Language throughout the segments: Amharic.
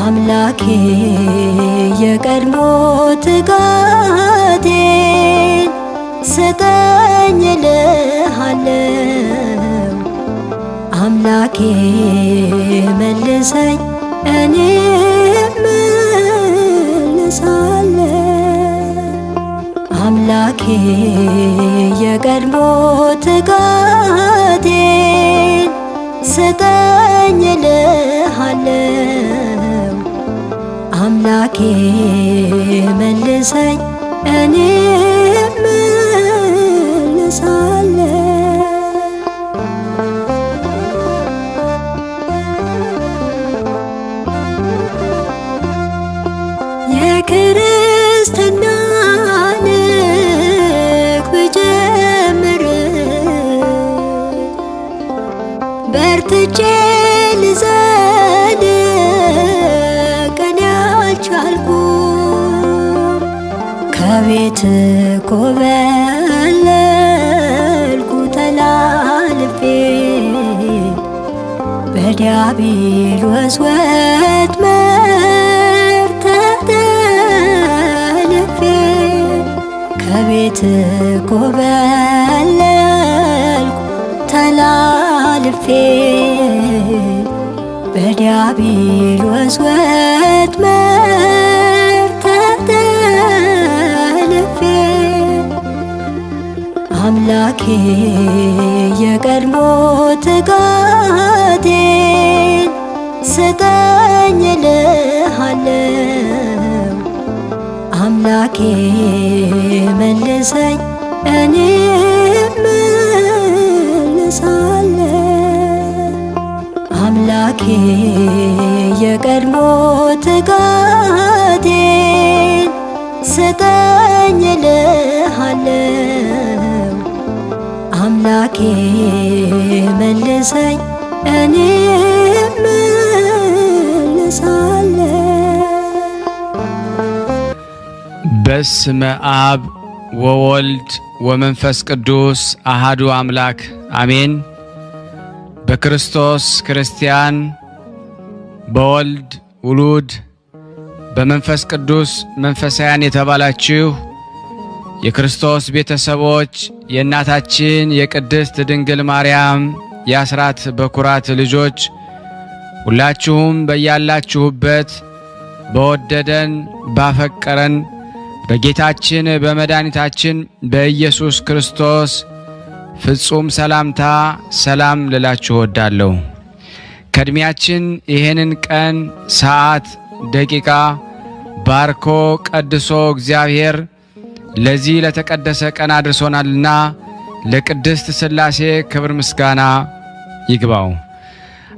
አምላኬ የቀድሞ ትጋቴን ስጠኝ እልሃለሁ። አምላኬ መልሰኝ እኔም እመልሳለሁ። አምላኬ የቀድሞ ትጋቴን ስጠኝ እልሃለሁ። አምላኬ መልሰኝ እኔም እመልሳለሁ። የክርስትና በርትቼ ልዘልቅ እኔ አልቻልኩም። ከቤት ኮበለልኩ ተላልፌ በዲያብሎስ ወጥመድ ተጠልፌ። ከቤት ኮበለልኩ ተላልፌ በዲያብሎስ ወጥመድ ተጠልፌ። አምላኬ የቀድሞ ትጋቴን ስጠኝ እልሃለሁ። አምላኬ መልሰኝ እኔም እመልሳለሁ። አምላኬ የቀድሞ ትጋቴን ስጠኝ እልሃለሁ። አምላኬ መልሰኝ እኔም እመልሳለሁ። በስመ አብ ወወልድ ወመንፈስ ቅዱስ አሃዱ አምላክ አሜን። በክርስቶስ ክርስቲያን፣ በወልድ ውሉድ፣ በመንፈስ ቅዱስ መንፈሳውያን የተባላችሁ የክርስቶስ ቤተሰቦች የእናታችን የቅድስት ድንግል ማርያም የአስራት በኩራት ልጆች ሁላችሁም በያላችሁበት በወደደን ባፈቀረን በጌታችን በመድኃኒታችን በኢየሱስ ክርስቶስ ፍጹም ሰላምታ ሰላም ልላችሁ እወዳለሁ። ከእድሜያችን ይሄንን ቀን፣ ሰዓት፣ ደቂቃ ባርኮ ቀድሶ እግዚአብሔር ለዚህ ለተቀደሰ ቀን አድርሶናልና ለቅድስት ሥላሴ ክብር ምስጋና ይግባው።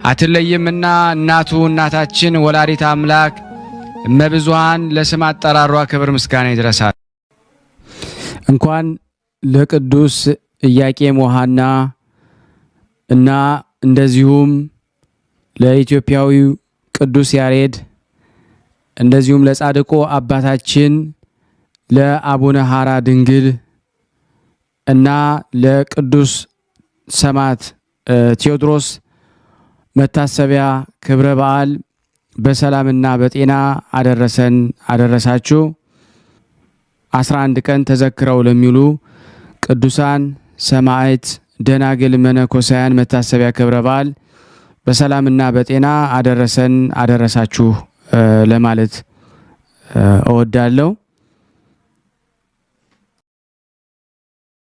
አትለይምና እናቱ እናታችን ወላዲተ አምላክ እመብዙኃን ለስም አጠራሯ ክብር ምስጋና ይድረሳል። እንኳን ለቅዱስ ኢያቄም ወሐና እና እንደዚሁም ለኢትዮጵያዊው ቅዱስ ያሬድ እንደዚሁም ለጻድቁ አባታችን ለአቡነ ሐራ ድንግል እና ለቅዱስ ሰማዕት ቴዎድሮስ መታሰቢያ ክብረ በዓል በሰላምና በጤና አደረሰን አደረሳችሁ። 11 ቀን ተዘክረው ለሚሉ ቅዱሳን ሰማዕት፣ ደናግል፣ መነኮሳያን መታሰቢያ ክብረ በዓል በሰላምና በጤና አደረሰን አደረሳችሁ ለማለት እወዳለሁ።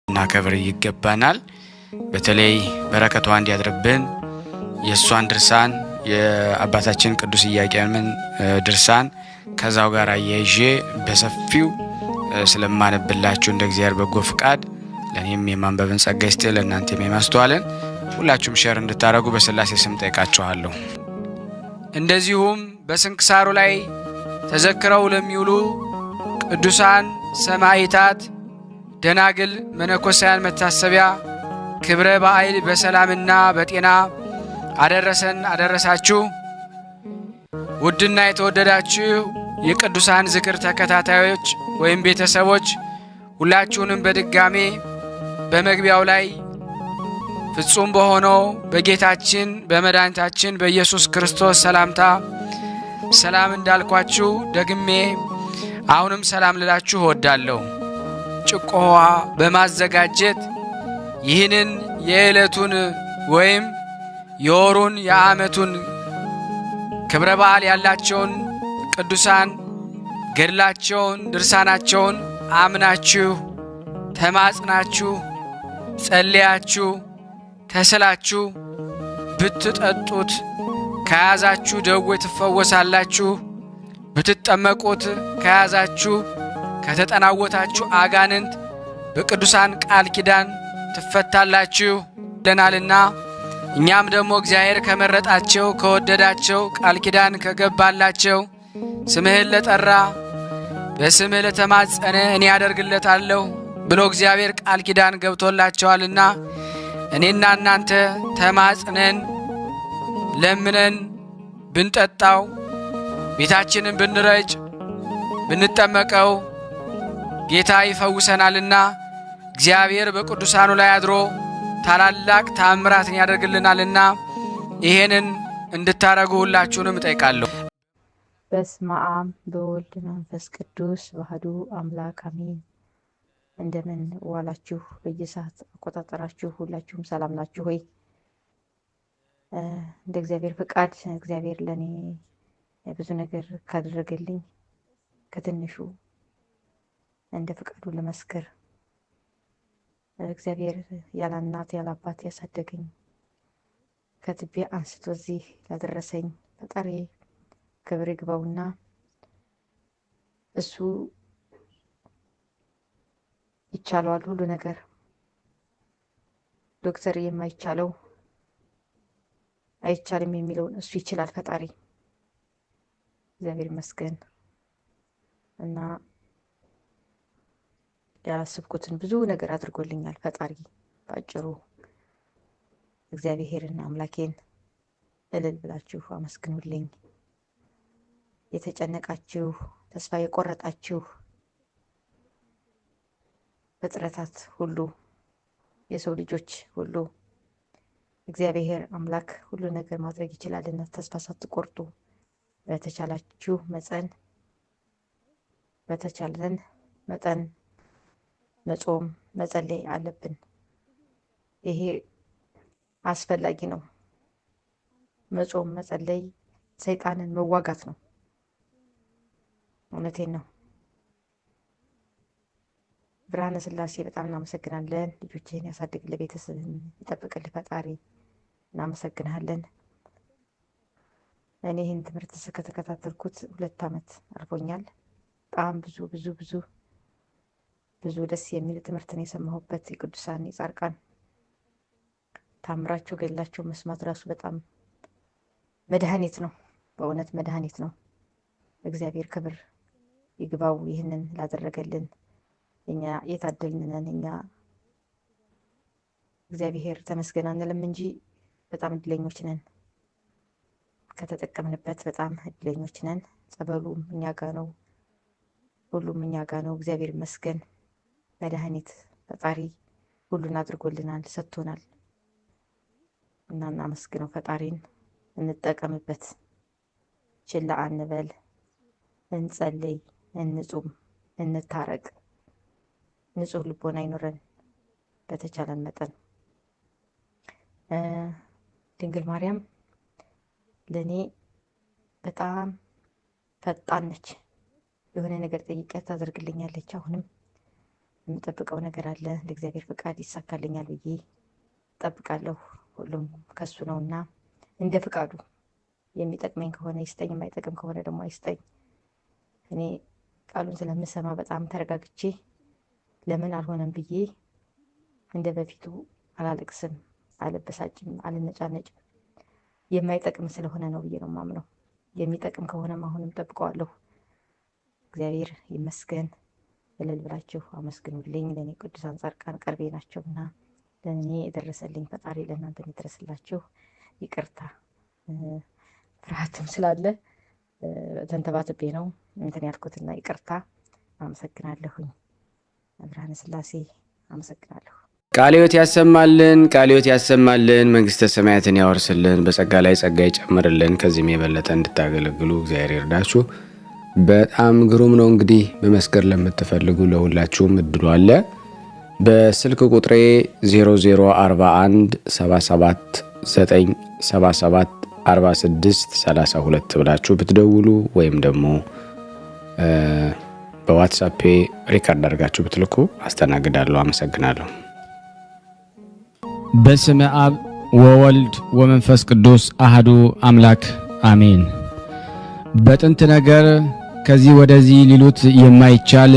እና ክብር ይገባናል። በተለይ በረከቷ እንዲያድርብን የእሷን ድርሳን የአባታችን ቅዱስ ኢያቄምን ድርሳን ከዛው ጋር አያይዤ በሰፊው ስለማነብላችሁ እንደ እግዚአብሔር በጎ ፍቃድ ለኔም የማንበብን ጸጋ ይስጥ፣ ለእናንተም የማስተዋልን ሁላችሁም ሼር እንድታረጉ በስላሴ ስም ጠይቃችኋለሁ። እንደዚሁም በስንክሳሩ ላይ ተዘክረው ለሚውሉ ቅዱሳን ሰማዕታት፣ ደናግል፣ መነኮሳያን መታሰቢያ ክብረ በዓል በሰላምና በጤና አደረሰን አደረሳችሁ። ውድና የተወደዳችሁ የቅዱሳን ዝክር ተከታታዮች ወይም ቤተሰቦች ሁላችሁንም በድጋሜ በመግቢያው ላይ ፍጹም በሆነው በጌታችን በመድኃኒታችን በኢየሱስ ክርስቶስ ሰላምታ ሰላም እንዳልኳችሁ ደግሜ አሁንም ሰላም ልላችሁ እወዳለሁ። ጭቆዋ በማዘጋጀት ይህንን የዕለቱን ወይም የወሩን የዓመቱን ክብረ በዓል ያላቸውን ቅዱሳን ገድላቸውን ድርሳናቸውን አምናችሁ ተማጽናችሁ ጸልያችሁ ተስላችሁ ብትጠጡት ከያዛችሁ ደዌ ትፈወሳላችሁ። ብትጠመቁት ከያዛችሁ ከተጠናወታችሁ አጋንንት በቅዱሳን ቃል ኪዳን ትፈታላችሁ ለናልና እኛም ደግሞ እግዚአብሔር ከመረጣቸው ከወደዳቸው ቃል ኪዳን ከገባላቸው ስምህን ለጠራ በስምህ ለተማጸነ እኔ ያደርግለታለሁ ብሎ እግዚአብሔር ቃል ኪዳን ገብቶላቸዋልና እኔና እናንተ ተማጽነን ለምነን ብንጠጣው ቤታችንን ብንረጭ ብንጠመቀው ጌታ ይፈውሰናልና እግዚአብሔር በቅዱሳኑ ላይ አድሮ ታላላቅ ተአምራትን ያደርግልናልና ይሄንን እንድታረጉ ሁላችሁንም እጠይቃለሁ። በስመ አብ በወልድ መንፈስ ቅዱስ አሐዱ አምላክ አሜን። እንደምን ዋላችሁ? በየሰዓት አቆጣጠራችሁ ሁላችሁም ሰላም ናችሁ ሆይ? እንደ እግዚአብሔር ፍቃድ እግዚአብሔር ለኔ ብዙ ነገር ካደረገልኝ ከትንሹ እንደ ፍቃዱ ለመስከር እግዚአብሔር ያለ እናት ያለ አባት ያሳደገኝ ከትቢያ አንስቶ እዚህ ላደረሰኝ ፈጣሪ ክብር ይግባውና እሱ ይቻለዋል ሁሉ ነገር። ዶክተር የማይቻለው አይቻልም የሚለውን እሱ ይችላል ፈጣሪ እግዚአብሔር ይመስገን። እና ያላሰብኩትን ብዙ ነገር አድርጎልኛል ፈጣሪ። ባጭሩ እግዚአብሔርና አምላኬን እልል ብላችሁ አመስግኑልኝ። የተጨነቃችሁ ተስፋ የቆረጣችሁ ፍጥረታት ሁሉ የሰው ልጆች ሁሉ እግዚአብሔር አምላክ ሁሉ ነገር ማድረግ ይችላልና ተስፋ ሳትቆርጡ በተቻላችሁ በተቻለን መጠን መጾም መጸለይ አለብን። ይሄ አስፈላጊ ነው። መጾም መጸለይ ሰይጣንን መዋጋት ነው። እውነቴን ነው። ብርሃነ ሥላሴ በጣም እናመሰግናለን። ልጆችህን ያሳድግልህ፣ ቤተሰብህን ይጠብቅልህ ፈጣሪ እናመሰግናለን። እኔ ይህን ትምህርት ከተከታተልኩት 2 ዓመት አልፎኛል። በጣም ብዙ ደስ የሚል ትምህርት ነው የሰማሁበት። የቅዱሳን የጻድቃን ታምራቸው ገድላቸው መስማት ራሱ በጣም መድኃኒት ነው። በእውነት መድኃኒት ነው። እግዚአብሔር ክብር ይግባው ይህንን ላደረገልን። እኛ የታደልን ነን። እኛ እግዚአብሔር ተመስገን አንልም እንጂ በጣም እድለኞች ነን። ከተጠቀምንበት በጣም እድለኞች ነን። ጸበሉም እኛ ጋ ነው፣ ሁሉም እኛ ጋ ነው። እግዚአብሔር ይመስገን። መድኃኒት ፈጣሪ ሁሉን አድርጎልናል፣ ሰጥቶናል እና እናመስግነው ፈጣሪን። እንጠቀምበት፣ ችላ አንበል፣ እንጸልይ፣ እንጹም፣ እንታረቅ፣ ንጹህ ልቦና አይኖረን በተቻለን መጠን። ድንግል ማርያም ለኔ በጣም ፈጣን ነች። የሆነ ነገር ጠይቂያት ታደርግልኛለች። አሁንም የምጠብቀው ነገር አለ። ለእግዚአብሔር ፍቃድ ይሳካልኛል ብዬ ጠብቃለሁ። ሁሉም ከሱ ነውና እንደ ፍቃዱ የሚጠቅመኝ ከሆነ ይስጠኝ፣ የማይጠቅም ከሆነ ደግሞ አይስጠኝ። እኔ ቃሉን ስለምሰማ በጣም ተረጋግቼ ለምን አልሆነም ብዬ እንደ በፊቱ አላለቅስም፣ አልበሳጭም፣ አልነጫነጭም። የማይጠቅም ስለሆነ ነው ብዬ ነው ማምነው። የሚጠቅም ከሆነም አሁንም ጠብቀዋለሁ። እግዚአብሔር ይመስገን። እልል ብላችሁ አመስግኑልኝ። ለእኔ ቅዱሳን ጻድቃን ቅርቤ ናቸውና ለእኔ የደረሰልኝ ፈጣሪ ለእናንተ የሚደረስላችሁ። ይቅርታ ፍርሃትም ስላለ ተንተባትቤ ነው እንትን ያልኩትና ይቅርታ። አመሰግናለሁኝ። ብርሃነ ሥላሴ አመሰግናለሁ። ቃለ ሕይወት ያሰማልን፣ ቃለ ሕይወት ያሰማልን፣ መንግስተ ሰማያትን ያወርስልን፣ በጸጋ ላይ ጸጋ ይጨምርልን። ከዚህም የበለጠ እንድታገለግሉ እግዚአብሔር ይርዳችሁ። በጣም ግሩም ነው። እንግዲህ በመስገድ ለምትፈልጉ ለሁላችሁም እድሉ አለ። በስልክ ቁጥሬ 0041 77 977 46 32 ብላችሁ ብትደውሉ ወይም ደግሞ በዋትስአፕ ሪካርድ አድርጋችሁ ብትልኩ አስተናግዳለሁ። አመሰግናለሁ። በስመ አብ ወወልድ ወመንፈስ ቅዱስ አህዱ አምላክ አሜን። በጥንት ነገር ከዚህ ወደዚህ ሊሉት የማይቻል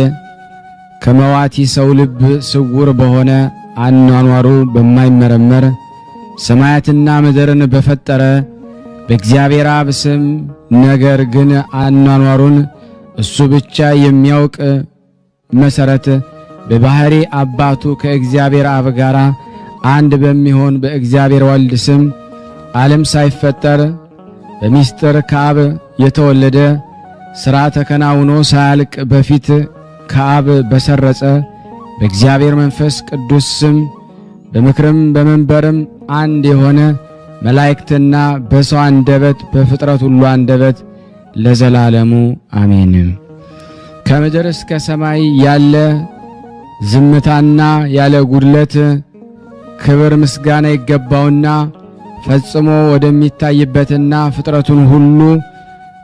ከመዋቲ ሰው ልብ ስውር በሆነ አኗኗሩ በማይመረመር ሰማያትና ምድርን በፈጠረ በእግዚአብሔር አብ ስም ነገር ግን አኗኗሩን እሱ ብቻ የሚያውቅ መሰረት በባህሪ አባቱ ከእግዚአብሔር አብ ጋር አንድ በሚሆን በእግዚአብሔር ወልድ ስም ዓለም ሳይፈጠር በሚስጥር ከአብ የተወለደ ሥራ ተከናውኖ ሳያልቅ በፊት ከአብ በሰረጸ በእግዚአብሔር መንፈስ ቅዱስ ስም በምክርም በመንበርም አንድ የሆነ መላእክትና በሰው አንደበት በፍጥረት ሁሉ አንደበት ለዘላለሙ አሜን። ከምድር እስከ ሰማይ ያለ ዝምታና ያለ ጉድለት ክብር ምስጋና ይገባውና ፈጽሞ ወደሚታይበትና ፍጥረቱን ሁሉ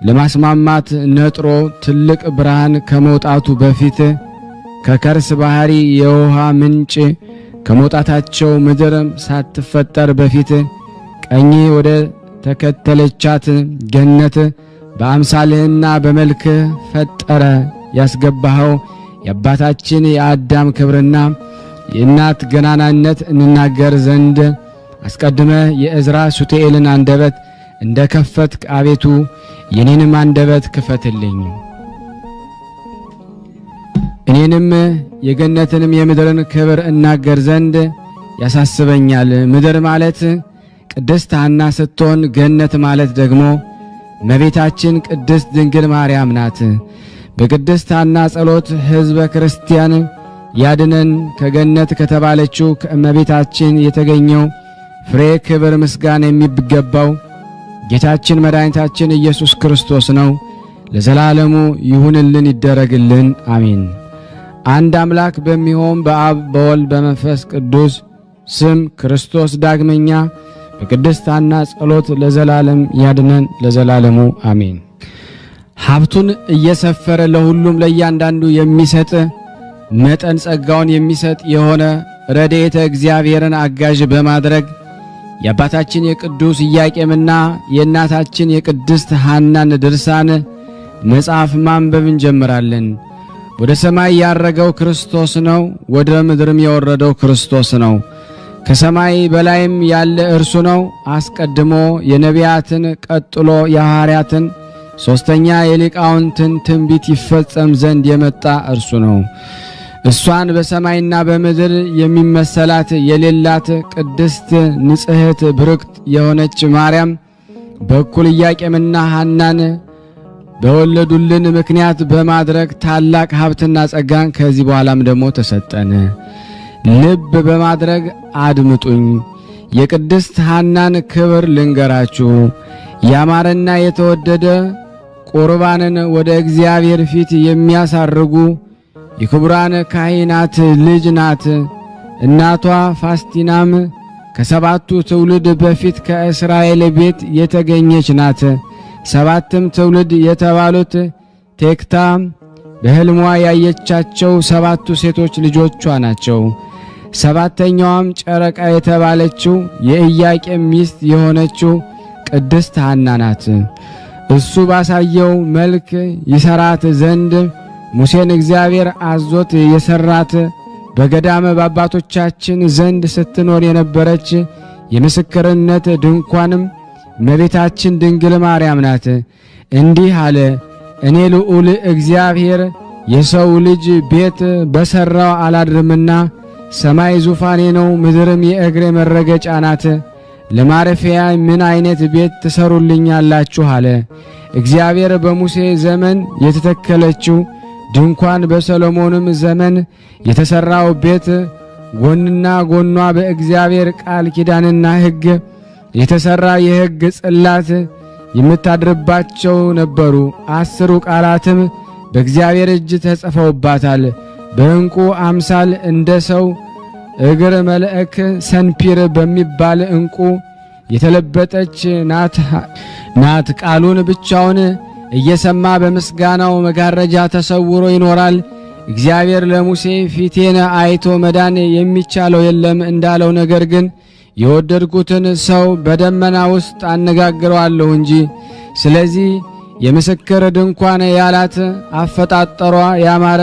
ለማስማማት ነጥሮ ትልቅ ብርሃን ከመውጣቱ በፊት ከከርስ ባህሪ የውሃ ምንጭ ከመውጣታቸው ምድር ሳትፈጠር በፊት ቀኝ ወደ ተከተለቻት ገነት በአምሳልህና በመልክህ ፈጠረ ያስገባኸው የአባታችን የአዳም ክብርና የእናት ገናናነት እንናገር ዘንድ አስቀድመ የእዝራ ሱቱኤልን አንደበት እንደ ከፈትክ አቤቱ የኔንም አንደበት ክፈትልኝ። እኔንም የገነትንም የምድርን ክብር እናገር ዘንድ ያሳስበኛል። ምድር ማለት ቅድስት ሐና ስትሆን ገነት ማለት ደግሞ እመቤታችን ቅድስት ድንግል ማርያም ናት። በቅድስት ሐና ጸሎት ሕዝበ ክርስቲያን ያድነን ከገነት ከተባለችው ከእመቤታችን የተገኘው ፍሬ ክብር ምስጋና የሚገባው ጌታችን መድኃኒታችን ኢየሱስ ክርስቶስ ነው። ለዘላለሙ ይሁንልን ይደረግልን፣ አሜን። አንድ አምላክ በሚሆን በአብ በወልድ በመንፈስ ቅዱስ ስም ክርስቶስ ዳግመኛ በቅድስት ሐና ጸሎት ለዘላለም ያድነን፣ ለዘላለሙ አሜን። ሀብቱን እየሰፈረ ለሁሉም ለእያንዳንዱ የሚሰጥ መጠን ጸጋውን የሚሰጥ የሆነ ረድኤተ እግዚአብሔርን አጋዥ በማድረግ የአባታችን የቅዱስ ኢያቄምና የእናታችን የቅድስት ሐናን ድርሳን መጽሐፍ ማንበብ እንጀምራለን። ወደ ሰማይ ያረገው ክርስቶስ ነው፣ ወደ ምድርም የወረደው ክርስቶስ ነው። ከሰማይ በላይም ያለ እርሱ ነው። አስቀድሞ የነቢያትን ቀጥሎ የሐዋርያትን ሦስተኛ የሊቃውንትን ትንቢት ይፈጸም ዘንድ የመጣ እርሱ ነው። እሷን በሰማይና በምድር የሚመሰላት የሌላት ቅድስት ንጽሕት ብርክት የሆነች ማርያም በኩል ኢያቄምና ሐናን በወለዱልን ምክንያት በማድረግ ታላቅ ሀብትና ጸጋን ከዚህ በኋላም ደግሞ ተሰጠን። ልብ በማድረግ አድምጡኝ። የቅድስት ሐናን ክብር ልንገራችሁ። ያማረና የተወደደ ቁርባንን ወደ እግዚአብሔር ፊት የሚያሳርጉ የክቡራን ካህናት ልጅ ናት። እናቷ ፋስቲናም ከሰባቱ ትውልድ በፊት ከእስራኤል ቤት የተገኘች ናት። ሰባትም ትውልድ የተባሉት ቴክታ በሕልሟ ያየቻቸው ሰባቱ ሴቶች ልጆቿ ናቸው። ሰባተኛዋም ጨረቃ የተባለችው የኢያቄም ሚስት የሆነችው ቅድስት ሐና ናት። እሱ ባሳየው መልክ ይሰራት ዘንድ ሙሴን እግዚአብሔር አዞት የሰራት በገዳመ በአባቶቻችን ዘንድ ስትኖር የነበረች የምስክርነት ድንኳንም እመቤታችን ድንግል ማርያም ናት። እንዲህ አለ፣ እኔ ልዑል እግዚአብሔር የሰው ልጅ ቤት በሠራው አላድርምና ሰማይ ዙፋኔ ነው፣ ምድርም የእግሬ መረገጫ ናት። ለማረፊያ ምን አይነት ቤት ትሰሩልኛላችሁ አለ። እግዚአብሔር በሙሴ ዘመን የተተከለችው ድንኳን በሰሎሞንም ዘመን የተሰራው ቤት ጎንና ጎኗ በእግዚአብሔር ቃል ኪዳንና ሕግ የተሰራ የሕግ ጽላት የምታድርባቸው ነበሩ። 10ሩ ቃላትም በእግዚአብሔር እጅ ተጽፈውባታል። በዕንቁ አምሳል እንደ ሰው እግር መልአክ ሰንፒር በሚባል ዕንቁ የተለበጠች ናት። ቃሉን ብቻውን እየሰማ በምስጋናው መጋረጃ ተሰውሮ ይኖራል። እግዚአብሔር ለሙሴ ፊቴን አይቶ መዳን የሚቻለው የለም እንዳለው፣ ነገር ግን የወደድኩትን ሰው በደመና ውስጥ አነጋግረዋለሁ እንጂ። ስለዚህ የምስክር ድንኳን ያላት አፈጣጠሯ ያማረ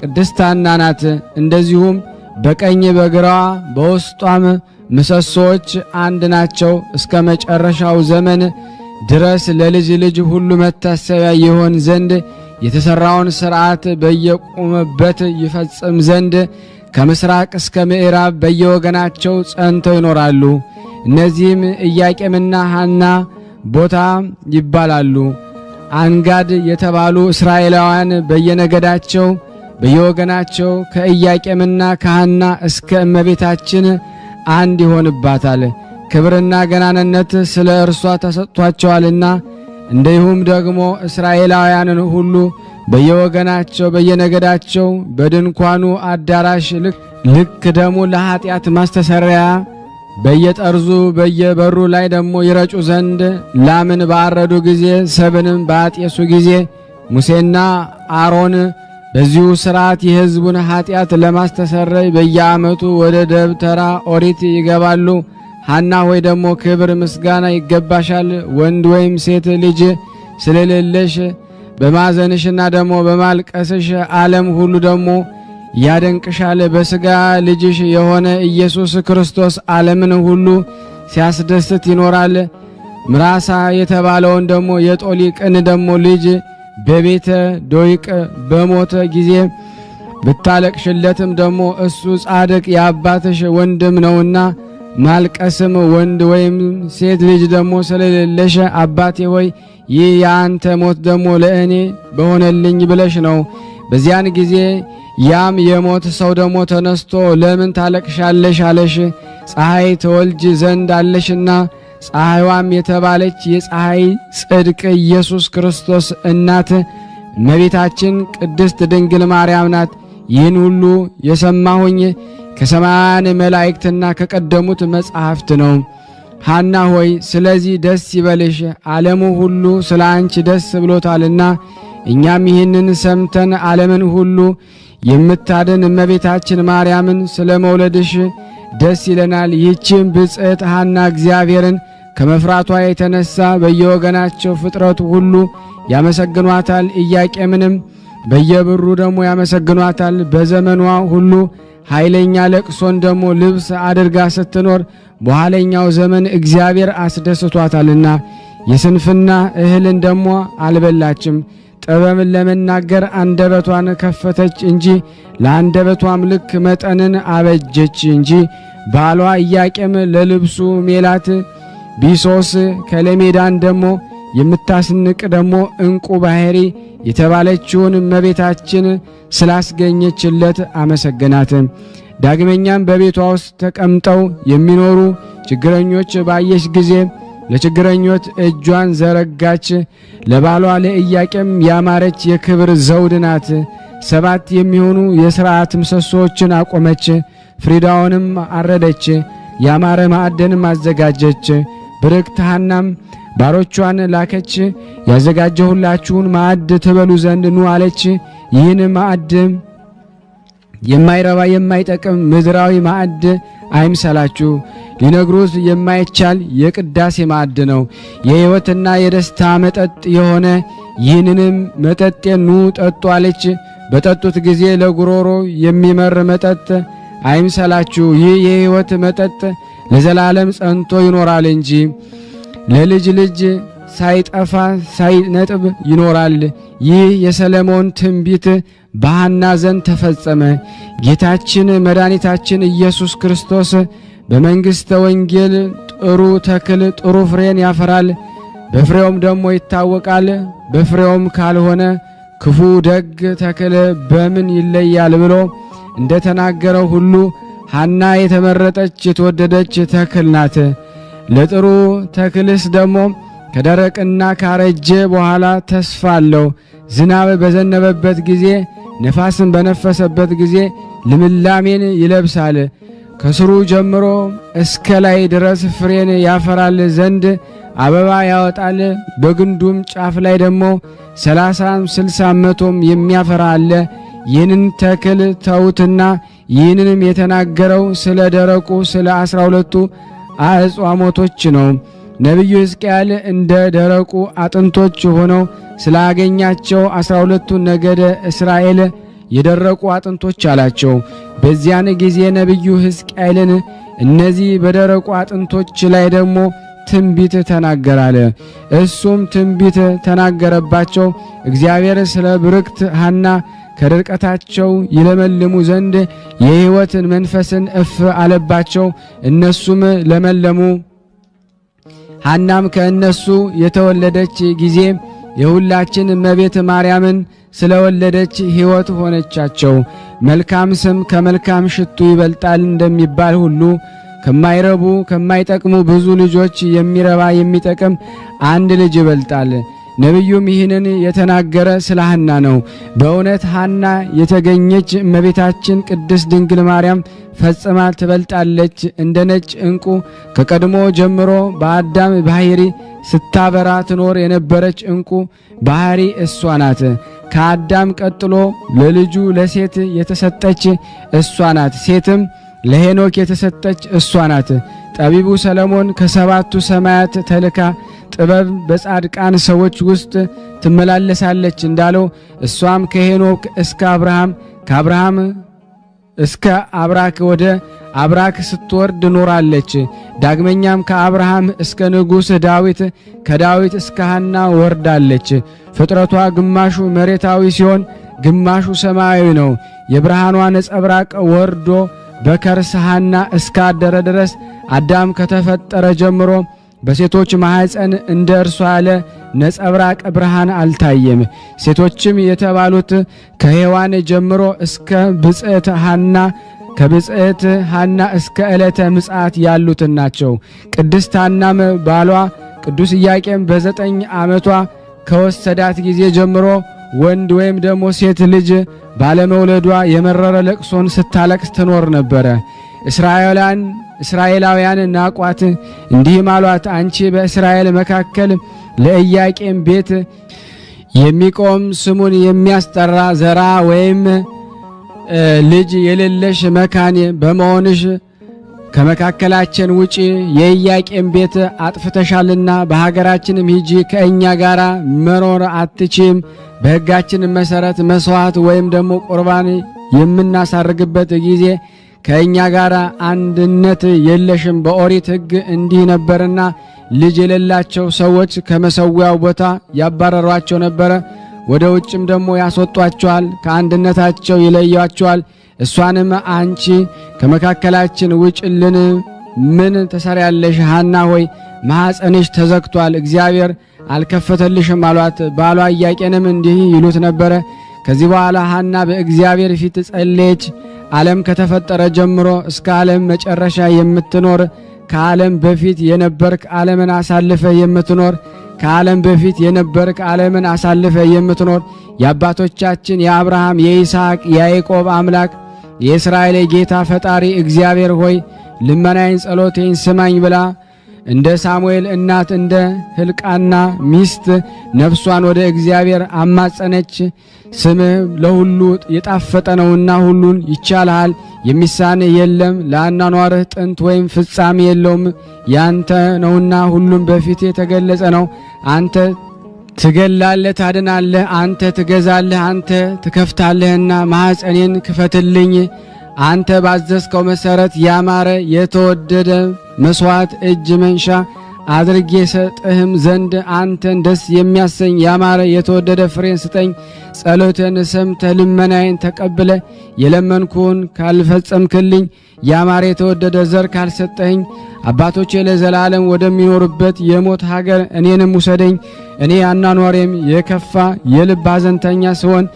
ቅድስት ሐና ናት። እንደዚሁም በቀኝ በግራዋ በውስጧም ምሰሶዎች አንድ ናቸው። እስከ መጨረሻው ዘመን ድረስ ለልጅ ልጅ ሁሉ መታሰቢያ ይሆን ዘንድ የተሰራውን ሥርዓት በየቆመበት ይፈጽም ዘንድ ከምስራቅ እስከ ምዕራብ በየወገናቸው ጸንተው ይኖራሉ። እነዚህም ኢያቄምና ሐና ቦታ ይባላሉ። አንጋድ የተባሉ እስራኤላውያን በየነገዳቸው በየወገናቸው ከኢያቄምና ከሐና እስከ እመቤታችን አንድ ይሆንባታል። ክብርና ገናንነት ስለ እርሷ ተሰጥቷቸዋልና። እንዲሁም ደግሞ እስራኤላውያንን ሁሉ በየወገናቸው በየነገዳቸው በድንኳኑ አዳራሽ ልክ ደሙ ለኃጢአት ማስተሰሪያ በየጠርዙ በየበሩ ላይ ደግሞ ይረጩ ዘንድ ላምን ባረዱ ጊዜ ሰብንም ባጤሱ ጊዜ ሙሴና አሮን በዚሁ ሥርዓት የሕዝቡን ኃጢአት ለማስተሰረይ በየዓመቱ ወደ ደብተራ ኦሪት ይገባሉ። ሐና ሆይ ደግሞ ክብር ምስጋና ይገባሻል፣ ወንድ ወይም ሴት ልጅ ስለሌለሽ በማዘንሽና ደግሞ በማልቀስሽ ዓለም ሁሉ ደግሞ ያደንቅሻል። በሥጋ ልጅሽ የሆነ ኢየሱስ ክርስቶስ ዓለምን ሁሉ ሲያስደስት ይኖራል። ምራሳ የተባለውን ደግሞ የጦሊቅን ደግሞ ልጅ በቤተ ዶይቅ በሞተ ጊዜ ብታለቅሽለትም ደግሞ እሱ ጻድቅ የአባትሽ ወንድም ነውና ማልቀስም ወንድ ወይም ሴት ልጅ ደግሞ ስለሌለሽ አባቴ ሆይ ይህ የአንተ ሞት ደግሞ ለእኔ በሆነልኝ ብለሽ ነው። በዚያን ጊዜ ያም የሞት ሰው ደግሞ ተነስቶ ለምን ታለቅሻለሽ አለሽ። ፀሐይ ተወልጅ ዘንድ አለሽና ፀሐይዋም የተባለች የፀሐይ ጽድቅ ኢየሱስ ክርስቶስ እናት እመቤታችን ቅድስት ድንግል ማርያም ናት። ይህን ሁሉ የሰማሁኝ ከሰማያን መላእክትና ከቀደሙት መጻሕፍት ነው። ሐና ሆይ ስለዚህ ደስ ይበልሽ፣ ዓለሙ ሁሉ ስለ አንቺ ደስ ብሎታልና። እኛም ይህንን ሰምተን ዓለምን ሁሉ የምታድን እመቤታችን ማርያምን ስለ መውለድሽ ደስ ይለናል። ይህችም ብጽዕት ሐና እግዚአብሔርን ከመፍራቷ የተነሳ በየወገናቸው ፍጥረቱ ሁሉ ያመሰግኗታል። ኢያቄምንም በየብሩ ደግሞ ያመሰግኗታል። በዘመኗ ሁሉ ኃይለኛ ለቅሶን ደግሞ ልብስ አድርጋ ስትኖር በኋለኛው ዘመን እግዚአብሔር አስደስቷታልና የስንፍና እህልን ደግሞ አልበላችም። ጥበብን ለመናገር አንደበቷን ከፈተች እንጂ ለአንደበቷም ልክ መጠንን አበጀች እንጂ። ባሏ ኢያቄም ለልብሱ ሜላት ቢሶስ ከለሜዳን ደግሞ የምታስንቅ ደግሞ ዕንቁ ባሕሪ የተባለችውን እመቤታችን ስላስገኘችለት አመሰገናት። ዳግመኛም በቤቷ ውስጥ ተቀምጠው የሚኖሩ ችግረኞች ባየች ጊዜ ለችግረኞች እጇን ዘረጋች። ለባሏ ለኢያቄም ያማረች የክብር ዘውድ ናት። 7 የሚሆኑ የሥርዓት ምሰሶችን አቆመች። ፍሪዳውንም አረደች። ያማረ ማዕደንም አዘጋጀች። ብርክት ሐናም ባሮቿን ላከች። ያዘጋጀሁላችሁን ማዕድ ትበሉ ዘንድ ኑ አለች። ይህን ማዕድ የማይረባ የማይጠቅም ምድራዊ ማዕድ አይምሰላችሁ፣ ሊነግሩት የማይቻል የቅዳሴ ማዕድ ነው። የሕይወትና የደስታ መጠጥ የሆነ ይህንንም መጠጥ ኑ ጠጡ አለች። በጠጡት ጊዜ ለጉሮሮ የሚመር መጠጥ አይምሰላችሁ፣ ይህ የሕይወት መጠጥ ለዘላለም ጸንቶ ይኖራል እንጂ ለልጅ ልጅ ሳይጠፋ ሳይነጥብ ይኖራል። ይህ የሰለሞን ትንቢት በሐና ዘንድ ተፈጸመ። ጌታችን መድኃኒታችን ኢየሱስ ክርስቶስ በመንግሥተ ወንጌል ጥሩ ተክል ጥሩ ፍሬን ያፈራል፣ በፍሬውም ደግሞ ይታወቃል። በፍሬውም ካልሆነ ክፉ ደግ ተክል በምን ይለያል ብሎ እንደ ተናገረው ሁሉ ሐና የተመረጠች የተወደደች ተክል ናት። ለጥሩ ተክልስ ደግሞ ከደረቅና ካረጀ በኋላ ተስፋ አለው። ዝናብ በዘነበበት ጊዜ፣ ነፋስን በነፈሰበት ጊዜ ልምላሜን ይለብሳል። ከስሩ ጀምሮ እስከ ላይ ድረስ ፍሬን ያፈራል ዘንድ አበባ ያወጣል። በግንዱም ጫፍ ላይ ደግሞ 30 60 መቶም የሚያፈራ አለ። ይህንን ተክል ተውትና ይህንንም የተናገረው ስለ ደረቁ ስለ 12ቱ አጽዋሞቶች ነው። ነቢዩ ሕዝቅኤል እንደ ደረቁ አጥንቶች ሆነው ስላገኛቸው 12ቱ ነገደ እስራኤል የደረቁ አጥንቶች አላቸው። በዚያን ጊዜ ነቢዩ ሕዝቅኤልን እነዚህ በደረቁ አጥንቶች ላይ ደግሞ ትንቢት ተናገራለ። እሱም ትንቢት ተናገረባቸው። እግዚአብሔር ስለ ብርክት ሐና ከድርቀታቸው ይለመልሙ ዘንድ የሕይወትን መንፈስን እፍ አለባቸው። እነሱም ለመለሙ። ሐናም ከእነሱ የተወለደች ጊዜ የሁላችን እመቤት ማርያምን ስለወለደች ሕይወት ሆነቻቸው። መልካም ስም ከመልካም ሽቱ ይበልጣል እንደሚባል ሁሉ ከማይረቡ ከማይጠቅሙ ብዙ ልጆች የሚረባ የሚጠቅም አንድ ልጅ ይበልጣል። ነቢዩም ይህንን የተናገረ ስለ ሐና ነው። በእውነት ሐና የተገኘች እመቤታችን ቅድስት ድንግል ማርያም ፈጽማ ትበልጣለች። እንደ ነጭ ዕንቁ ከቀድሞ ጀምሮ በአዳም ባሕሪ ስታበራ ትኖር የነበረች ዕንቁ ባሕሪ እሷ ናት። ከአዳም ቀጥሎ ለልጁ ለሴት የተሰጠች እሷ ናት። ሴትም ለሄኖክ የተሰጠች እሷ ናት። ጠቢቡ ሰለሞን ከሰባቱ ሰማያት ተልካ ጥበብ በጻድቃን ሰዎች ውስጥ ትመላለሳለች እንዳለው እሷም ከሄኖክ እስከ አብርሃም ከአብርሃም እስከ አብራክ ወደ አብራክ ስትወርድ ኖራለች። ዳግመኛም ከአብርሃም እስከ ንጉሥ ዳዊት ከዳዊት እስከ ሐና ወርዳለች። ፍጥረቷ ግማሹ መሬታዊ ሲሆን ግማሹ ሰማያዊ ነው። የብርሃኗ ነጸብራቅ ወርዶ በከርሰ ሐና እስካደረ ድረስ አዳም ከተፈጠረ ጀምሮ በሴቶች ማኅፀን እንደ እርሷ ያለ ነጸብራቅ ብርሃን አልታየም። ሴቶችም የተባሉት ከሔዋን ጀምሮ እስከ ብጽዕት ሐና ከብጽዕት ሐና እስከ ዕለተ ምጽአት ያሉትን ናቸው። ቅድስት ሐናም ባሏ ቅዱስ ኢያቄም በ9 ዓመቷ ከወሰዳት ጊዜ ጀምሮ ወንድ ወይም ደግሞ ሴት ልጅ ባለመውለዷ የመረረ ለቅሶን ስታለቅስ ትኖር ነበረ። እስራኤላውያን ናቋት፣ እንዲህም አሏት፣ አንቺ በእስራኤል መካከል ለኢያቄም ቤት የሚቆም ስሙን የሚያስጠራ ዘራ ወይም ልጅ የሌለሽ መካን በመሆንሽ ከመካከላችን ውጪ የኢያቄም ቤት አጥፍተሻልና በሀገራችንም ሂጂ፣ ከእኛ ጋር መኖር አትችም። በሕጋችን መሠረት መሥዋዕት ወይም ደግሞ ቁርባን የምናሳርግበት ጊዜ ከእኛ ጋር አንድነት የለሽም። በኦሪት ሕግ እንዲህ ነበርና ልጅ የሌላቸው ሰዎች ከመሠዊያው ቦታ ያባረሯቸው ነበረ። ወደ ውጭም ደግሞ ያስወጧቸዋል፣ ከአንድነታቸው ይለያቸዋል። እሷንም አንቺ ከመካከላችን ውጭልን፣ ምን ትሰሪያለሽ? ሐና ሆይ ማኅፀንሽ ተዘግቷል፣ እግዚአብሔር አልከፈተልሽም አሏት። ባሏ ኢያቄንም እንዲህ ይሉት ነበረ። ከዚህ በኋላ ሐና በእግዚአብሔር ፊት ጸለየች። ዓለም ከተፈጠረ ጀምሮ እስከ ዓለም መጨረሻ የምትኖር ከዓለም በፊት የነበርክ ዓለምን አሳልፈ የምትኖር ከዓለም በፊት የነበርክ ዓለምን አሳልፈ የምትኖር የአባቶቻችን የአብርሃም የይስሐቅ የያዕቆብ አምላክ የእስራኤል ጌታ ፈጣሪ እግዚአብሔር ሆይ ልመናዬን ጸሎቴን ስማኝ ብላ እንደ ሳሙኤል እናት እንደ ሕልቃና ሚስት ነፍሷን ወደ እግዚአብሔር አማጸነች። ስምህ ለሁሉ የጣፈጠ ነውና ሁሉን ይቻልሃል፣ የሚሳንህ የለም። ለአኗኗርህ ጥንት ወይም ፍጻሜ የለውም። ያንተ ነውና ሁሉም በፊት የተገለጸ ነው። አንተ ትገላለህ፣ ታድናለህ፣ አንተ ትገዛለህ፣ አንተ ትከፍታለህና ማኅፀኔን ክፈትልኝ። አንተ ባዘዝከው መሠረት ያማረ የተወደደ መሥዋዕት እጅ መንሻ አድርጌ ሰጥህም ዘንድ አንተን ደስ የሚያሰኝ ያማረ የተወደደ ፍሬን ስጠኝ። ጸሎቴን ሰምተህ ልመናዬን ተቀብለ የለመንኩን ካልፈጸምክልኝ ያማረ የተወደደ ዘር ካልሰጠኝ አባቶቼ ለዘላለም ወደሚኖሩበት የሞት ሀገር እኔንም ውሰደኝ። እኔ አኗኗሬም የከፋ የልብ ሐዘንተኛ ስሆን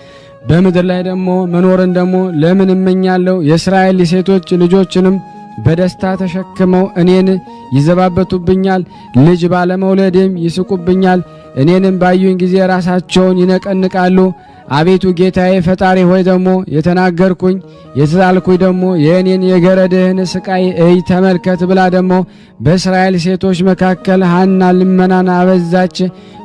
በምድር ላይ ደግሞ መኖርን ደግሞ ለምን እመኛለሁ? የእስራኤል ሴቶች ልጆችንም በደስታ ተሸክመው እኔን ይዘባበቱብኛል፣ ልጅ ባለመውለድም ይስቁብኛል። እኔንም ባዩኝ ጊዜ ራሳቸውን ይነቀንቃሉ። አቤቱ ጌታዬ ፈጣሪ ሆይ ደግሞ የተናገርኩኝ የተሳልኩኝ ደግሞ የእኔን የገረድህን ስቃይ እይ ተመልከት ብላ ደግሞ በእስራኤል ሴቶች መካከል ሐና ልመናን አበዛች።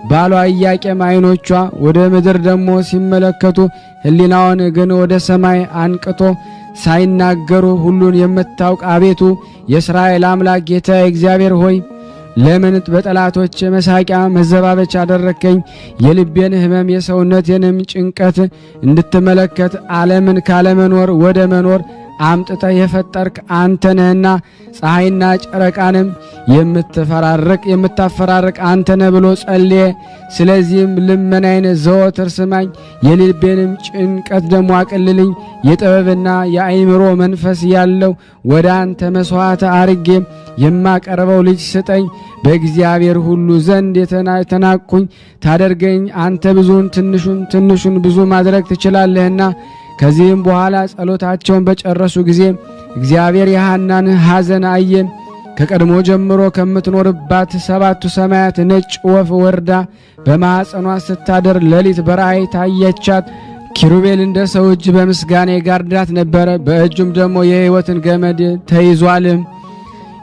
ባሏ ኢያቄም ዓይኖቿ ወደ ምድር ደግሞ ሲመለከቱ ሕሊናውን ግን ወደ ሰማይ አንቅቶ ሳይናገሩ ሁሉን የምታውቅ አቤቱ የእስራኤል አምላክ ጌታ እግዚአብሔር ሆይ ለምን በጠላቶች መሳቂያ መዘባበቻ አደረከኝ? የልቤን ሕመም የሰውነቴንም ጭንቀት እንድትመለከት ዓለምን ካለመኖር ወደ መኖር አምጥተህ የፈጠርክ አንተ ነህና ፀሐይና ጨረቃንም የምታፈራርቅ አንተ ነህ ብሎ ጸልየ። ስለዚህም ልመናዬን ዘወትር ስማኝ፣ የልቤንም ጭንቀት ደግሞ አቅልልኝ። የጥበብና የአእምሮ መንፈስ ያለው ወደ አንተ መሥዋዕት አርጌ የማቀርበው ልጅ ስጠኝ። በእግዚአብሔር ሁሉ ዘንድ የተናቅኩኝ ታደርገኝ። አንተ ብዙን ትንሹን ብዙ ማድረግ ትችላለህና። ከዚህም በኋላ ጸሎታቸውን በጨረሱ ጊዜ እግዚአብሔር የሐናን ሐዘን አየ። ከቀድሞ ጀምሮ ከምትኖርባት ሰባቱ ሰማያት ነጭ ወፍ ወርዳ በማኅፀኗ ስታደር ሌሊት በራእይ ታየቻት። ኪሩቤል እንደ ሰው እጅ በምስጋና ጋርዳት ነበረ። በእጁም ደግሞ የሕይወትን ገመድ ተይዟል።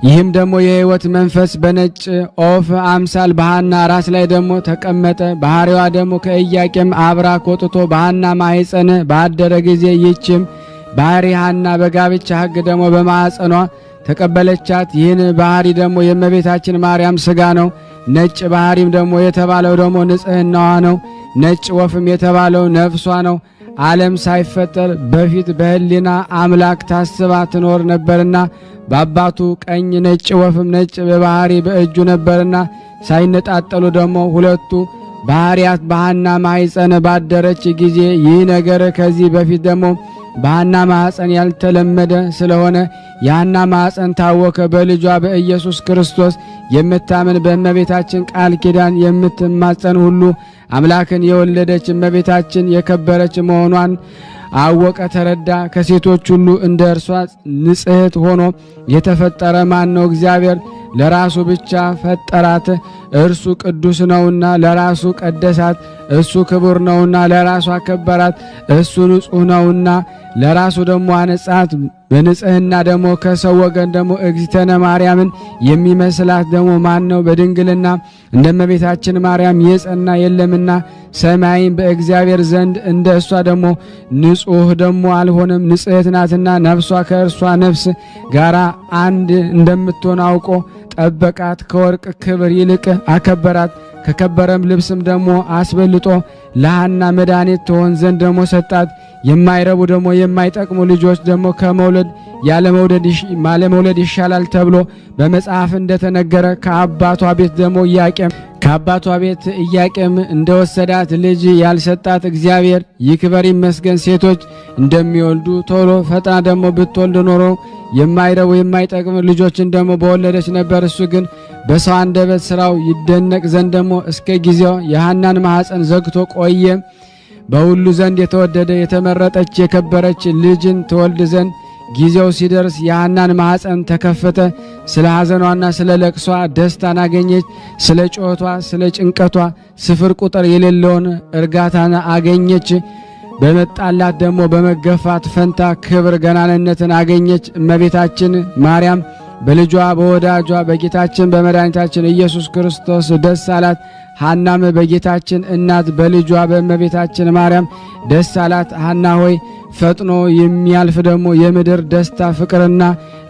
ይህም ደግሞ የሕይወት መንፈስ በነጭ ኦፍ አምሳል በሐና ራስ ላይ ደግሞ ተቀመጠ። ባህሪዋ ደግሞ ከኢያቄም አብራክ ወጥቶ በሐና ማኅፀን ባደረ ጊዜ ይህችም ባህሪ ሐና በጋብቻ ሕግ ደግሞ በማኅፀኗ ተቀበለቻት። ይህን ባህሪ ደግሞ የእመቤታችን ማርያም ሥጋ ነው። ነጭ ባህሪም ደግሞ የተባለው ደግሞ ንጽሕናዋ ነው። ነጭ ወፍም የተባለው ነፍሷ ነው። ዓለም ሳይፈጠር በፊት በሕሊና አምላክ ታስባ ትኖር ነበርና በአባቱ ቀኝ ነጭ ወፍም ነጭ በባህሪ በእጁ ነበርና ሳይነጣጠሉ ደግሞ ሁለቱ ባህሪያት በሐና ማኅፀን ባደረች ጊዜ ይህ ነገር ከዚህ በፊት ደግሞ በሐና ማኅፀን ያልተለመደ ስለሆነ የሐና ማኅፀን ታወከ። በልጇ በኢየሱስ ክርስቶስ የምታምን በእመቤታችን ቃል ኪዳን የምትማጸን ሁሉ አምላክን የወለደች እመቤታችን የከበረች መሆኗን አወቀ፣ ተረዳ። ከሴቶች ሁሉ እንደ እርሷ ንጽሕት ሆኖ የተፈጠረ ማን ነው? እግዚአብሔር ለራሱ ብቻ ፈጠራት። እርሱ ቅዱስ ነውና ለራሱ ቀደሳት። እሱ ክቡር ነውና ለራሱ አከበራት። እሱ ንጹሕ ነውና ለራሱ ደግሞ አነጻት። በንጽሕና ደግሞ ከሰው ወገን ደግሞ እግዝእትነ ማርያምን የሚመስላት ደግሞ ማን ነው? በድንግልና እንደ እመቤታችን ማርያም የጸና የለምና ሰማይም በእግዚአብሔር ዘንድ እንደ እሷ ደግሞ ንጹሕ ደግሞ አልሆነም። ንጽሕት ናትና ነፍሷ ከእርሷ ነፍስ ጋራ አንድ እንደምትሆን አውቆ ጠበቃት። ከወርቅ ክብር ይልቅ አከበራት። ከከበረም ልብስም ደግሞ አስበልጦ ለሐና መድኃኒት ትሆን ዘንድ ደግሞ ሰጣት። የማይረቡ ደግሞ የማይጠቅሙ ልጆች ደግሞ ከመውለድ ያለመውለድ ይሻላል ተብሎ በመጽሐፍ እንደተነገረ ከአባቷ ቤት ደግሞ ኢያቄም እንደወሰዳት ልጅ ያልሰጣት እግዚአብሔር ይክበር ይመስገን። ሴቶች እንደሚወልዱ ቶሎ ፈጥና ደግሞ ብትወልድ ኖሮ የማይረቡ የማይጠቅሙ ልጆችን ደግሞ በወለደች ነበር። እሱ ግን በሰው አንደበት ሥራው ይደነቅ ዘንድ ደግሞ እስከ ጊዜው የሐናን ማኅፀን ዘግቶ ቆየ። በሁሉ ዘንድ የተወደደ የተመረጠች የከበረች ልጅን ትወልድ ዘንድ ጊዜው ሲደርስ የሐናን ማኅፀን ተከፈተ። ስለ ሐዘኗና ስለ ለቅሷ ደስታን አገኘች። ስለ ጮቷ ስለ ጭንቀቷ ስፍር ቁጥር የሌለውን እርጋታን አገኘች። በመጣላት ደግሞ በመገፋት ፈንታ ክብር ገናንነትን አገኘች። እመቤታችን ማርያም በልጇ በወዳጇ በጌታችን በመድኃኒታችን ኢየሱስ ክርስቶስ ደስ አላት። ሐናም በጌታችን እናት በልጇ በእመቤታችን ማርያም ደስ አላት። ሐና ሆይ ፈጥኖ የሚያልፍ ደግሞ የምድር ደስታ ፍቅርና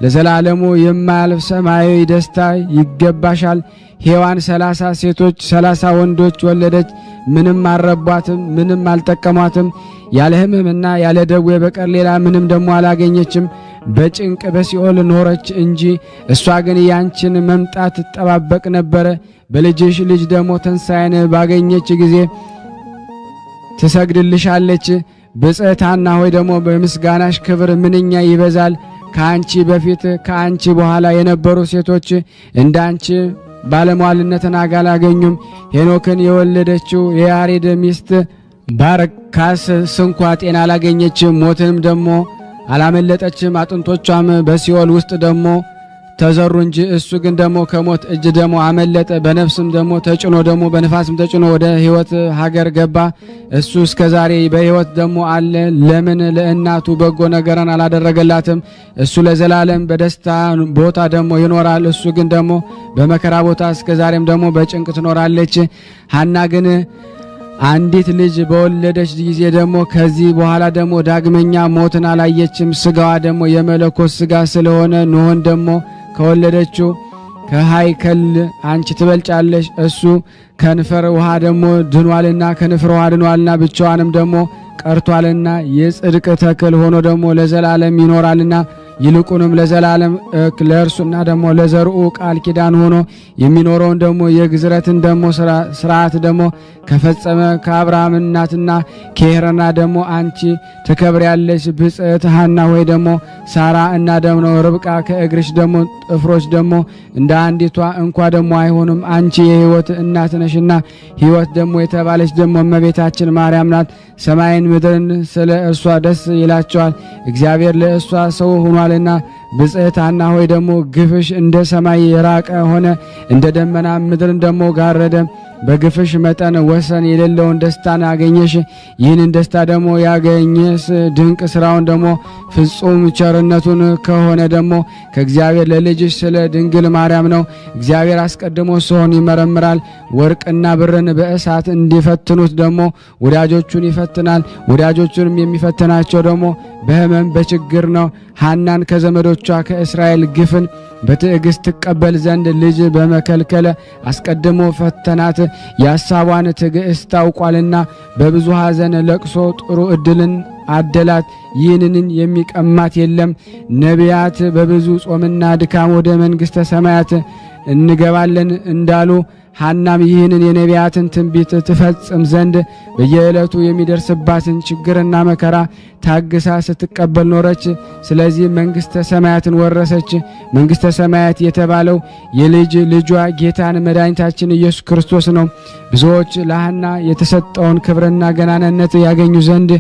ለዘላለሙ የማያልፍ ሰማያዊ ደስታ ይገባሻል። ሔዋን 30 ሴቶች 30 ወንዶች ወለደች። ምንም አልረቧትም፣ ምንም አልጠቀሟትም። ያለ ሕመምና ያለ ደዌ በቀር ሌላ ምንም ደግሞ አላገኘችም። በጭንቅ በሲኦል ኖረች እንጂ እሷ ግን ያንቺን መምጣት ትጠባበቅ ነበረ። በልጅሽ ልጅ ደግሞ ትንሣኤን ባገኘች ጊዜ ትሰግድልሻለች። ብፅዕት ሐና ሆይ ደግሞ በምስጋናሽ ክብር ምንኛ ይበዛል። ከአንቺ በፊት ከአንቺ በኋላ የነበሩ ሴቶች እንዳንቺ ባለሟልነትን አላገኙም። ሄኖክን የወለደችው የያሬድ ሚስት ባረካስ ስንኳ ጤና አላገኘችም፣ ሞትንም ደግሞ አላመለጠችም። አጥንቶቿም በሲኦል ውስጥ ደግሞ ተዘሩ እንጂ እሱ ግን ደግሞ ከሞት እጅ ደግሞ አመለጠ። በነፍስም ደግሞ ተጭኖ ደግሞ በነፋስም ተጭኖ ወደ ሕይወት ሀገር ገባ። እሱ እስከ ዛሬ በሕይወት ደግሞ አለ። ለምን ለእናቱ በጎ ነገርን አላደረገላትም? እሱ ለዘላለም በደስታ ቦታ ደግሞ ይኖራል። እሱ ግን ደግሞ በመከራ ቦታ እስከ ዛሬም ደግሞ በጭንቅ ትኖራለች። ሐና ግን አንዲት ልጅ በወለደች ጊዜ ደግሞ ከዚህ በኋላ ደግሞ ዳግመኛ ሞትን አላየችም። ስጋዋ ደግሞ የመለኮት ስጋ ስለሆነ ኖኅን ደግሞ ከወለደችው ከሃይከል አንቺ ትበልጫለሽ። እሱ ከንፈር ውሃ ደግሞ ድኗልና ከንፈር ውሃ ድኗልና ብቻዋንም ደግሞ ቀርቷልና የጽድቅ ተክል ሆኖ ደግሞ ለዘላለም ይኖራልና ይልቁንም ለዘላለም ለእርሱና ደግሞ ለዘርኡ ቃል ኪዳን ሆኖ የሚኖረውን ደግሞ የግዝረትን ደግሞ ስርዓት ደግሞ ከፈጸመ ከአብርሃም እናትና ከሄረና ደግሞ አንቺ ትከብሪያለሽ። ብጽዕት ሐና ሆይ ደግሞ ሳራ እና ደግሞ ርብቃ ከእግርሽ ደግሞ ጥፍሮች ደግሞ እንደ አንዲቷ እንኳ ደግሞ አይሆኑም። አንቺ የሕይወት እናት ነሽና ሕይወት ደግሞ የተባለች ደግሞ እመቤታችን ማርያም ናት። ሰማይን ምድርን ስለ እርሷ ደስ ይላቸዋል፣ እግዚአብሔር ለእሷ ሰው ሆኗልና። ብጽዕት ሐና ሆይ ደግሞ ግፍሽ እንደ ሰማይ የራቀ ሆነ፣ እንደ ደመና ምድርን ደግሞ ጋረደ። በግፍሽ መጠን ወሰን የሌለውን ደስታን አገኘሽ። ይህንን ደስታ ደግሞ ያገኘስ ድንቅ ስራውን ደግሞ ፍጹም ቸርነቱን ከሆነ ደግሞ ከእግዚአብሔር ለልጅሽ ስለ ድንግል ማርያም ነው። እግዚአብሔር አስቀድሞ ሰውን ይመረምራል፣ ወርቅና ብርን በእሳት እንዲፈትኑት ደግሞ ወዳጆቹን ይፈትናል። ወዳጆቹንም የሚፈትናቸው ደግሞ በሕመም በችግር ነው። ሐናን ከዘመዶቿ ከእስራኤል ግፍን በትዕግስት ትቀበል ዘንድ ልጅ በመከልከለ አስቀድሞ ፈተናት። የሐሳቧን ትዕግስት ታውቋልና በብዙ ሐዘን ለቅሶ ጥሩ ዕድልን አደላት። ይህንን የሚቀማት የለም። ነቢያት በብዙ ጾምና ድካም ወደ መንግሥተ ሰማያት እንገባለን እንዳሉ ሐናም ይህንን የነቢያትን ትንቢት ትፈጽም ዘንድ በየዕለቱ የሚደርስባትን ችግርና መከራ ታግሳ ስትቀበል ኖረች። ስለዚህ መንግሥተ ሰማያትን ወረሰች። መንግሥተ ሰማያት የተባለው የልጅ ልጇ ጌታን መድኃኒታችን ኢየሱስ ክርስቶስ ነው። ብዙዎች ለሐና የተሰጠውን ክብርና ገናንነት ያገኙ ዘንድ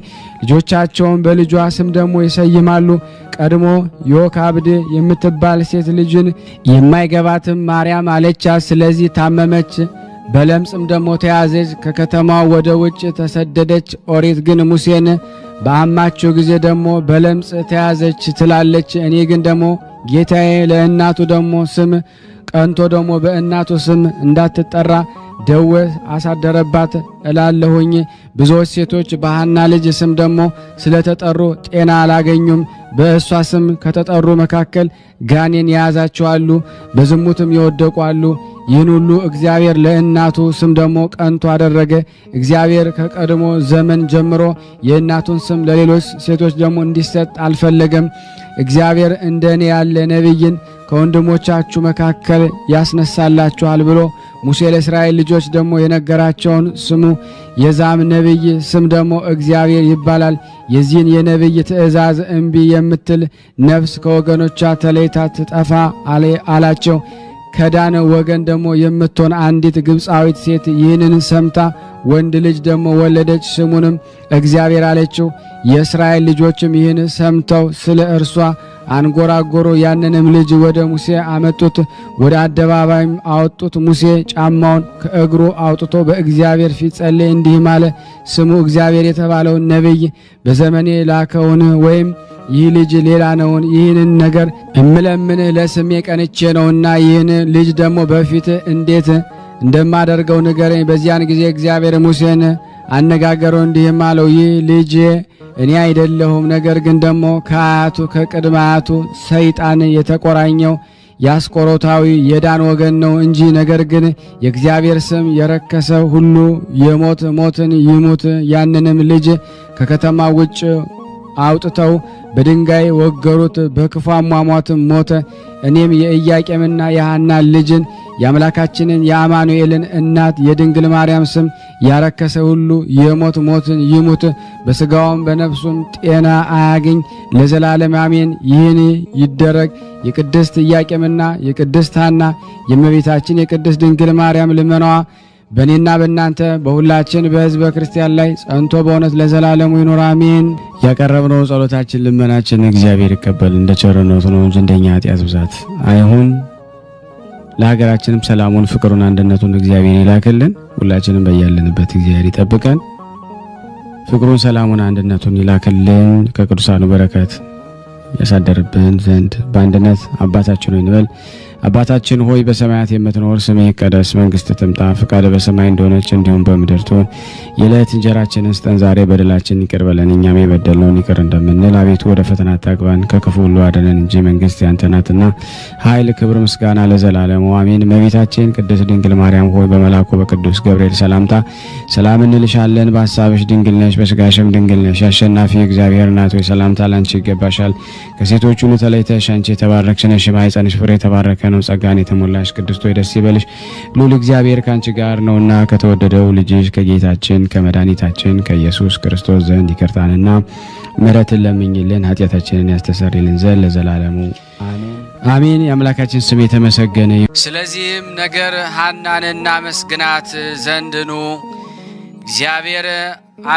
ልጆቻቸውን በልጇ ስም ደግሞ ይሰይማሉ። ቀድሞ ዮካብድ የምትባል ሴት ልጅን የማይገባትም ማርያም አለቻት። ስለዚህ ታመመች፣ በለምጽም ደግሞ ተያዘች፣ ከከተማው ወደ ውጭ ተሰደደች። ኦሪት ግን ሙሴን በአማቸው ጊዜ ደግሞ በለምጽ ተያዘች ትላለች። እኔ ግን ደግሞ ጌታዬ ለእናቱ ደግሞ ስም ቀንቶ ደግሞ በእናቱ ስም እንዳትጠራ ደዌ አሳደረባት እላለሁኝ። ብዙዎች ሴቶች በሐና ልጅ ስም ደግሞ ስለተጠሩ ጤና አላገኙም። በእሷ ስም ከተጠሩ መካከል ጋኔን የያዛቸው አሉ፣ በዝሙትም የወደቁ አሉ። ይህን ሁሉ እግዚአብሔር ለእናቱ ስም ደግሞ ቀንቶ አደረገ። እግዚአብሔር ከቀድሞ ዘመን ጀምሮ የእናቱን ስም ለሌሎች ሴቶች ደግሞ እንዲሰጥ አልፈለገም። እግዚአብሔር እንደኔ ያለ ነቢይን ከወንድሞቻችሁ መካከል ያስነሳላችኋል ብሎ ሙሴ ለእስራኤል ልጆች ደግሞ የነገራቸውን ስሙ። የዛም ነቢይ ስም ደግሞ እግዚአብሔር ይባላል። የዚህን የነቢይ ትእዛዝ እምቢ የምትል ነፍስ ከወገኖቿ ተለይታ ትጠፋ አላቸው። ከዳን ወገን ደግሞ የምትሆን አንዲት ግብፃዊት ሴት ይህንን ሰምታ ወንድ ልጅ ደግሞ ወለደች፣ ስሙንም እግዚአብሔር አለችው። የእስራኤል ልጆችም ይህን ሰምተው ስለ እርሷ አንጎራጎሮ። ያንንም ልጅ ወደ ሙሴ አመጡት፣ ወደ አደባባይም አወጡት። ሙሴ ጫማውን ከእግሩ አውጥቶ በእግዚአብሔር ፊት ጸለየ፣ እንዲህም አለ። ስሙ እግዚአብሔር የተባለውን ነቢይ በዘመኔ ላከውን ወይም ይህ ልጅ ሌላ ነውን? ይህንን ነገር እምለምንህ ለስሜ ቀንቼ ነውና ይህን ልጅ ደግሞ በፊት እንዴት እንደማደርገው ንገረኝ። በዚያን ጊዜ እግዚአብሔር ሙሴን አነጋገረው፣ እንዲህም አለው። ይህ ልጅ እኔ አይደለሁም፣ ነገር ግን ደግሞ ከአያቱ ከቅድመ አያቱ ሰይጣን የተቆራኘው የአስቆሮታዊ የዳን ወገን ነው እንጂ። ነገር ግን የእግዚአብሔር ስም የረከሰ ሁሉ የሞት ሞትን ይሙት። ያንንም ልጅ ከከተማ ውጭ አውጥተው በድንጋይ ወገሩት፣ በክፉ አሟሟትም ሞተ። እኔም የኢያቄምና የሐና ልጅን የአምላካችንን የአማኑኤልን እናት የድንግል ማርያም ስም ያረከሰ ሁሉ የሞት ሞትን ይሙት፣ በሥጋውም በነፍሱም ጤና አያገኝ ለዘላለም አሜን። ይህን ይደረግ። የቅድስት ኢያቄምና የቅድስት ሐና የእመቤታችን የቅድስት ድንግል ማርያም ልመናዋ በእኔና በእናንተ በሁላችን በሕዝበ ክርስቲያን ላይ ጸንቶ በእውነት ለዘላለሙ ይኑር አሜን። ያቀረብነው ጸሎታችን ልመናችን እግዚአብሔር ይቀበል እንደ ቸርነቱ ነው እንጂ እንደኛ ኃጢአት ብዛት አይሁን። ለሀገራችንም ሰላሙን፣ ፍቅሩን፣ አንድነቱን እግዚአብሔር ይላክልን። ሁላችንም በያለንበት እግዚአብሔር ይጠብቀን። ፍቅሩን፣ ሰላሙን፣ አንድነቱን ይላክልን። ከቅዱሳኑ በረከት ያሳደርብን ዘንድ በአንድነት አባታችን ሆይ እንበል። አባታችን ሆይ በሰማያት የምትኖር ስምህ ይቀደስ፣ መንግስትህ ትምጣ፣ ፈቃድህ በሰማይ እንደሆነች እንዲሁም በምድር ትሁን። የዕለት እንጀራችንን ስጠን ዛሬ፣ በደላችንን ይቅር በለን እኛም የበደልነውን ይቅር እንደምንል። አቤቱ ወደ ፈተና አታግባን ከክፉ ሁሉ አድነን እንጂ መንግስት ያንተ ናትና፣ ኃይል፣ ክብር፣ ምስጋና ለዘላለሙ አሜን። እመቤታችን ቅድስት ድንግል ማርያም ሆይ በመልአኩ በቅዱስ ገብርኤል ሰላምታ ሰላም እንልሻለን። በሐሳብሽ ድንግል ነሽ፣ በስጋሽም ድንግል ነሽ። አሸናፊ እግዚአብሔር እናት ሆይ ሰላምታ ላንቺ ይገባሻል። ከሴቶች ሁሉ ተለይተሽ አንቺ የተባረክሽ ነሽ፣ የማኅፀንሽ ፍሬ የተባረከ ነው። ጸጋን የተሞላሽ ቅድስት ሆይ ደስ ይበልሽ፣ ልዑል እግዚአብሔር ካንቺ ጋር ነውና ከተወደደው ልጅሽ ከጌታችን ከመድኃኒታችን ከኢየሱስ ክርስቶስ ዘንድ ይቅርታንና ምሕረትን ለምኝልን ኃጢአታችንን ያስተሰርይልን ዘንድ ለዘላለሙ አሜን። የአምላካችን ስም የተመሰገነ ይሁን። ስለዚህም ነገር ሐናን እናመስግናት ዘንድ ኑ፣ እግዚአብሔር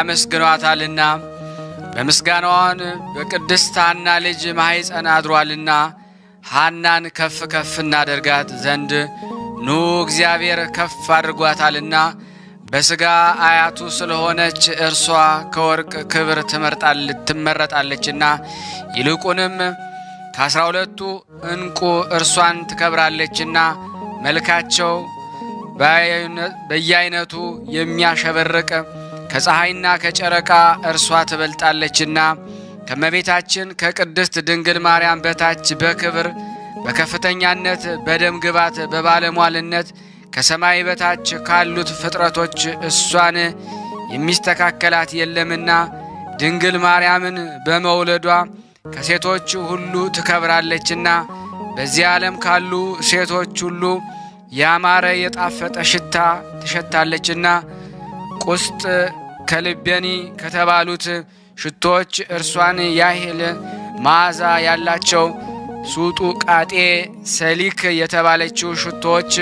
አመስግኗታልና በምስጋናዋን በቅድስት ሐና ልጅ ማኅፀን አድሯልና ሐናን ከፍ ከፍ እናደርጋት ዘንድ ኑ፣ እግዚአብሔር ከፍ አድርጓታልና በሥጋ አያቱ ስለሆነች እርሷ ከወርቅ ክብር ትመረጣለችና ይልቁንም ከ12ቱ ዕንቁ እርሷን ትከብራለችና መልካቸው በየአይነቱ የሚያሸበርቅ ከፀሐይና ከጨረቃ እርሷ ትበልጣለችና ከመቤታችን ከቅድስት ድንግል ማርያም በታች በክብር በከፍተኛነት በደም ግባት በባለሟልነት ከሰማይ በታች ካሉት ፍጥረቶች እሷን የሚስተካከላት የለምና ድንግል ማርያምን በመውለዷ ከሴቶች ሁሉ ትከብራለችና በዚህ ዓለም ካሉ ሴቶች ሁሉ ያማረ የጣፈጠ ሽታ ትሸታለችና ቁስጥ ከልቤኒ ከተባሉት ሽቶች እርሷን ያህል መዓዛ ያላቸው ሱጡ ቃጤ ሰሊክ የተባለችው ሽቶች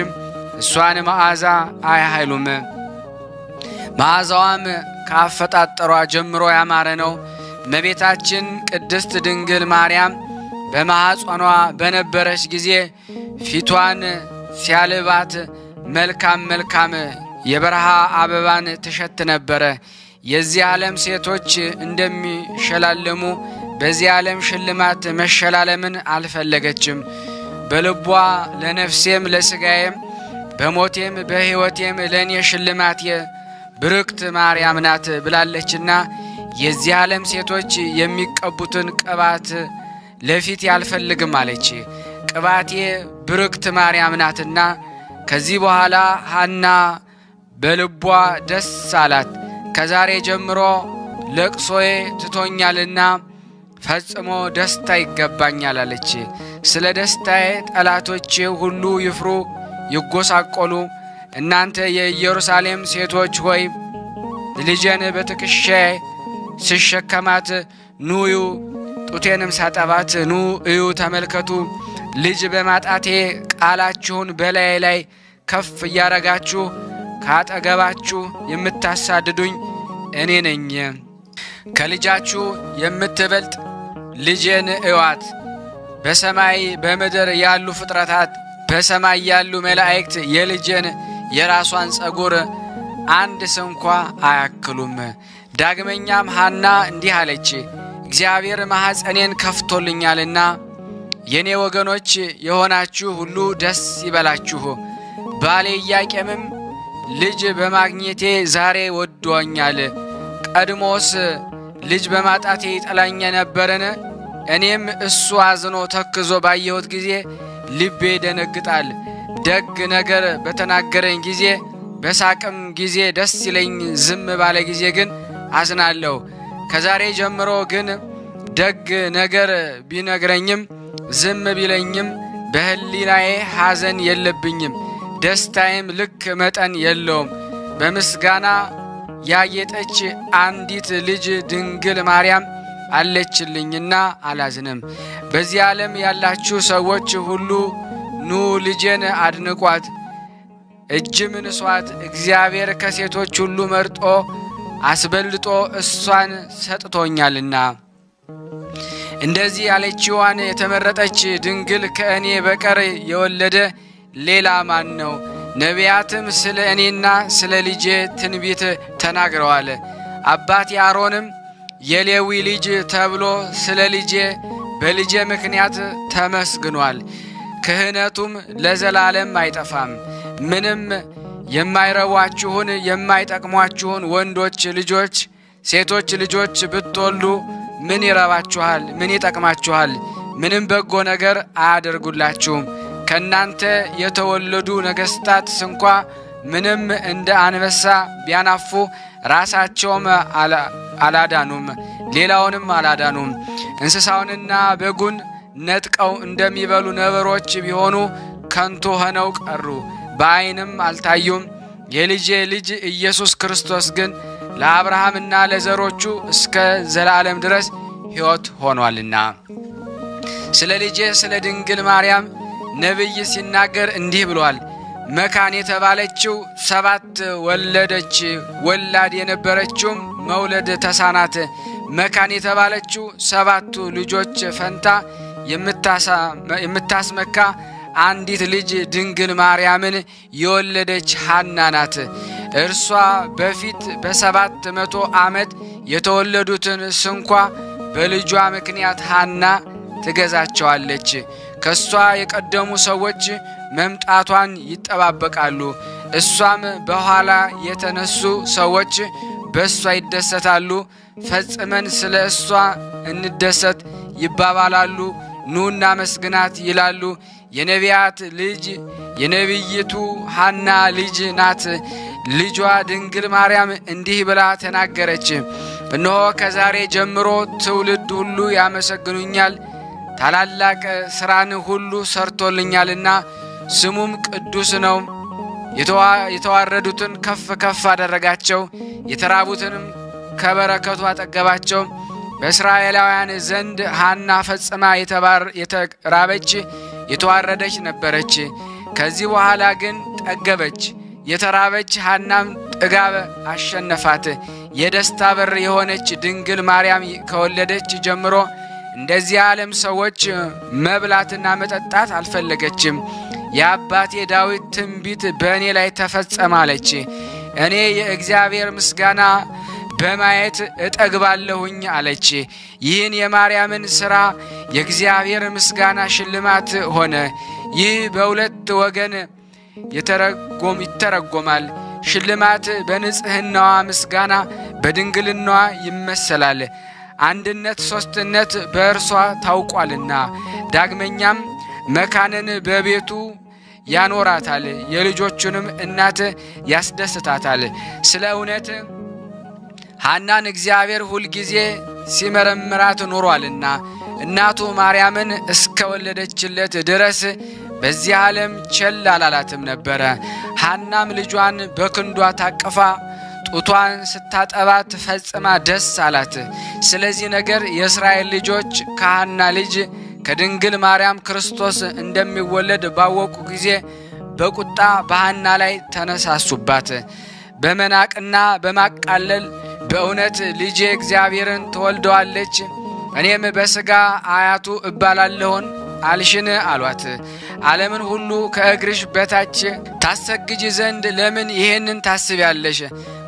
እሷን መዓዛ አያህሉም። መዓዛዋም ካፈጣጠሯ ጀምሮ ያማረ ነው። እመቤታችን ቅድስት ድንግል ማርያም በማኅፀኗ በነበረች ጊዜ ፊቷን ሲያልባት መልካም መልካም የበረሃ አበባን ትሸት ነበረ። የዚህ ዓለም ሴቶች እንደሚሸላለሙ በዚህ ዓለም ሽልማት መሸላለምን አልፈለገችም። በልቧ ለነፍሴም ለሥጋዬም በሞቴም በሕይወቴም ለእኔ ሽልማቴ ብርክት ማርያም ናት ብላለችና የዚህ ዓለም ሴቶች የሚቀቡትን ቅባት ለፊት ያልፈልግም አለች። ቅባቴ ብርክት ማርያም ናትና ከዚህ በኋላ ሐና በልቧ ደስ አላት። ከዛሬ ጀምሮ ለቅሶዬ ትቶኛልና ፈጽሞ ደስታ ይገባኛል አለች። ስለ ደስታዬ ጠላቶቼ ሁሉ ይፍሩ ይጎሳቆሉ። እናንተ የኢየሩሳሌም ሴቶች ሆይ ልጄን በትከሻዬ ስሸከማት ኑ እዩ፣ ጡቴንም ሳጠባት ኑ እዩ ተመልከቱ። ልጅ በማጣቴ ቃላችሁን በላዬ ላይ ከፍ እያረጋችሁ ካጠገባችሁ የምታሳድዱኝ እኔ ነኝ። ከልጃችሁ የምትበልጥ ልጄን እዋት። በሰማይ በምድር ያሉ ፍጥረታት በሰማይ ያሉ መላእክት የልጄን የራሷን ጸጉር አንድ ስንኳ አያክሉም። ዳግመኛም ሐና እንዲህ አለች፣ እግዚአብሔር ማኅፀኔን ከፍቶልኛልና የኔ ወገኖች የሆናችሁ ሁሉ ደስ ይበላችሁ። ባሌ ኢያቄምም ልጅ በማግኘቴ ዛሬ ወዶኛል። ቀድሞስ ልጅ በማጣቴ ይጠላኝ ነበርን? እኔም እሱ አዝኖ ተክዞ ባየሁት ጊዜ ልቤ ደነግጣል። ደግ ነገር በተናገረኝ ጊዜ በሳቅም ጊዜ ደስ ይለኝ፣ ዝም ባለ ጊዜ ግን አዝናለሁ። ከዛሬ ጀምሮ ግን ደግ ነገር ቢነግረኝም ዝም ቢለኝም በሕሊናዬ ሐዘን የለብኝም፣ ደስታዬም ልክ መጠን የለውም። በምስጋና ያጌጠች አንዲት ልጅ ድንግል ማርያም አለችልኝና አላዝንም። በዚህ ዓለም ያላችሁ ሰዎች ሁሉ ኑ ልጄን አድንቋት። እጅ ምንሷት። እግዚአብሔር ከሴቶች ሁሉ መርጦ አስበልጦ እሷን ሰጥቶኛልና። እንደዚህ ያለችዋን የተመረጠች ድንግል ከእኔ በቀር የወለደ ሌላ ማን ነው? ነቢያትም ስለ እኔና ስለ ልጄ ትንቢት ተናግረዋል። አባቴ አሮንም የሌዊ ልጅ ተብሎ ስለ ልጄ በልጄ ምክንያት ተመስግኗል። ክህነቱም ለዘላለም አይጠፋም። ምንም የማይረቧችሁን የማይጠቅሟችሁን ወንዶች ልጆች ሴቶች ልጆች ብትወልዱ ምን ይረባችኋል? ምን ይጠቅማችኋል? ምንም በጎ ነገር አያደርጉላችሁም። ከእናንተ የተወለዱ ነገሥታት ስንኳ ምንም እንደ አንበሳ ቢያናፉ ራሳቸውም አላዳኑም፣ ሌላውንም አላዳኑም። እንስሳውንና በጉን ነጥቀው እንደሚበሉ ነብሮች ቢሆኑ ከንቱ ሆነው ቀሩ፣ በዓይንም አልታዩም። የልጄ ልጅ ኢየሱስ ክርስቶስ ግን ለአብርሃምና ለዘሮቹ እስከ ዘላለም ድረስ ሕይወት ሆኗልና። ስለ ልጄ ስለ ድንግል ማርያም ነቢይ ሲናገር እንዲህ ብሏል። መካን የተባለችው 7 ወለደች፣ ወላድ የነበረችውም መውለድ ተሳናት። መካን የተባለችው 7ቱ ልጆች ፈንታ የምታስመካ አንዲት ልጅ ድንግል ማርያምን የወለደች ሐና ናት። እርሷ በፊት በ700 ዓመት የተወለዱትን ስንኳ በልጇ ምክንያት ሐና ትገዛቸዋለች። ከሷ የቀደሙ ሰዎች መምጣቷን ይጠባበቃሉ። እሷም በኋላ የተነሱ ሰዎች በእሷ ይደሰታሉ። ፈጽመን ስለ እሷ እንደሰት ይባባላሉ። ኑና መስግናት ይላሉ። የነቢያት ልጅ የነቢይቱ ሐና ልጅ ናት። ልጇ ድንግል ማርያም እንዲህ ብላ ተናገረች። እነሆ ከዛሬ ጀምሮ ትውልድ ሁሉ ያመሰግኑኛል፣ ታላላቅ ሥራን ሁሉ ሰርቶልኛልና ስሙም ቅዱስ ነው። የተዋረዱትን ከፍ ከፍ አደረጋቸው፣ የተራቡትንም ከበረከቱ አጠገባቸው። በእስራኤላውያን ዘንድ ሐና ፈጽማ የተራበች የተዋረደች ነበረች። ከዚህ በኋላ ግን ጠገበች። የተራበች ሐናም ጥጋብ አሸነፋት። የደስታ በር የሆነች ድንግል ማርያም ከወለደች ጀምሮ እንደዚህ ዓለም ሰዎች መብላትና መጠጣት አልፈለገችም። የአባቴ ዳዊት ትንቢት በእኔ ላይ ተፈጸመ አለች። እኔ የእግዚአብሔር ምስጋና በማየት እጠግባለሁኝ አለች። ይህን የማርያምን ሥራ የእግዚአብሔር ምስጋና ሽልማት ሆነ። ይህ በሁለት ወገን ይተረጎማል። ሽልማት በንጽሕናዋ፣ ምስጋና በድንግልናዋ ይመሰላል። አንድነት ሦስትነት በእርሷ ታውቋልና። ዳግመኛም መካንን በቤቱ ያኖራታል፣ የልጆቹንም እናት ያስደስታታል። ስለ እውነት ሐናን እግዚአብሔር ሁልጊዜ ሲመረምራት ኖሯልና እናቱ ማርያምን እስከ ወለደችለት ድረስ በዚህ ዓለም ቸል አላላትም ነበረ። ሐናም ልጇን በክንዷ ታቅፋ ጡቷን ስታጠባት ፈጽማ ደስ አላት። ስለዚህ ነገር የእስራኤል ልጆች ከሐና ልጅ ከድንግል ማርያም ክርስቶስ እንደሚወለድ ባወቁ ጊዜ በቁጣ በሐና ላይ ተነሳሱባት። በመናቅና በማቃለል በእውነት ልጄ እግዚአብሔርን ትወልደዋለች፣ እኔም በሥጋ አያቱ እባላለሁን አልሽን አሏት። ዓለምን ሁሉ ከእግርሽ በታች ታሰግጂ ዘንድ ለምን ይሄንን ታስቢያለሽ?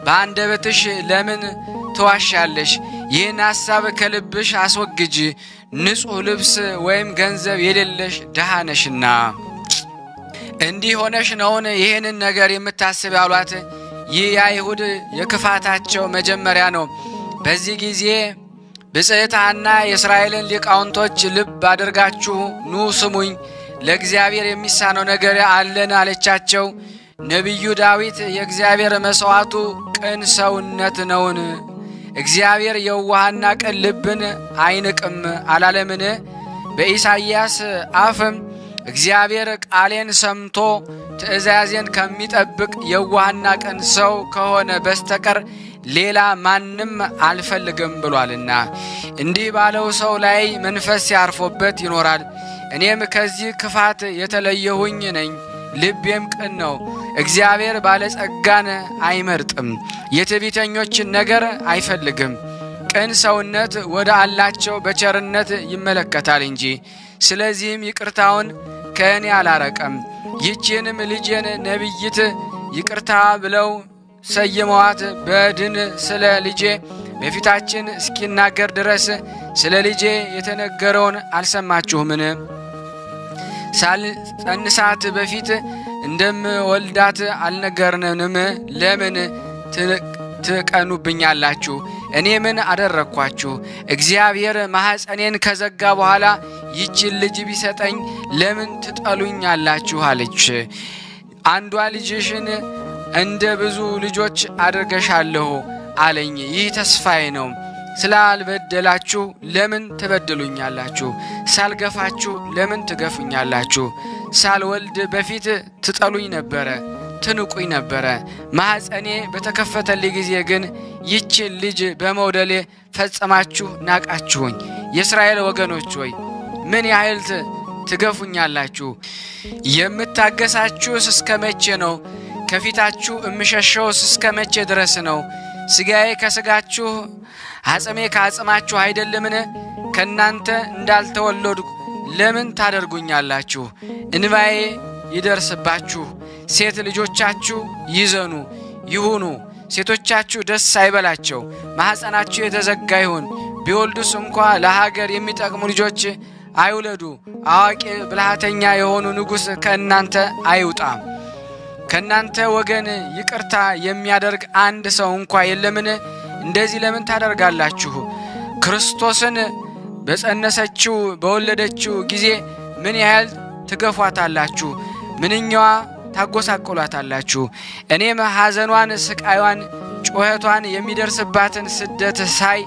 በአንደበትሽ ለምን ትዋሻለሽ? ይህን ሐሳብ ከልብሽ አስወግጂ። ንጹሕ ልብስ ወይም ገንዘብ የሌለሽ ድሃ ነሽና። እንዲህ ሆነሽ ነውን ይህንን ነገር የምታስብ ያሏት? ይህ የአይሁድ የክፋታቸው መጀመሪያ ነው። በዚህ ጊዜ ብፅዕት ሐና የእስራኤልን ሊቃውንቶች ልብ አድርጋችሁ ኑ ስሙኝ፣ ለእግዚአብሔር የሚሳነው ነገር አለን አለቻቸው። ነቢዩ ዳዊት የእግዚአብሔር መሥዋዕቱ ቅን ሰውነት ነውን? እግዚአብሔር የዋህና ቅን ልብን አይንቅም አላለምን? በኢሳይያስ አፍም እግዚአብሔር ቃሌን ሰምቶ ትእዛዜን ከሚጠብቅ የዋህና ቅን ሰው ከሆነ በስተቀር ሌላ ማንም አልፈልግም ብሏልና። እንዲህ ባለው ሰው ላይ መንፈስ ያርፎበት ይኖራል። እኔም ከዚህ ክፋት የተለየሁኝ ነኝ። ልቤም ቅን ነው። እግዚአብሔር ባለጸጋን አይመርጥም፣ የትዕቢተኞችን ነገር አይፈልግም። ቅን ሰውነት ወደ አላቸው በቸርነት ይመለከታል እንጂ። ስለዚህም ይቅርታውን ከእኔ አላረቀም። ይህችንም ልጄን ነቢይት ይቅርታ ብለው ሰየመዋት። በድን ስለ ልጄ በፊታችን እስኪናገር ድረስ ስለ ልጄ የተነገረውን አልሰማችሁምን? ሳልጸንሳት በፊት እንደምወልዳት አልነገርንም? ለምን ትቀኑብኛላችሁ? እኔ ምን አደረግኳችሁ? እግዚአብሔር ማኅፀኔን ከዘጋ በኋላ ይችን ልጅ ቢሰጠኝ ለምን ትጠሉኛላችሁ? አለች። አንዷ ልጅሽን እንደ ብዙ ልጆች አድርገሻለሁ አለኝ። ይህ ተስፋዬ ነው። ስላልበደላችሁ ለምን ትበድሉኛላችሁ? ሳልገፋችሁ ለምን ትገፉኛላችሁ? ሳልወልድ በፊት ትጠሉኝ ነበረ፣ ትንቁኝ ነበረ። ማኅፀኔ በተከፈተልኝ ጊዜ ግን ይችን ልጅ በመውደሌ ፈጸማችሁ ናቃችሁኝ። የእስራኤል ወገኖች ሆይ ምን ያህል ትገፉኛላችሁ? የምታገሳችሁስ እስከ መቼ ነው? ከፊታችሁ እምሸሸውስ እስከ መቼ ድረስ ነው? ሥጋዬ ከሥጋችሁ አጽሜ ከአጽማችሁ አይደለምን? ከእናንተ እንዳልተወለድኩ ለምን ታደርጉኛላችሁ? እንባዬ ይደርስባችሁ፣ ሴት ልጆቻችሁ ይዘኑ ይሁኑ፣ ሴቶቻችሁ ደስ አይበላቸው፣ ማኅፀናችሁ የተዘጋ ይሁን። ቢወልዱስ እንኳ ለሀገር የሚጠቅሙ ልጆች አይውለዱ። አዋቂ ብልሃተኛ የሆኑ ንጉሥ ከእናንተ አይውጣ። ከእናንተ ወገን ይቅርታ የሚያደርግ አንድ ሰው እንኳ የለምን? እንደዚህ ለምን ታደርጋላችሁ? ክርስቶስን በጸነሰችው በወለደችው ጊዜ ምን ያህል ትገፏታላችሁ? ምንኛዋ ታጎሳቆሏታላችሁ? እኔም ሐዘኗን፣ ስቃይዋን፣ ጩኸቷን የሚደርስባትን ስደት ሳይ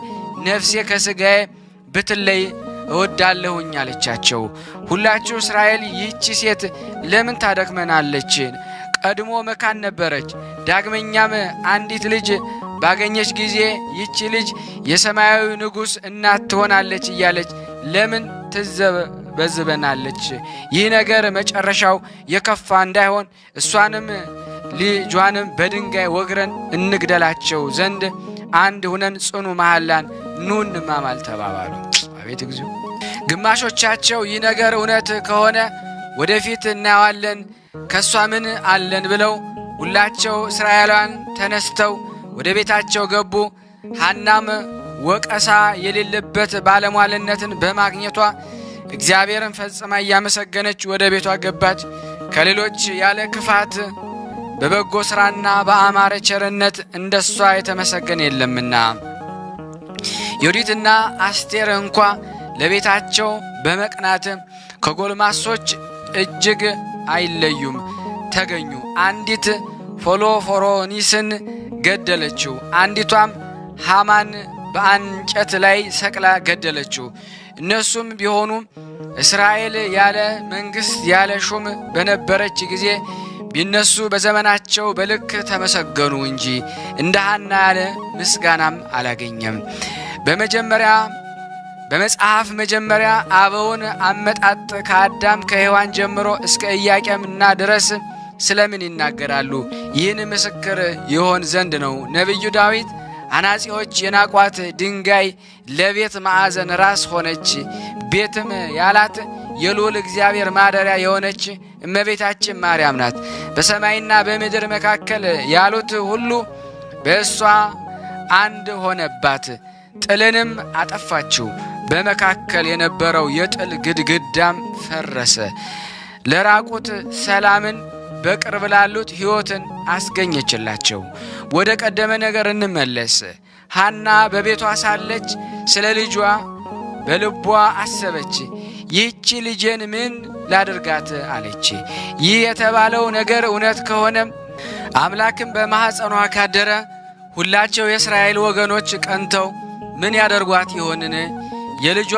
ነፍሴ ከሥጋዬ ብትለይ እወዳለሁኝ አለቻቸው። ሁላችሁ እስራኤል ይህች ሴት ለምን ታደክመናለች? ቀድሞ መካን ነበረች፣ ዳግመኛም አንዲት ልጅ ባገኘች ጊዜ ይህች ልጅ የሰማያዊ ንጉሥ እናት ትሆናለች እያለች ለምን ትዘበዝበናለች? ይህ ነገር መጨረሻው የከፋ እንዳይሆን እሷንም ልጇንም በድንጋይ ወግረን እንግደላቸው ዘንድ አንድ ሁነን ጽኑ መሐላን ኑ እንማማል ተባባሉ። አቤት እግዚኦ! ግማሾቻቸው ይህ ነገር እውነት ከሆነ ወደፊት እናየዋለን፣ ከእሷ ምን አለን ብለው ሁላቸው እስራኤላውያን ተነስተው ወደ ቤታቸው ገቡ። ሐናም ወቀሳ የሌለበት ባለሟልነትን በማግኘቷ እግዚአብሔርን ፈጽማ እያመሰገነች ወደ ቤቷ ገባች። ከሌሎች ያለ ክፋት በበጎ ሥራና በአማረ ቸርነት እንደሷ የተመሰገነ የለምና። ዮዲትና አስቴር እንኳ ለቤታቸው በመቅናት ከጎልማሶች እጅግ አይለዩም ተገኙ። አንዲት ፎሎፎሮኒስን ገደለችው፣ አንዲቷም ሃማን በእንጨት ላይ ሰቅላ ገደለችው። እነሱም ቢሆኑ እስራኤል ያለ መንግሥት ያለ ሹም በነበረች ጊዜ ቢነሱ በዘመናቸው በልክ ተመሰገኑ እንጂ እንደ ሐና ያለ ምስጋናም አላገኘም። በመጽሐፍ መጀመሪያ አበውን አመጣጥ ከአዳም ከሔዋን ጀምሮ እስከ ኢያቄምና ድረስ ስለምን ይናገራሉ? ይህን ምስክር ይሆን ዘንድ ነው። ነቢዩ ዳዊት አናጺዎች የናቋት ድንጋይ ለቤት ማዕዘን ራስ ሆነች፣ ቤትም ያላት የልዑል እግዚአብሔር ማደሪያ የሆነች እመቤታችን ማርያም ናት። በሰማይና በምድር መካከል ያሉት ሁሉ በእሷ አንድ ሆነባት፣ ጥልንም አጠፋችው። በመካከል የነበረው የጥል ግድግዳም ፈረሰ። ለራቁት ሰላምን፣ በቅርብ ላሉት ሕይወትን አስገኘችላቸው። ወደ ቀደመ ነገር እንመለስ። ሐና በቤቷ ሳለች ስለ ልጇ በልቧ አሰበች። ይህቺ ልጄን ምን ላድርጋት አለች። ይህ የተባለው ነገር እውነት ከሆነ አምላክም በማኅፀኗ ካደረ ሁላቸው የእስራኤል ወገኖች ቀንተው ምን ያደርጓት ይሆንን? የልጇ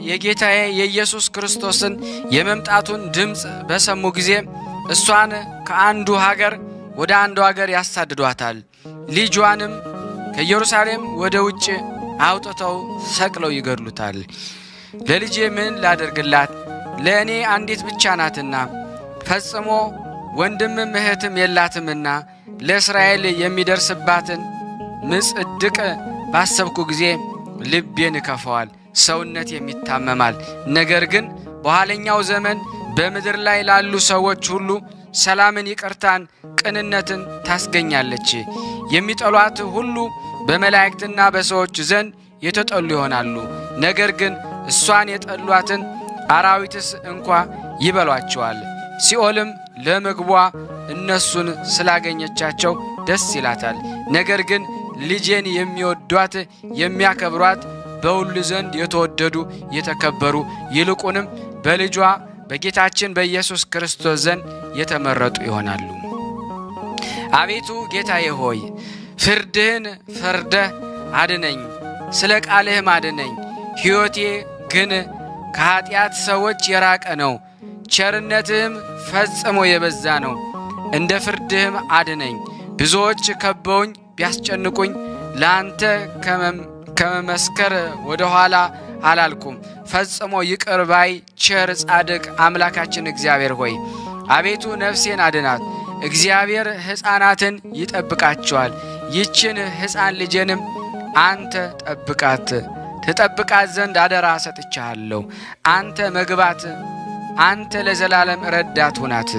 የጌታዬ የኢየሱስ ክርስቶስን የመምጣቱን ድምፅ በሰሙ ጊዜ እሷን ከአንዱ ሀገር ወደ አንዱ ሀገር ያሳድዷታል። ልጇንም ከኢየሩሳሌም ወደ ውጭ አውጥተው ሰቅለው ይገድሉታል። ለልጄ ምን ላደርግላት? ለእኔ አንዲት ብቻ ናትና ፈጽሞ ወንድምም እህትም የላትምና ለእስራኤል የሚደርስባትን ምጽድቅ ባሰብኩ ጊዜ ልቤን ይከፋዋል፣ ሰውነት የሚታመማል። ነገር ግን በኋለኛው ዘመን በምድር ላይ ላሉ ሰዎች ሁሉ ሰላምን፣ ይቅርታን፣ ቅንነትን ታስገኛለች። የሚጠሏት ሁሉ በመላእክትና በሰዎች ዘንድ የተጠሉ ይሆናሉ። ነገር ግን እሷን የጠሏትን አራዊትስ እንኳ ይበሏቸዋል። ሲኦልም ለምግቧ እነሱን ስላገኘቻቸው ደስ ይላታል። ነገር ግን ልጄን የሚወዷት የሚያከብሯት በሁሉ ዘንድ የተወደዱ የተከበሩ ይልቁንም በልጇ በጌታችን በኢየሱስ ክርስቶስ ዘንድ የተመረጡ ይሆናሉ። አቤቱ ጌታዬ ሆይ ፍርድህን ፈርደህ አድነኝ፣ ስለ ቃልህም አድነኝ። ሕይወቴ ግን ከኀጢአት ሰዎች የራቀ ነው፣ ቸርነትህም ፈጽሞ የበዛ ነው። እንደ ፍርድህም አድነኝ። ብዙዎች ከበውኝ ቢያስጨንቁኝ ለአንተ ከመመስከር ወደ ኋላ አላልኩም። ፈጽሞ ይቅር ባይ ቸር ጻድቅ አምላካችን እግዚአብሔር ሆይ አቤቱ ነፍሴን አድናት። እግዚአብሔር ሕፃናትን ይጠብቃቸዋል። ይችን ሕፃን ልጄንም አንተ ትጠብቃት ዘንድ አደራ ሰጥቻለሁ። አንተ መግባት፣ አንተ ለዘላለም ረዳት ሁናት።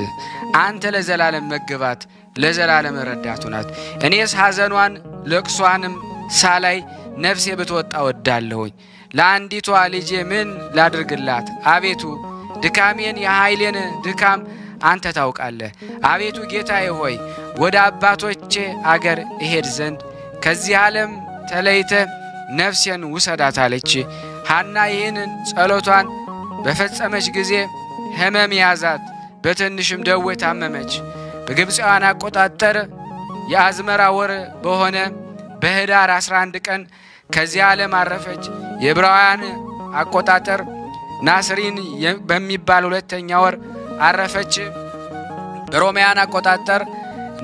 አንተ ለዘላለም መግባት፣ ለዘላለም ረዳት ሁናት። እኔስ ሐዘኗን ለቅሷንም ሳላይ ነፍሴ ብትወጣ ወዳለሁኝ። ለአንዲቷ ልጄ ምን ላድርግላት? አቤቱ ድካሜን የኃይሌን ድካም አንተ ታውቃለህ። አቤቱ ጌታዬ ሆይ ወደ አባቶቼ አገር እሄድ ዘንድ ከዚህ ዓለም ተለይተ ነፍሴን ውሰዳት አለች። ሐና ይህንን ጸሎቷን በፈጸመች ጊዜ ሕመም ያዛት፣ በትንሽም ደዌ ታመመች። በግብፃውያን አቆጣጠር የአዝመራ ወር በሆነ በኅዳር 11 ቀን ከዚህ ዓለም አረፈች። የዕብራውያን አቆጣጠር ናስሪን በሚባል ሁለተኛ ወር አረፈች። በሮማውያን አቆጣጠር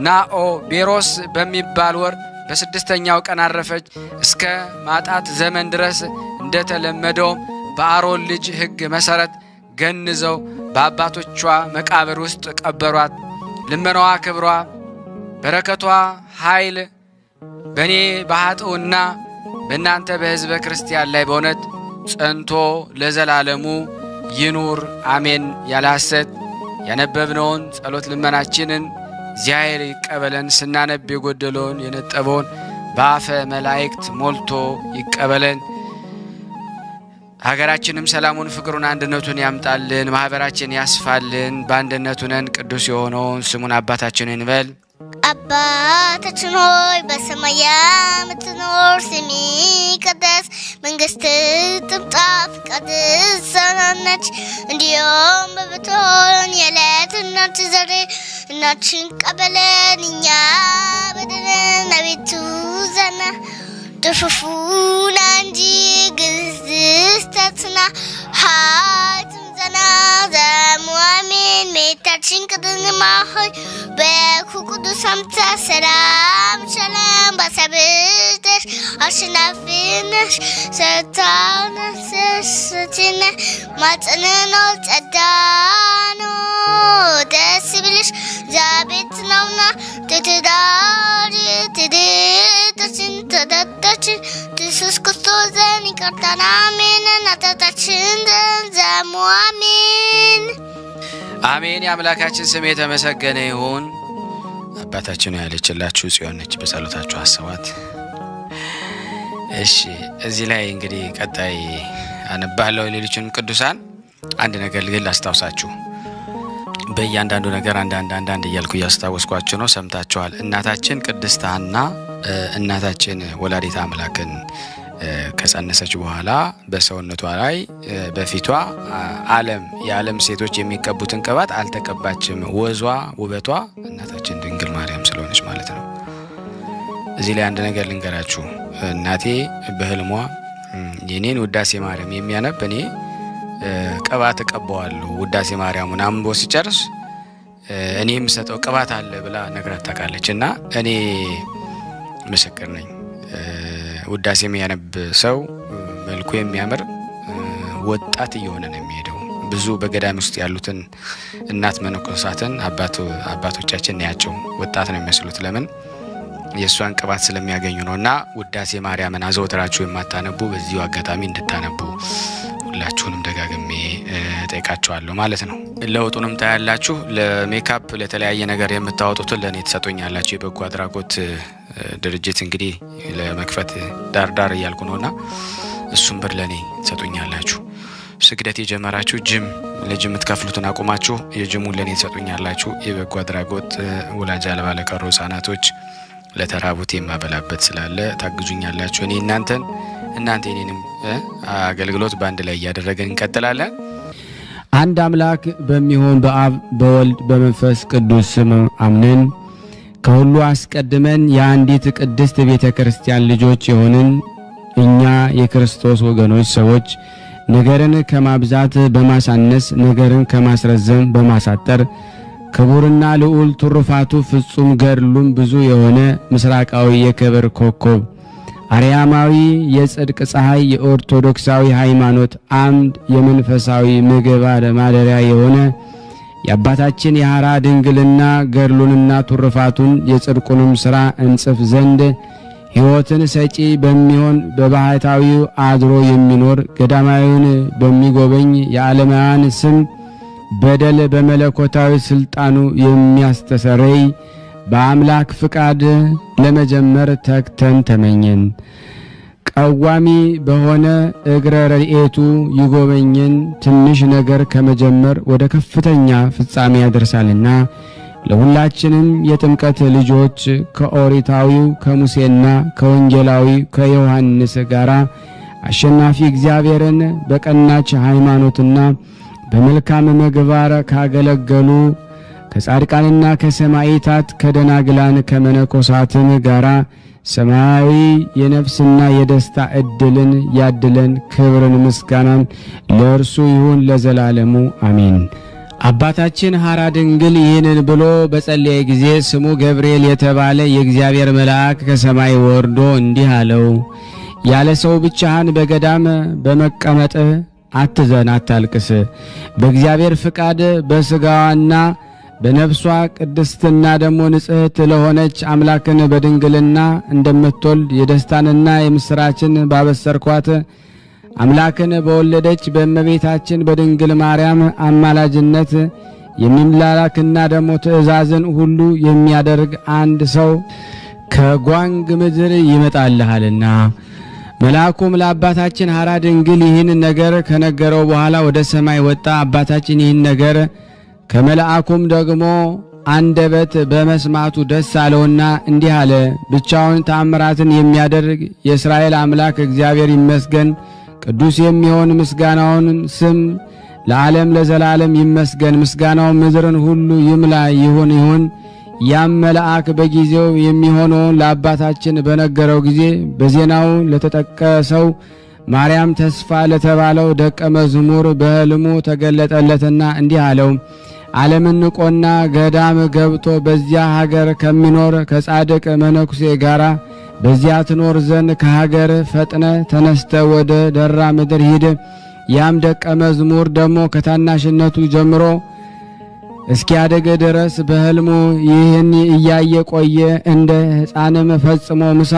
ናኦቤሮስ በሚባል ወር በስድስተኛው ቀን አረፈች። እስከ ማጣት ዘመን ድረስ እንደተለመደው በአሮን ልጅ ሕግ መሠረት ገንዘው በአባቶቿ መቃብር ውስጥ ቀበሯት። ልመናዋ፣ ክብሯ፣ በረከቷ፣ ኃይል በእኔ በኃጥኡና በእናንተ በሕዝበ ክርስቲያን ላይ በእውነት ጸንቶ ለዘላለሙ ይኑር አሜን። ያለ ሐሰት ያነበብነውን ጸሎት ልመናችንን እግዚአብሔር ይቀበለን። ስናነብ የጎደለውን የነጠበውን በአፈ መላእክት ሞልቶ ይቀበለን። ሀገራችንም ሰላሙን፣ ፍቅሩን፣ አንድነቱን ያምጣልን። ማህበራችን ያስፋልን። በአንድነቱ ነን ቅዱስ የሆነውን ስሙን አባታችን እንበል። አባታችን ሆይ በሰማይ የምትኖር፣ ስምህ ይቀደስ፣ መንግሥትህ ትምጣ፣ ፈቃድህ በሰማይ እንዲሁም በምድር የዕለት እንጀራችንን ዛሬ ስጠን፣ ቀበለን እኛ በደልን አቤቱ ዘና ተሸፉና እንጂ ግዝስታትና ሀይቱን ዘና ዘሙአሜን ሜታችን ቅድንማ ሆይ በኩቅዱስ አምታ ሰላም ሸላም ባሰብሽ አሸናፊነሽ ሰታነሰስቲነ ማጽንኖ ጸዳኖ ደስ ብልሽ ዛቤት ነውና ትትዳሪ ትድታችን ተዳታችን ኢየሱስ ክርስቶስ ዘን ይቅርታና አሜን እናታችን ዘንዘሙ አሜን አሜን። የአምላካችን ስም የተመሰገነ ይሁን። አባታችን ያለችላችሁ ጽዮን ነች። በጸሎታችሁ አስቧት። እሺ፣ እዚህ ላይ እንግዲህ ቀጣይ አነባለሁ ሌሎችን ቅዱሳን። አንድ ነገር ግን ላስታውሳችሁ። በእያንዳንዱ ነገር አንዳንድ እያልኩ እያስታወስኳችሁ ነው። ሰምታችኋል። እናታችን ቅድስት ሐና እናታችን ወላዲተ አምላክን ከጸነሰች በኋላ በሰውነቷ ላይ በፊቷ የዓለም ሴቶች የሚቀቡትን ቅባት አልተቀባችም። ወዟ ውበቷ እናታችን ድንግል ማርያም ስለሆነች ማለት ነው። እዚህ ላይ አንድ ነገር ልንገራችሁ። እናቴ በህልሟ የኔን ውዳሴ ማርያም የሚያነብ እኔ ቅባት እቀባዋለሁ ውዳሴ ማርያሙን አንቦ ሲጨርስ እኔ የምሰጠው ቅባት አለ ብላ ነግራት ታውቃለች። እና እኔ ምስክር ነኝ። ውዳሴ የሚያነብ ሰው መልኩ የሚያምር ወጣት እየሆነ ነው የሚሄደው። ብዙ በገዳም ውስጥ ያሉትን እናት መነኮሳትን አባቶቻችን ያቸው ወጣት ነው የሚመስሉት። ለምን የእሷን ቅባት ስለሚያገኙ ነውና ውዳሴ ማርያምን አዘውትራችሁ የማታነቡ በዚሁ አጋጣሚ እንድታነቡ ሁላችሁንም ደጋግሜ ጠይቃችኋለሁ ማለት ነው። ለውጡንም ታያላችሁ። ለሜካፕ ለተለያየ ነገር የምታወጡትን ለኔ ተሰጡኛላችሁ። የበጎ አድራጎት ድርጅት እንግዲህ ለመክፈት ዳርዳር እያልኩ ነውና እሱም ብር ለኔ ተሰጡኛላችሁ። ስግደት የጀመራችሁ ጅም ለጅም የምትከፍሉትን አቁማችሁ የጅሙን ለኔ ተሰጡኛላችሁ። የበጎ አድራጎት ወላጅ አልባ ለቀሩ ህጻናቶች ለተራቡት የማበላበት ስላለ ታግዙኛላችሁ። እኔ እናንተ እኔንም አገልግሎት በአንድ ላይ እያደረገን እንቀጥላለን። አንድ አምላክ በሚሆን በአብ በወልድ በመንፈስ ቅዱስ ስም አምነን ከሁሉ አስቀድመን የአንዲት ቅድስት ቤተ ክርስቲያን ልጆች የሆንን እኛ የክርስቶስ ወገኖች ሰዎች ነገርን ከማብዛት በማሳነስ ነገርን ከማስረዘም በማሳጠር ክቡርና ልዑል ትሩፋቱ ፍጹም ገድሉም ብዙ የሆነ ምስራቃዊ የክብር ኮከብ አርያማዊ የጽድቅ ፀሐይ የኦርቶዶክሳዊ ሃይማኖት አምድ የመንፈሳዊ ምግብ ማደሪያ የሆነ የአባታችን የሐራ ድንግልና ገድሉንና ትሩፋቱን የጽድቁንም ሥራ እንጽፍ ዘንድ ሕይወትን ሰጪ በሚሆን በባሕታዊው አድሮ የሚኖር ገዳማዊውን በሚጎበኝ የዓለማውያን ስም በደል በመለኮታዊ ስልጣኑ የሚያስተሰርይ በአምላክ ፍቃድ ለመጀመር ተግተን ተመኘን። ቀዋሚ በሆነ እግረ ረድኤቱ ይጎበኘን ትንሽ ነገር ከመጀመር ወደ ከፍተኛ ፍጻሜ ያደርሳልና ለሁላችንም የጥምቀት ልጆች ከኦሪታዊው ከሙሴና ከወንጌላዊ ከዮሐንስ ጋራ አሸናፊ እግዚአብሔርን በቀናች ሃይማኖትና በመልካም ምግባር ካገለገሉ ከጻድቃንና ከሰማዕታት ከደናግላን ከመነኮሳትም ጋራ ሰማያዊ የነፍስና የደስታ ዕድልን ያድለን። ክብርን ምስጋናን ለእርሱ ይሁን ለዘላለሙ አሜን። አባታችን ሐራ ድንግል ይህንን ብሎ በጸለየ ጊዜ ስሙ ገብርኤል የተባለ የእግዚአብሔር መልአክ ከሰማይ ወርዶ እንዲህ አለው፣ ያለ ሰው ብቻህን በገዳም በመቀመጥህ አትዘን፣ አታልቅስ። በእግዚአብሔር ፍቃድ በሥጋዋና በነፍሷ ቅድስትና ደግሞ ንጽሕት ለሆነች አምላክን በድንግልና እንደምትወልድ የደስታንና የምስራችን ባበሰርኳት አምላክን በወለደች በእመቤታችን በድንግል ማርያም አማላጅነት የሚላላክና ደግሞ ትእዛዝን ሁሉ የሚያደርግ አንድ ሰው ከጓንግ ምድር ይመጣልሃልና። መልአኩም ለአባታችን ሐራ ድንግል ይህን ነገር ከነገረው በኋላ ወደ ሰማይ ወጣ። አባታችን ይህን ነገር ከመልአኩም ደግሞ አንደበት በመስማቱ ደስ አለውና እንዲህ አለ፣ ብቻውን ተአምራትን የሚያደርግ የእስራኤል አምላክ እግዚአብሔር ይመስገን። ቅዱስ የሚሆን ምስጋናውን ስም ለዓለም ለዘላለም ይመስገን። ምስጋናው ምድርን ሁሉ ይምላ ይሁን። ያም መልአክ በጊዜው የሚሆነውን ለአባታችን በነገረው ጊዜ በዜናው ለተጠቀሰው ማርያም ተስፋ ለተባለው ደቀ መዝሙር በሕልሙ ተገለጠለትና እንዲህ አለው፣ ዓለምን ንቆና ገዳም ገብቶ በዚያ ሀገር ከሚኖር ከጻድቅ መነኩሴ ጋራ በዚያ ትኖር ዘንድ ከሀገር ፈጥነ ተነስተ ወደ ደራ ምድር ሂድ። ያም ደቀ መዝሙር ደግሞ ከታናሽነቱ ጀምሮ እስኪያደገ ድረስ በሕልሙ ይህን እያየ ቆየ። እንደ ሕፃንም ፈጽሞ ምሳ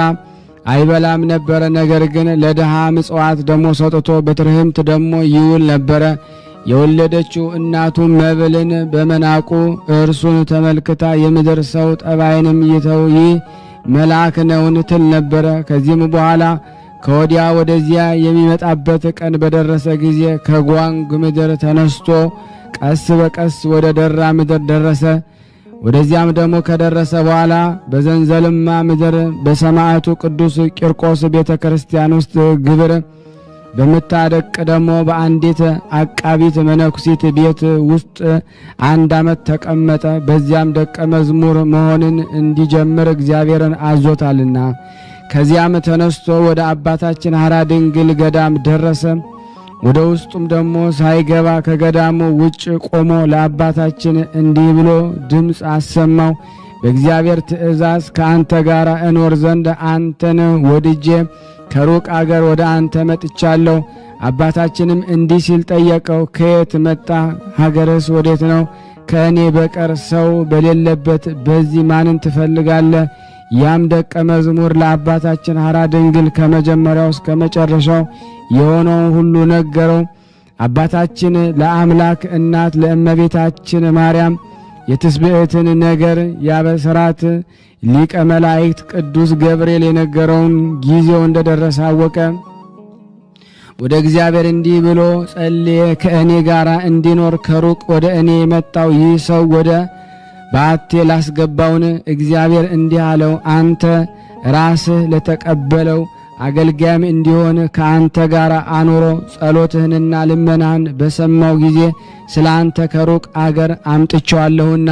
አይበላም ነበረ። ነገር ግን ለድሃ ምጽዋት ደግሞ ሰጥቶ በትርህምት ደግሞ ይውል ነበረ። የወለደችው እናቱ መብልን በመናቁ እርሱን ተመልክታ የምድር ሰው ጠባይንም ይተው ይህ መልአክ ነውን ትል ነበረ። ከዚህም በኋላ ከወዲያ ወደዚያ የሚመጣበት ቀን በደረሰ ጊዜ ከጓንግ ምድር ተነስቶ ቀስ በቀስ ወደ ደራ ምድር ደረሰ። ወደዚያም ደግሞ ከደረሰ በኋላ በዘንዘልማ ምድር በሰማዕቱ ቅዱስ ቂርቆስ ቤተ ክርስቲያን ውስጥ ግብር በምታደቅ ደግሞ በአንዲት አቃቢት መነኩሲት ቤት ውስጥ 1 ዓመት ተቀመጠ። በዚያም ደቀ መዝሙር መሆንን እንዲጀምር እግዚአብሔርን አዞታልና። ከዚያም ተነስቶ ወደ አባታችን ሐራ ድንግል ገዳም ደረሰ። ወደ ውስጡም ደግሞ ሳይገባ ከገዳሙ ውጭ ቆሞ ለአባታችን እንዲህ ብሎ ድምፅ አሰማው። በእግዚአብሔር ትእዛዝ ከአንተ ጋር እኖር ዘንድ አንተን ወድጄ ከሩቅ አገር ወደ አንተ መጥቻለሁ። አባታችንም እንዲህ ሲል ጠየቀው፣ ከየት መጣ? ሀገርስ ወዴት ነው? ከእኔ በቀር ሰው በሌለበት በዚህ ማንን ትፈልጋለህ? ያም ደቀ መዝሙር ለአባታችን ሐራ ድንግል ከመጀመሪያው እስከ መጨረሻው የሆነውን ሁሉ ነገረው። አባታችን ለአምላክ እናት ለእመቤታችን ማርያም የትስብእትን ነገር ያበስራት ሊቀ መላእክት ቅዱስ ገብርኤል የነገረውን ጊዜው እንደደረሰ አወቀ። ወደ እግዚአብሔር እንዲህ ብሎ ጸልየ፣ ከእኔ ጋር እንዲኖር ከሩቅ ወደ እኔ የመጣው ይህ ሰው ወደ በዓቴ ላስገባውን? እግዚአብሔር እንዲህ አለው፣ አንተ ራስህ ለተቀበለው አገልጋይም እንዲሆን ከአንተ ጋር አኑሮ ጸሎትህንና ልመናህን በሰማው ጊዜ ስለ አንተ ከሩቅ አገር አምጥቼዋለሁና።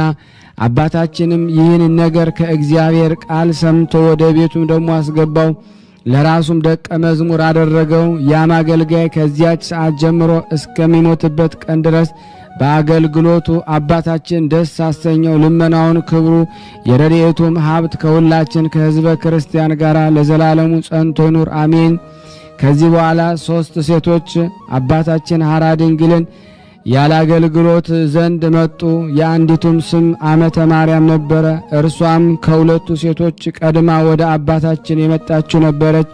አባታችንም ይህን ነገር ከእግዚአብሔር ቃል ሰምቶ ወደ ቤቱም ደግሞ አስገባው፣ ለራሱም ደቀ መዝሙር አደረገው። ያም አገልጋይ ከዚያች ሰዓት ጀምሮ እስከሚሞትበት ቀን ድረስ በአገልግሎቱ አባታችን ደስ አሰኘው። ልመናውን፣ ክብሩ፣ የረድኤቱም ሀብት ከሁላችን ከሕዝበ ክርስቲያን ጋር ለዘላለሙ ጸንቶ ይኑር አሜን። ከዚህ በኋላ 3 ሴቶች አባታችን ሐራ ድንግልን ያለ አገልግሎት ዘንድ መጡ። የአንዲቱም ስም አመተ ማርያም ነበረ። እርሷም ከሁለቱ ሴቶች ቀድማ ወደ አባታችን የመጣችው ነበረች።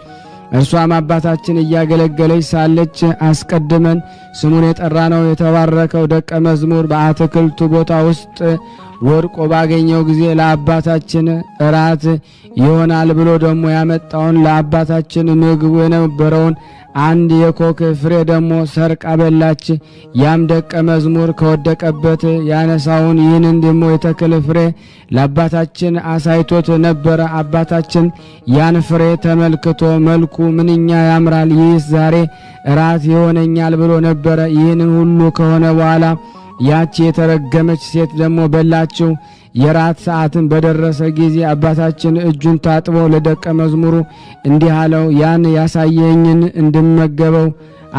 እርሷም አባታችን እያገለገለች ሳለች አስቀድመን ስሙን የጠራነው የተባረከው ደቀ መዝሙር በአትክልቱ ቦታ ውስጥ ወድቆ ባገኘው ጊዜ ለአባታችን እራት ይሆናል ብሎ ደግሞ ያመጣውን ለአባታችን ምግቡ የነበረውን አንድ የኮክ ፍሬ ደግሞ ሰርቃ በላች። ያም ደቀ መዝሙር ከወደቀበት ያነሳውን ይህንን ደግሞ የተክል ፍሬ ለአባታችን አሳይቶት ነበረ። አባታችን ያን ፍሬ ተመልክቶ መልኩ ምንኛ ያምራል፣ ይህስ ዛሬ እራት ይሆነኛል ብሎ ነበረ። ይህንን ሁሉ ከሆነ በኋላ ያቺ የተረገመች ሴት ደግሞ በላችው። የራት ሰዓትን በደረሰ ጊዜ አባታችን እጁን ታጥቦ ለደቀ መዝሙሩ እንዲህ አለው፣ ያን ያሳየኝን እንድመገበው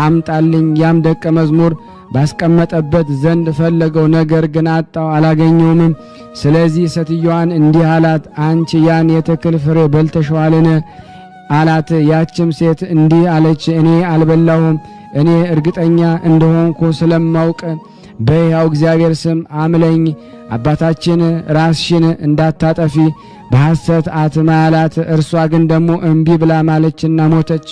አምጣልኝ። ያም ደቀ መዝሙር ባስቀመጠበት ዘንድ ፈለገው፣ ነገር ግን አጣው፣ አላገኘውም። ስለዚህ ሴትዮዋን እንዲህ አላት፣ አንቺ ያን የተክል ፍሬ በልተሽዋልን አላት። ያችም ሴት እንዲህ አለች፣ እኔ አልበላሁም። እኔ እርግጠኛ እንደሆንኩ ስለማውቅ በሕያው እግዚአብሔር ስም አምለኝ። አባታችን ራስሽን እንዳታጠፊ በሐሰት አትማላት። እርሷ ግን ደግሞ እምቢ ብላ ማለችና ሞተች።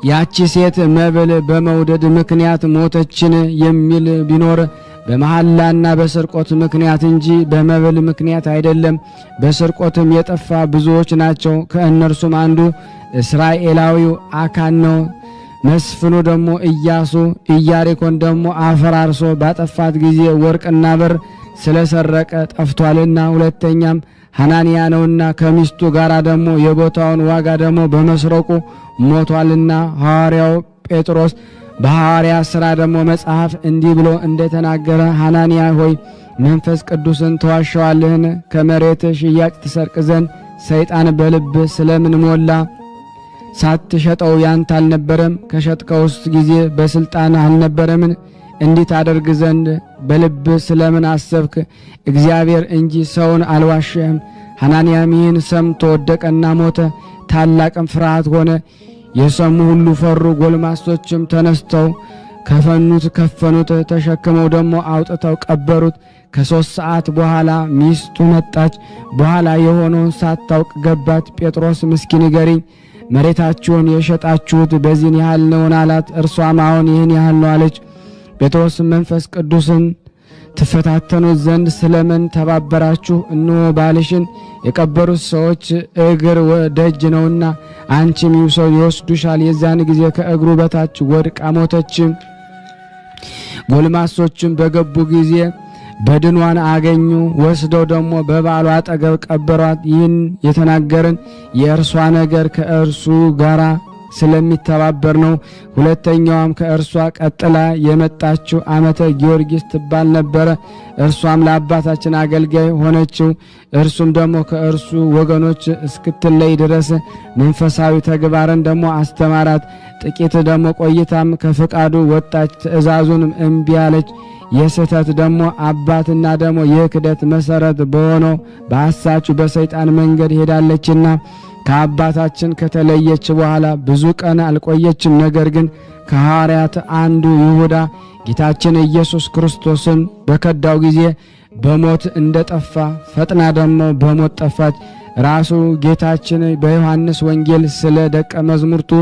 ያቺ ሴት መብል በመውደድ ምክንያት ሞተችን የሚል ቢኖር በመሐላና በስርቆት ምክንያት እንጂ በመብል ምክንያት አይደለም። በስርቆትም የጠፋ ብዙዎች ናቸው። ከእነርሱም አንዱ እስራኤላዊው አካን ነው። መስፍኑ ደግሞ ኢያሱ ኢያሪኮን ደግሞ አፈራርሶ ባጠፋት ጊዜ ወርቅና ብር ስለሰረቀ ጠፍቷልና። ሁለተኛም ሐናንያ ነውና ከሚስቱ ጋር ደግሞ የቦታውን ዋጋ ደግሞ በመስረቁ ሞቷልና። ሐዋርያው ጴጥሮስ በሐዋርያ ሥራ ደግሞ መጽሐፍ እንዲህ ብሎ እንደተናገረ ሐናንያ ሆይ መንፈስ ቅዱስን ተዋሸዋለህን? ከመሬት ሽያጭ ትሰርቅ ዘንድ ሰይጣን በልብ ስለምን ሞላ? ሳትሸጠው ያንተ አልነበረም? ከሸጥከውስ ጊዜ በስልጣን አልነበረምን? እንዲህ ታደርግ ዘንድ በልብ ስለምን አሰብክ? እግዚአብሔር እንጂ ሰውን አልዋሸህም። ሐናንያም ይህን ሰምቶ ወደቀና ሞተ። ታላቅም ፍርሃት ሆነ። የሰሙ ሁሉ ፈሩ። ጎልማሶችም ተነስተው ከፈኑት፣ ተሸክመው ደግሞ አውጥተው ቀበሩት። ከ3 ሰዓት በኋላ ሚስቱ መጣች። በኋላ የሆነውን ሳታውቅ ገባች። ጴጥሮስ እስኪ ንገሪኝ፣ መሬታችሁን የሸጣችሁት በዚህን ያህል ነውን አላት። እርሷም አዎን ይህን ያህል ነው አለች። ጴጥሮስ መንፈስ ቅዱስን ትፈታተኑት ዘንድ ስለምን ተባበራችሁ? እነሆ ባልሽን የቀበሩት ሰዎች እግር ደጅ ነውና አንቺም ይወስዱሻል። የዛን ጊዜ ከእግሩ በታች ወድቃ ሞተች። ጎልማሶችም በገቡ ጊዜ በድኗን አገኙ። ወስደው ደግሞ በባሏ አጠገብ ቀበሯት። ይህን የተናገርን የእርሷ ነገር ከእርሱ ጋር ስለሚተባበር ነው። ሁለተኛዋም ከእርሷ ቀጥላ የመጣችው አመተ ጊዮርጊስ ትባል ነበረ። እርሷም ለአባታችን አገልጋይ ሆነችው። እርሱም ደግሞ ከእርሱ ወገኖች እስክትለይ ድረስ መንፈሳዊ ተግባርን ደግሞ አስተማራት። ጥቂት ደግሞ ቆይታም ከፍቃዱ ወጣች። ትእዛዙንም እምቢ አለች። የስህተት ደግሞ አባትና ደግሞ የክደት መሰረት በሆነው በሐሳቹ በሰይጣን መንገድ ሄዳለችና ከአባታችን ከተለየች በኋላ ብዙ ቀን አልቆየችም። ነገር ግን ከሐዋርያት አንዱ ይሁዳ ጌታችን ኢየሱስ ክርስቶስን በከዳው ጊዜ በሞት እንደጠፋ ፈጥና ደግሞ በሞት ጠፋች። ራሱ ጌታችን በዮሐንስ ወንጌል ስለ ደቀ መዝሙርቱ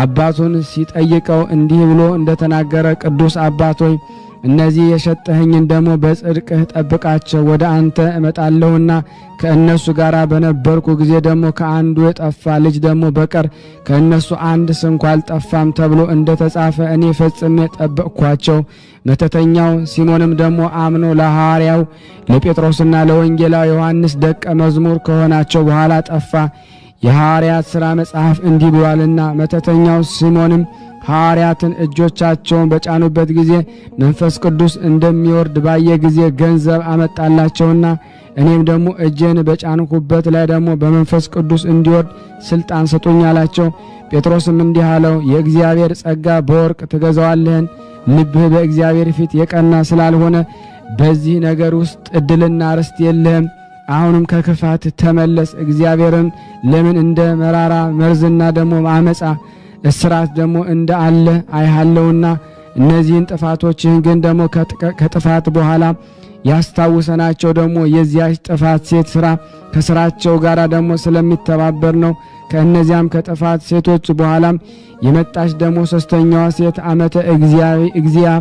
አባቱን ሲጠይቀው እንዲህ ብሎ እንደተናገረ ቅዱስ አባት ሆይ እነዚህ የሰጠኸኝን ደግሞ በጽድቅህ ጠብቃቸው፣ ወደ አንተ እመጣለሁና ከእነሱ ጋር በነበርኩ ጊዜ ደግሞ ከአንዱ የጠፋ ልጅ ደግሞ በቀር ከእነሱ አንድ ስንኳ አልጠፋም ተብሎ እንደተጻፈ እኔ ፈጽሜ ጠበቅኳቸው። መተተኛው ሲሞንም ደግሞ አምኖ ለሐዋርያው ለጴጥሮስና ለወንጌላው ዮሐንስ ደቀ መዝሙር ከሆናቸው በኋላ ጠፋ። የሐዋርያት ሥራ መጽሐፍ እንዲህ ብሏልና መተተኛው ሲሞንም ሐዋርያትን እጆቻቸውን በጫኑበት ጊዜ መንፈስ ቅዱስ እንደሚወርድ ባየ ጊዜ ገንዘብ አመጣላቸውና እኔም ደግሞ እጄን በጫንኩበት ላይ ደግሞ በመንፈስ ቅዱስ እንዲወርድ ስልጣን ስጡኝ አላቸው። ጴጥሮስም እንዲህ አለው፣ የእግዚአብሔር ጸጋ በወርቅ ትገዛዋለህን? ልብህ በእግዚአብሔር ፊት የቀና ስላልሆነ በዚህ ነገር ውስጥ ዕድልና ርስት የለህም። አሁንም ከክፋት ተመለስ። እግዚአብሔርን ለምን እንደ መራራ መርዝና ደግሞ አመፃ እስራት ደግሞ እንደ አለ አይሃለውና እነዚህን ጥፋቶችህን ግን ደግሞ ከጥፋት በኋላ ያስታውሰናቸው ደግሞ የዚያች ጥፋት ሴት ስራ ከስራቸው ጋር ደግሞ ስለሚተባበር ነው። ከእነዚያም ከጥፋት ሴቶች በኋላም የመጣች ደግሞ ሶስተኛዋ ሴት ዓመተ እግዚአ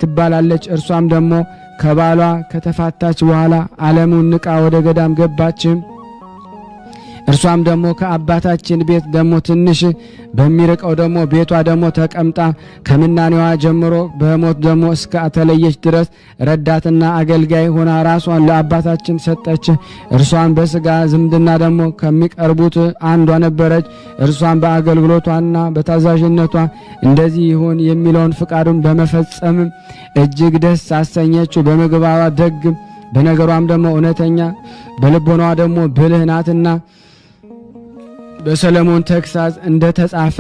ትባላለች። እርሷም ደግሞ ከባሏ ከተፋታች በኋላ ዓለሙን ንቃ ወደ ገዳም ገባች። እርሷም ደግሞ ከአባታችን ቤት ደግሞ ትንሽ በሚርቀው ደግሞ ቤቷ ደግሞ ተቀምጣ ከምናኔዋ ጀምሮ በሞት ደግሞ እስከ ተለየች ድረስ ረዳትና አገልጋይ ሆና ራሷን ለአባታችን ሰጠች። እርሷን በስጋ ዝምድና ደግሞ ከሚቀርቡት አንዷ ነበረች። እርሷን በአገልግሎቷና በታዛዥነቷ እንደዚህ ይሁን የሚለውን ፍቃዱን በመፈጸም እጅግ ደስ አሰኘችው። በምግባሯ ደግ፣ በነገሯም ደግሞ እውነተኛ፣ በልቦናዋ ደግሞ ብልህ ናትና በሰለሞን ተግሳጽ እንደተጻፈ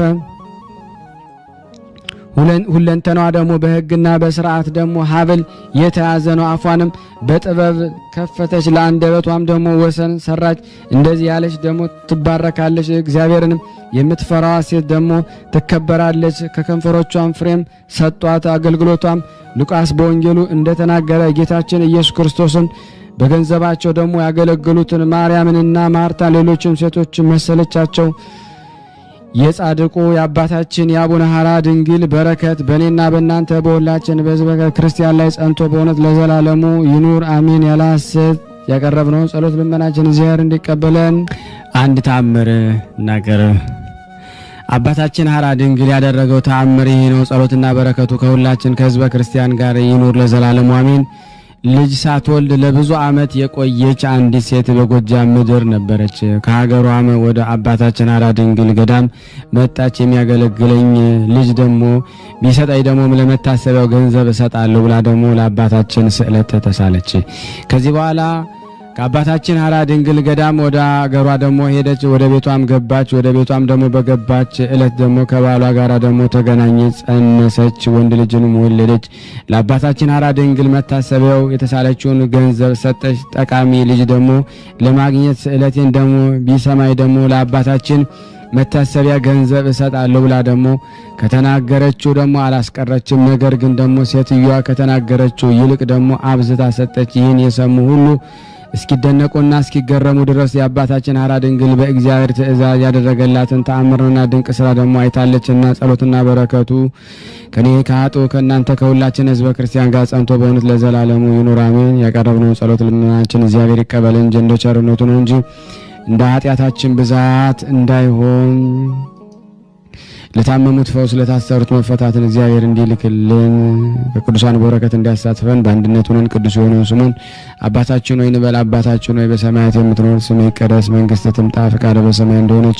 ሁለንተናዋ ደግሞ በሕግና በሥርዓት ደግሞ ሀብል የተያዘ ነው። አፏንም በጥበብ ከፈተች፣ ለአንደበቷም ደግሞ ወሰን ሰራች። እንደዚህ ያለች ደግሞ ትባረካለች። እግዚአብሔርንም የምትፈራዋ ሴት ደግሞ ትከበራለች። ከከንፈሮቿም ፍሬም ሰጧት። አገልግሎቷም ሉቃስ በወንጌሉ እንደተናገረ ጌታችን ኢየሱስ ክርስቶስን በገንዘባቸው ደግሞ ያገለግሉትን ማርያምንና ማርታ ሌሎችም ሴቶች መሰለቻቸው። የጻድቁ የአባታችን የአቡነ ሐራ ድንግል በረከት በእኔና በእናንተ በሁላችን በሕዝበ ክርስቲያን ላይ ጸንቶ በእውነት ለዘላለሙ ይኑር አሜን። ያለ ሐሰት ያቀረብነው ጸሎት ልመናችን እግዚአብሔር እንዲቀበለን አንድ ተአምር እናገር። አባታችን ሐራ ድንግል ያደረገው ተአምር ይህ ነው። ጸሎትና በረከቱ ከሁላችን ከሕዝበ ክርስቲያን ጋር ይኑር ለዘላለሙ አሜን። ልጅ ሳትወልድ ለብዙ ዓመት የቆየች አንዲት ሴት በጎጃም ምድር ነበረች። ከሀገሯም ወደ አባታችን ሐራ ድንግል ገዳም መጣች። የሚያገለግለኝ ልጅ ደግሞ ቢሰጠኝ ደግሞ ለመታሰቢያው ገንዘብ እሰጣለሁ ብላ ደግሞ ለአባታችን ስዕለት ተሳለች። ከዚህ በኋላ ከአባታችን ሐራ ድንግል ገዳም ወደ አገሯ ደግሞ ሄደች። ወደ ቤቷም ገባች። ወደ ቤቷም ደግሞ በገባች ዕለት ደግሞ ከባሏ ጋር ደግሞ ተገናኘች፣ ጸነሰች፣ ወንድ ልጅንም ወለደች። ለአባታችን ሐራ ድንግል መታሰቢያው የተሳለችውን ገንዘብ ሰጠች። ጠቃሚ ልጅ ደግሞ ለማግኘት ስዕለቴን ደግሞ ቢሰማይ ደግሞ ለአባታችን መታሰቢያ ገንዘብ እሰጣለሁ ብላ ደግሞ ከተናገረችው ደግሞ አላስቀረችም። ነገር ግን ደግሞ ሴትዮዋ ከተናገረችው ይልቅ ደግሞ አብዝታ ሰጠች። ይህን የሰሙ ሁሉ እስኪደነቁና እስኪገረሙ ድረስ የአባታችን ሐራ ድንግል በእግዚአብሔር ትእዛዝ ያደረገላትን ተአምርና ድንቅ ስራ ደግሞ አይታለችና ጸሎትና በረከቱ ከኔ ከአጡ ከእናንተ ከሁላችን ሕዝበ ክርስቲያን ጋር ጸንቶ በእውነት ለዘላለሙ ይኑር አሜን። ያቀረብነው ጸሎት ልመናችን እግዚአብሔር ይቀበል እንጂ እንደ ቸርነቱ ነው እንጂ እንደ ኃጢአታችን ብዛት እንዳይሆን። ለታመሙት ፈውስ፣ ለታሰሩት መፈታትን እግዚአብሔር እንዲልክልን በቅዱሳን በረከት እንዲያሳትፈን በአንድነት ሆነን ቅዱስ የሆነውን ስሙን አባታችን ሆይ እንበል። አባታችን ሆይ በሰማያት የምትኖር ስምህ ይቀደስ፣ መንግስትህ ትምጣ፣ ፈቃድህ በሰማይ እንደሆነች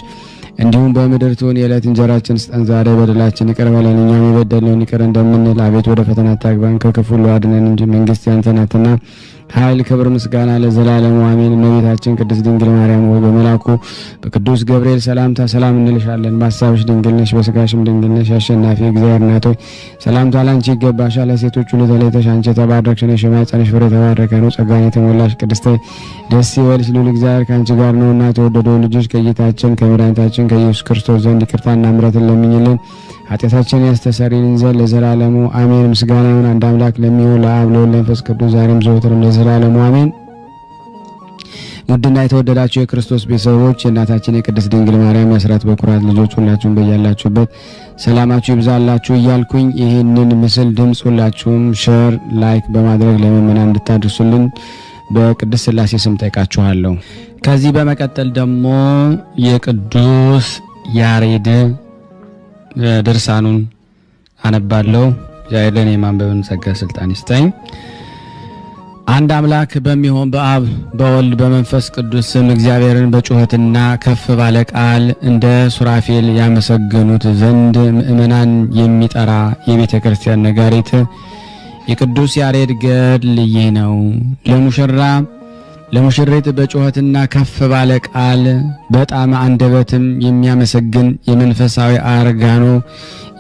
እንዲሁም በምድር ትሁን። የዕለት እንጀራችንን ስጠን ዛሬ፣ በደላችን ይቅር በለን እኛም የበደልነውን ይቅር እንደምንል፣ አቤት ወደ ፈተና አታግባን ከክፉ ሁሉ አድነን እንጂ መንግስት ያንተ ናትና ኃይል፣ ክብር፣ ምስጋና ለዘላለሙ አሜን። እመቤታችን ቅድስት ድንግል ማርያም ሆይ በመልአኩ በቅዱስ ገብርኤል ሰላምታ ሰላም እንልሻለን። በሐሳብሽ ድንግል ነሽ፣ በሥጋሽም ድንግል ነሽ። አሸናፊ እግዚአብሔር እናት ሆይ ሰላምታ ላንቺ ይገባሻል። ሴቶች ሁሉ ተለይተሽ አንቺ የተባረክሽ ነሽ፣ የማኅፀንሽ ፍሬ የተባረከ ነው። ጸጋን የተሞላሽ ቅድስት ሆይ ደስ ይበልሽ፣ ልዑል እግዚአብሔር ከአንቺ ጋር ነውና የተወደደው ልጅሽ ከጌታችን ከመድኃኒታችን ከኢየሱስ ክርስቶስ ዘንድ ይቅርታና ምሕረትን ለምኝልን ኃጢአታችንን ያስተሰርይልን ዘንድ ለዘላለሙ አሜን። ምስጋና ይሁን አንድ አምላክ ለሚሆን ለአብ ለወልድ ለመንፈስ ቅዱስ ዛሬም ዘወትርም ለዘላለሙ አሜን። ውድና የተወደዳችሁ የክርስቶስ ቤተሰቦች የእናታችን የቅድስት ድንግል ማርያም የአስራት በኩራት ልጆች ሁላችሁም በያላችሁበት ሰላማችሁ ይብዛላችሁ እያልኩኝ ይህንን ምስል ድምፅ ሁላችሁም ሼር፣ ላይክ በማድረግ ለምእመናን እንድታደርሱልን በቅድስት ሥላሴ ስም ጠይቃችኋለሁ። ከዚህ በመቀጠል ደግሞ የቅዱስ ያሬድ ድርሳኑን አነባለሁ። ያሬድን የማንበብን ጸጋ ስልጣን ይስጠኝ። አንድ አምላክ በሚሆን በአብ በወልድ በመንፈስ ቅዱስ ስም እግዚአብሔርን በጩኸትና ከፍ ባለ ቃል እንደ ሱራፌል ያመሰግኑት ዘንድ ምእመናን የሚጠራ የቤተ ክርስቲያን ነጋሪት የቅዱስ ያሬድ ገድል ይህ ነው። ለሙሽሪት በጩኸትና ከፍ ባለ ቃል በጣም አንደበትም የሚያመሰግን የመንፈሳዊ አርጋኖ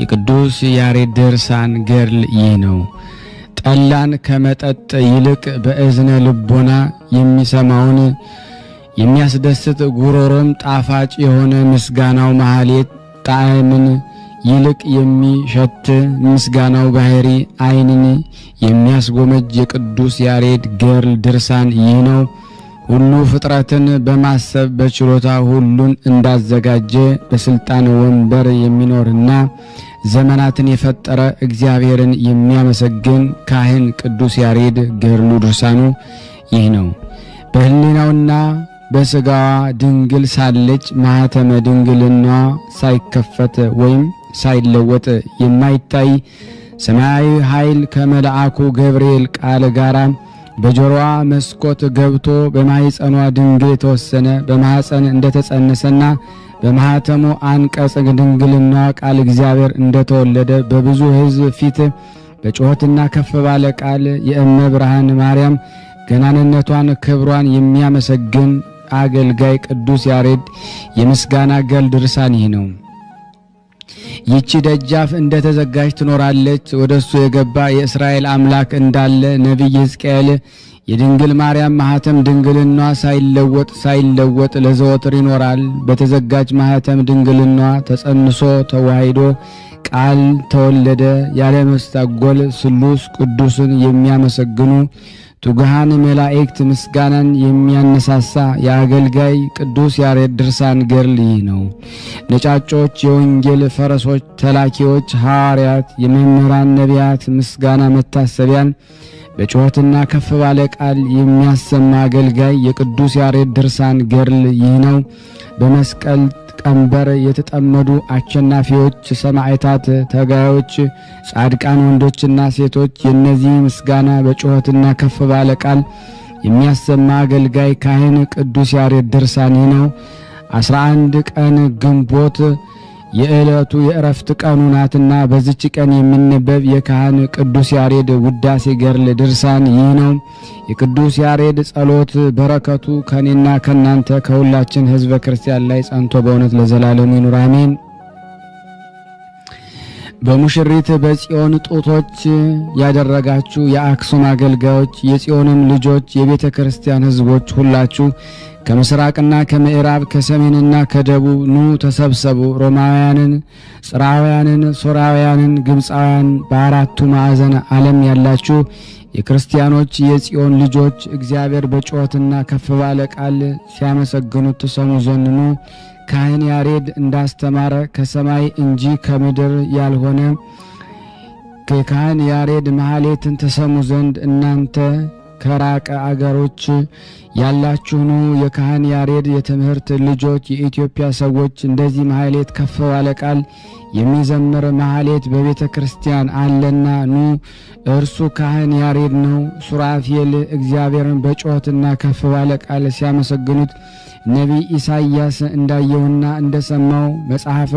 የቅዱስ ያሬድ ድርሳን ገድል ይህ ነው። ጠላን ከመጠጥ ይልቅ በእዝነ ልቦና የሚሰማውን የሚያስደስት ጉሮሮም ጣፋጭ የሆነ ምስጋናው ማህሌት ጣዕምን ይልቅ የሚሸት ምስጋናው ባህሪ ዓይንን የሚያስጎመጅ የቅዱስ ያሬድ ገድል ድርሳን ይህ ነው። ሁሉ ፍጥረትን በማሰብ በችሎታ ሁሉን እንዳዘጋጀ በስልጣን ወንበር የሚኖርና ዘመናትን የፈጠረ እግዚአብሔርን የሚያመሰግን ካህን ቅዱስ ያሬድ ገድሉ ድርሳኑ ይህ ነው። በሕሊናውና በሥጋዋ ድንግል ሳለች ማኅተመ ድንግልና ሳይከፈት ወይም ሳይለወጥ የማይታይ ሰማያዊ ኃይል ከመልአኩ ገብርኤል ቃል ጋር በጆሮዋ መስኮት ገብቶ በማኅፀኗ ድንግል የተወሰነ በማኅፀን እንደተጸነሰና በማኅተሙ አንቀጽ ድንግልና ቃል እግዚአብሔር እንደተወለደ በብዙ ሕዝብ ፊት በጩኸትና ከፍ ባለ ቃል የእመ ብርሃን ማርያም ገናንነቷን ክብሯን የሚያመሰግን አገልጋይ ቅዱስ ያሬድ የምስጋና ገድል ድርሳን ይህ ነው። ይቺ ደጃፍ እንደተዘጋጅ ትኖራለች። ወደሱ የገባ የእስራኤል አምላክ እንዳለ ነቢይ ሕዝቅኤል የድንግል ማርያም ማኅተም ድንግልና ሳይለወጥ ለዘወትር ይኖራል። በተዘጋጅ ማኅተም ድንግልና ተጸንሶ ተዋሂዶ ቃል ተወለደ። ያለ መስታጎል ስሉስ ቅዱስን የሚያመሰግኑ ቱግሃን መላእክት ምስጋናን የሚያነሳሳ የአገልጋይ ቅዱስ ያሬድ ድርሳን ገድል ይህ ነው። ነጫጮች የወንጌል ፈረሶች ተላኪዎች ሐዋርያት የመምህራን ነቢያት ምስጋና መታሰቢያን በጩኸትና ከፍ ባለ ቃል የሚያሰማ አገልጋይ የቅዱስ ያሬድ ድርሳን ገድል ይህ ነው። በመስቀል ቀንበር የተጠመዱ አሸናፊዎች ሰማዕታት፣ ተጋዮች፣ ጻድቃን ወንዶችና ሴቶች የነዚህ ምስጋና በጩኸትና ከፍ ባለ ቃል የሚያሰማ አገልጋይ ካህን ቅዱስ ያሬድ ድርሳን ይህ ነው። 11 ቀን ግንቦት የዕለቱ የእረፍት ቀኑ ናትና በዚች ቀን የሚነበብ የካህን ቅዱስ ያሬድ ውዳሴ ገድል ድርሳን ይህ ነው። የቅዱስ ያሬድ ጸሎት በረከቱ ከኔና ከናንተ ከሁላችን ሕዝበ ክርስቲያን ላይ ጸንቶ በእውነት ለዘላለሙ ይኑር አሜን። በሙሽሪት በጽዮን ጡቶች ያደረጋችሁ የአክሱም አገልጋዮች የጽዮንም ልጆች የቤተ ክርስቲያን ሕዝቦች ሁላችሁ ከምስራቅና ከምዕራብ ከሰሜንና ከደቡብ ኑ ተሰብሰቡ። ሮማውያንን፣ ጽራውያንን፣ ሶራውያንን፣ ግብፃውያን በአራቱ ማዕዘን ዓለም ያላችሁ የክርስቲያኖች የጽዮን ልጆች እግዚአብሔር በጩኸትና ከፍ ባለ ቃል ሲያመሰግኑት ትሰሙ ዘንድ ኑ። ካህን ያሬድ እንዳስተማረ ከሰማይ እንጂ ከምድር ያልሆነ ከካህን ያሬድ ማህሌትን ተሰሙ ዘንድ እናንተ ከራቀ አገሮች ያላችሁኑ የካህን ያሬድ የትምህርት ልጆች የኢትዮጵያ ሰዎች እንደዚህ ማህሌት ከፍ ባለ ቃል የሚዘምር ማህሌት በቤተ ክርስቲያን አለና ኑ። እርሱ ካህን ያሬድ ነው። ሱራፌል እግዚአብሔርን በጩኸትና ከፍ ባለ ቃል ሲያመሰግኑት ነቢይ ኢሳይያስ እንዳየውና እንደሰማው መጽሐፈ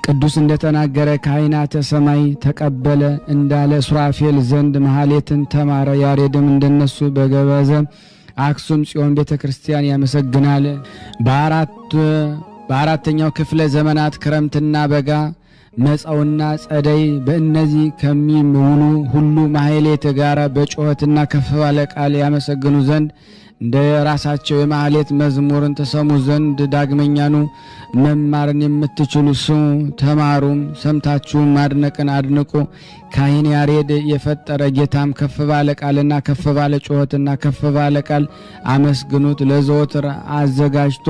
ቅዱስ እንደተናገረ ካህናተ ሰማይ ተቀበለ እንዳለ ሱራፌል ዘንድ መሐሌትን ተማረ። ያሬድም እንደነሱ በገበዘ አክሱም ጽዮን ቤተ ክርስቲያን ያመሰግናል። በአራተኛው ክፍለ ዘመናት ክረምትና በጋ መጻውና ጸደይ በእነዚህ ከሚውሉ ሁሉ ማህሌት ጋራ በጩኸትና ከፍ ባለ ቃል ያመሰግኑ ዘንድ እንደ ራሳቸው የማህሌት መዝሙርን ተሰሙ ዘንድ ዳግመኛኑ መማርን የምትችሉ ስሙ ተማሩም፣ ሰምታችሁም ማድነቅን አድንቁ። ካህን ያሬድ የፈጠረ ጌታም ከፍ ባለ ቃልና ከፍ ባለ ጩኸትና ከፍ ባለ ቃል አመስግኑት። ለዘወትር አዘጋጅቶ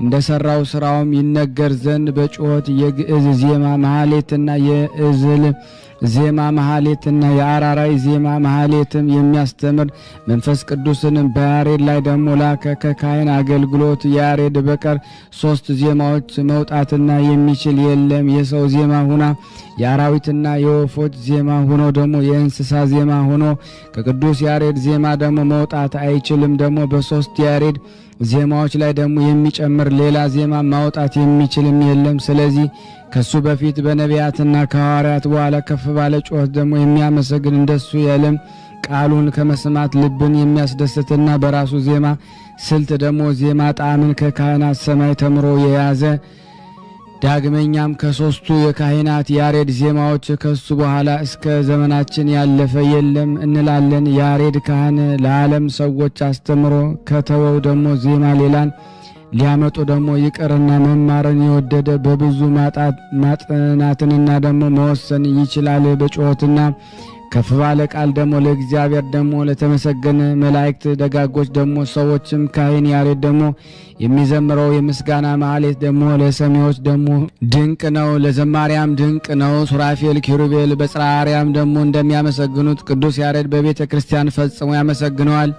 እንደሰራው ስራውም ይነገር ዘንድ በጩኸት የግዕዝ ዜማ ማህሌትና የእዝል ዜማ ማህሌትና የአራራይ ዜማ ማህሌትም የሚያስተምር መንፈስ ቅዱስንም በያሬድ ላይ ደግሞ ላከ። ከካህን አገልግሎት ያሬድ በቀር 3 ዜማዎች መውጣትና የሚችል የለም። የሰው ዜማ ሁና የአራዊትና የወፎች ዜማ ሆኖ ደግሞ የእንስሳ ዜማ ሆኖ ከቅዱስ ያሬድ ዜማ ደግሞ መውጣት አይችልም። ደግሞ በ3 ያሬድ ዜማዎች ላይ ደግሞ የሚጨምር ሌላ ዜማ ማውጣት የሚችልም የለም። ስለዚህ ከሱ በፊት በነቢያትና ከሐዋርያት በኋላ ከፍ ባለ ጩኸት ደግሞ የሚያመሰግን እንደሱ የለም። ቃሉን ከመስማት ልብን የሚያስደስትና በራሱ ዜማ ስልት ደግሞ ዜማ ጣዕምን ከካህናት ሰማይ ተምሮ የያዘ ዳግመኛም ከ3ቱ የካህናት ያሬድ ዜማዎች ከሱ በኋላ እስከ ዘመናችን ያለፈ የለም እንላለን። ያሬድ ካህን ለዓለም ሰዎች አስተምሮ ከተወው ደግሞ ዜማ ሌላን ሊያመጡ ደግሞ ይቅርና መማርን የወደደ በብዙ ማጥናትንና ደግሞ መወሰን ይችላል። በጩኸትና ከፍ ባለ ቃል ደግሞ ለእግዚአብሔር ደግሞ ለተመሰገነ መላእክት ደጋጎች ደግሞ ሰዎችም ካህን ያሬድ ደግሞ የሚዘምረው የምስጋና ማህሌት ደግሞ ለሰሚዎች ደግሞ ድንቅ ነው፣ ለዘማሪያም ድንቅ ነው። ሱራፌል ኪሩቤል በጽርሐ አርያም ደግሞ እንደሚያመሰግኑት ቅዱስ ያሬድ በቤተ ክርስቲያን ፈጽሞ ያመሰግነዋል።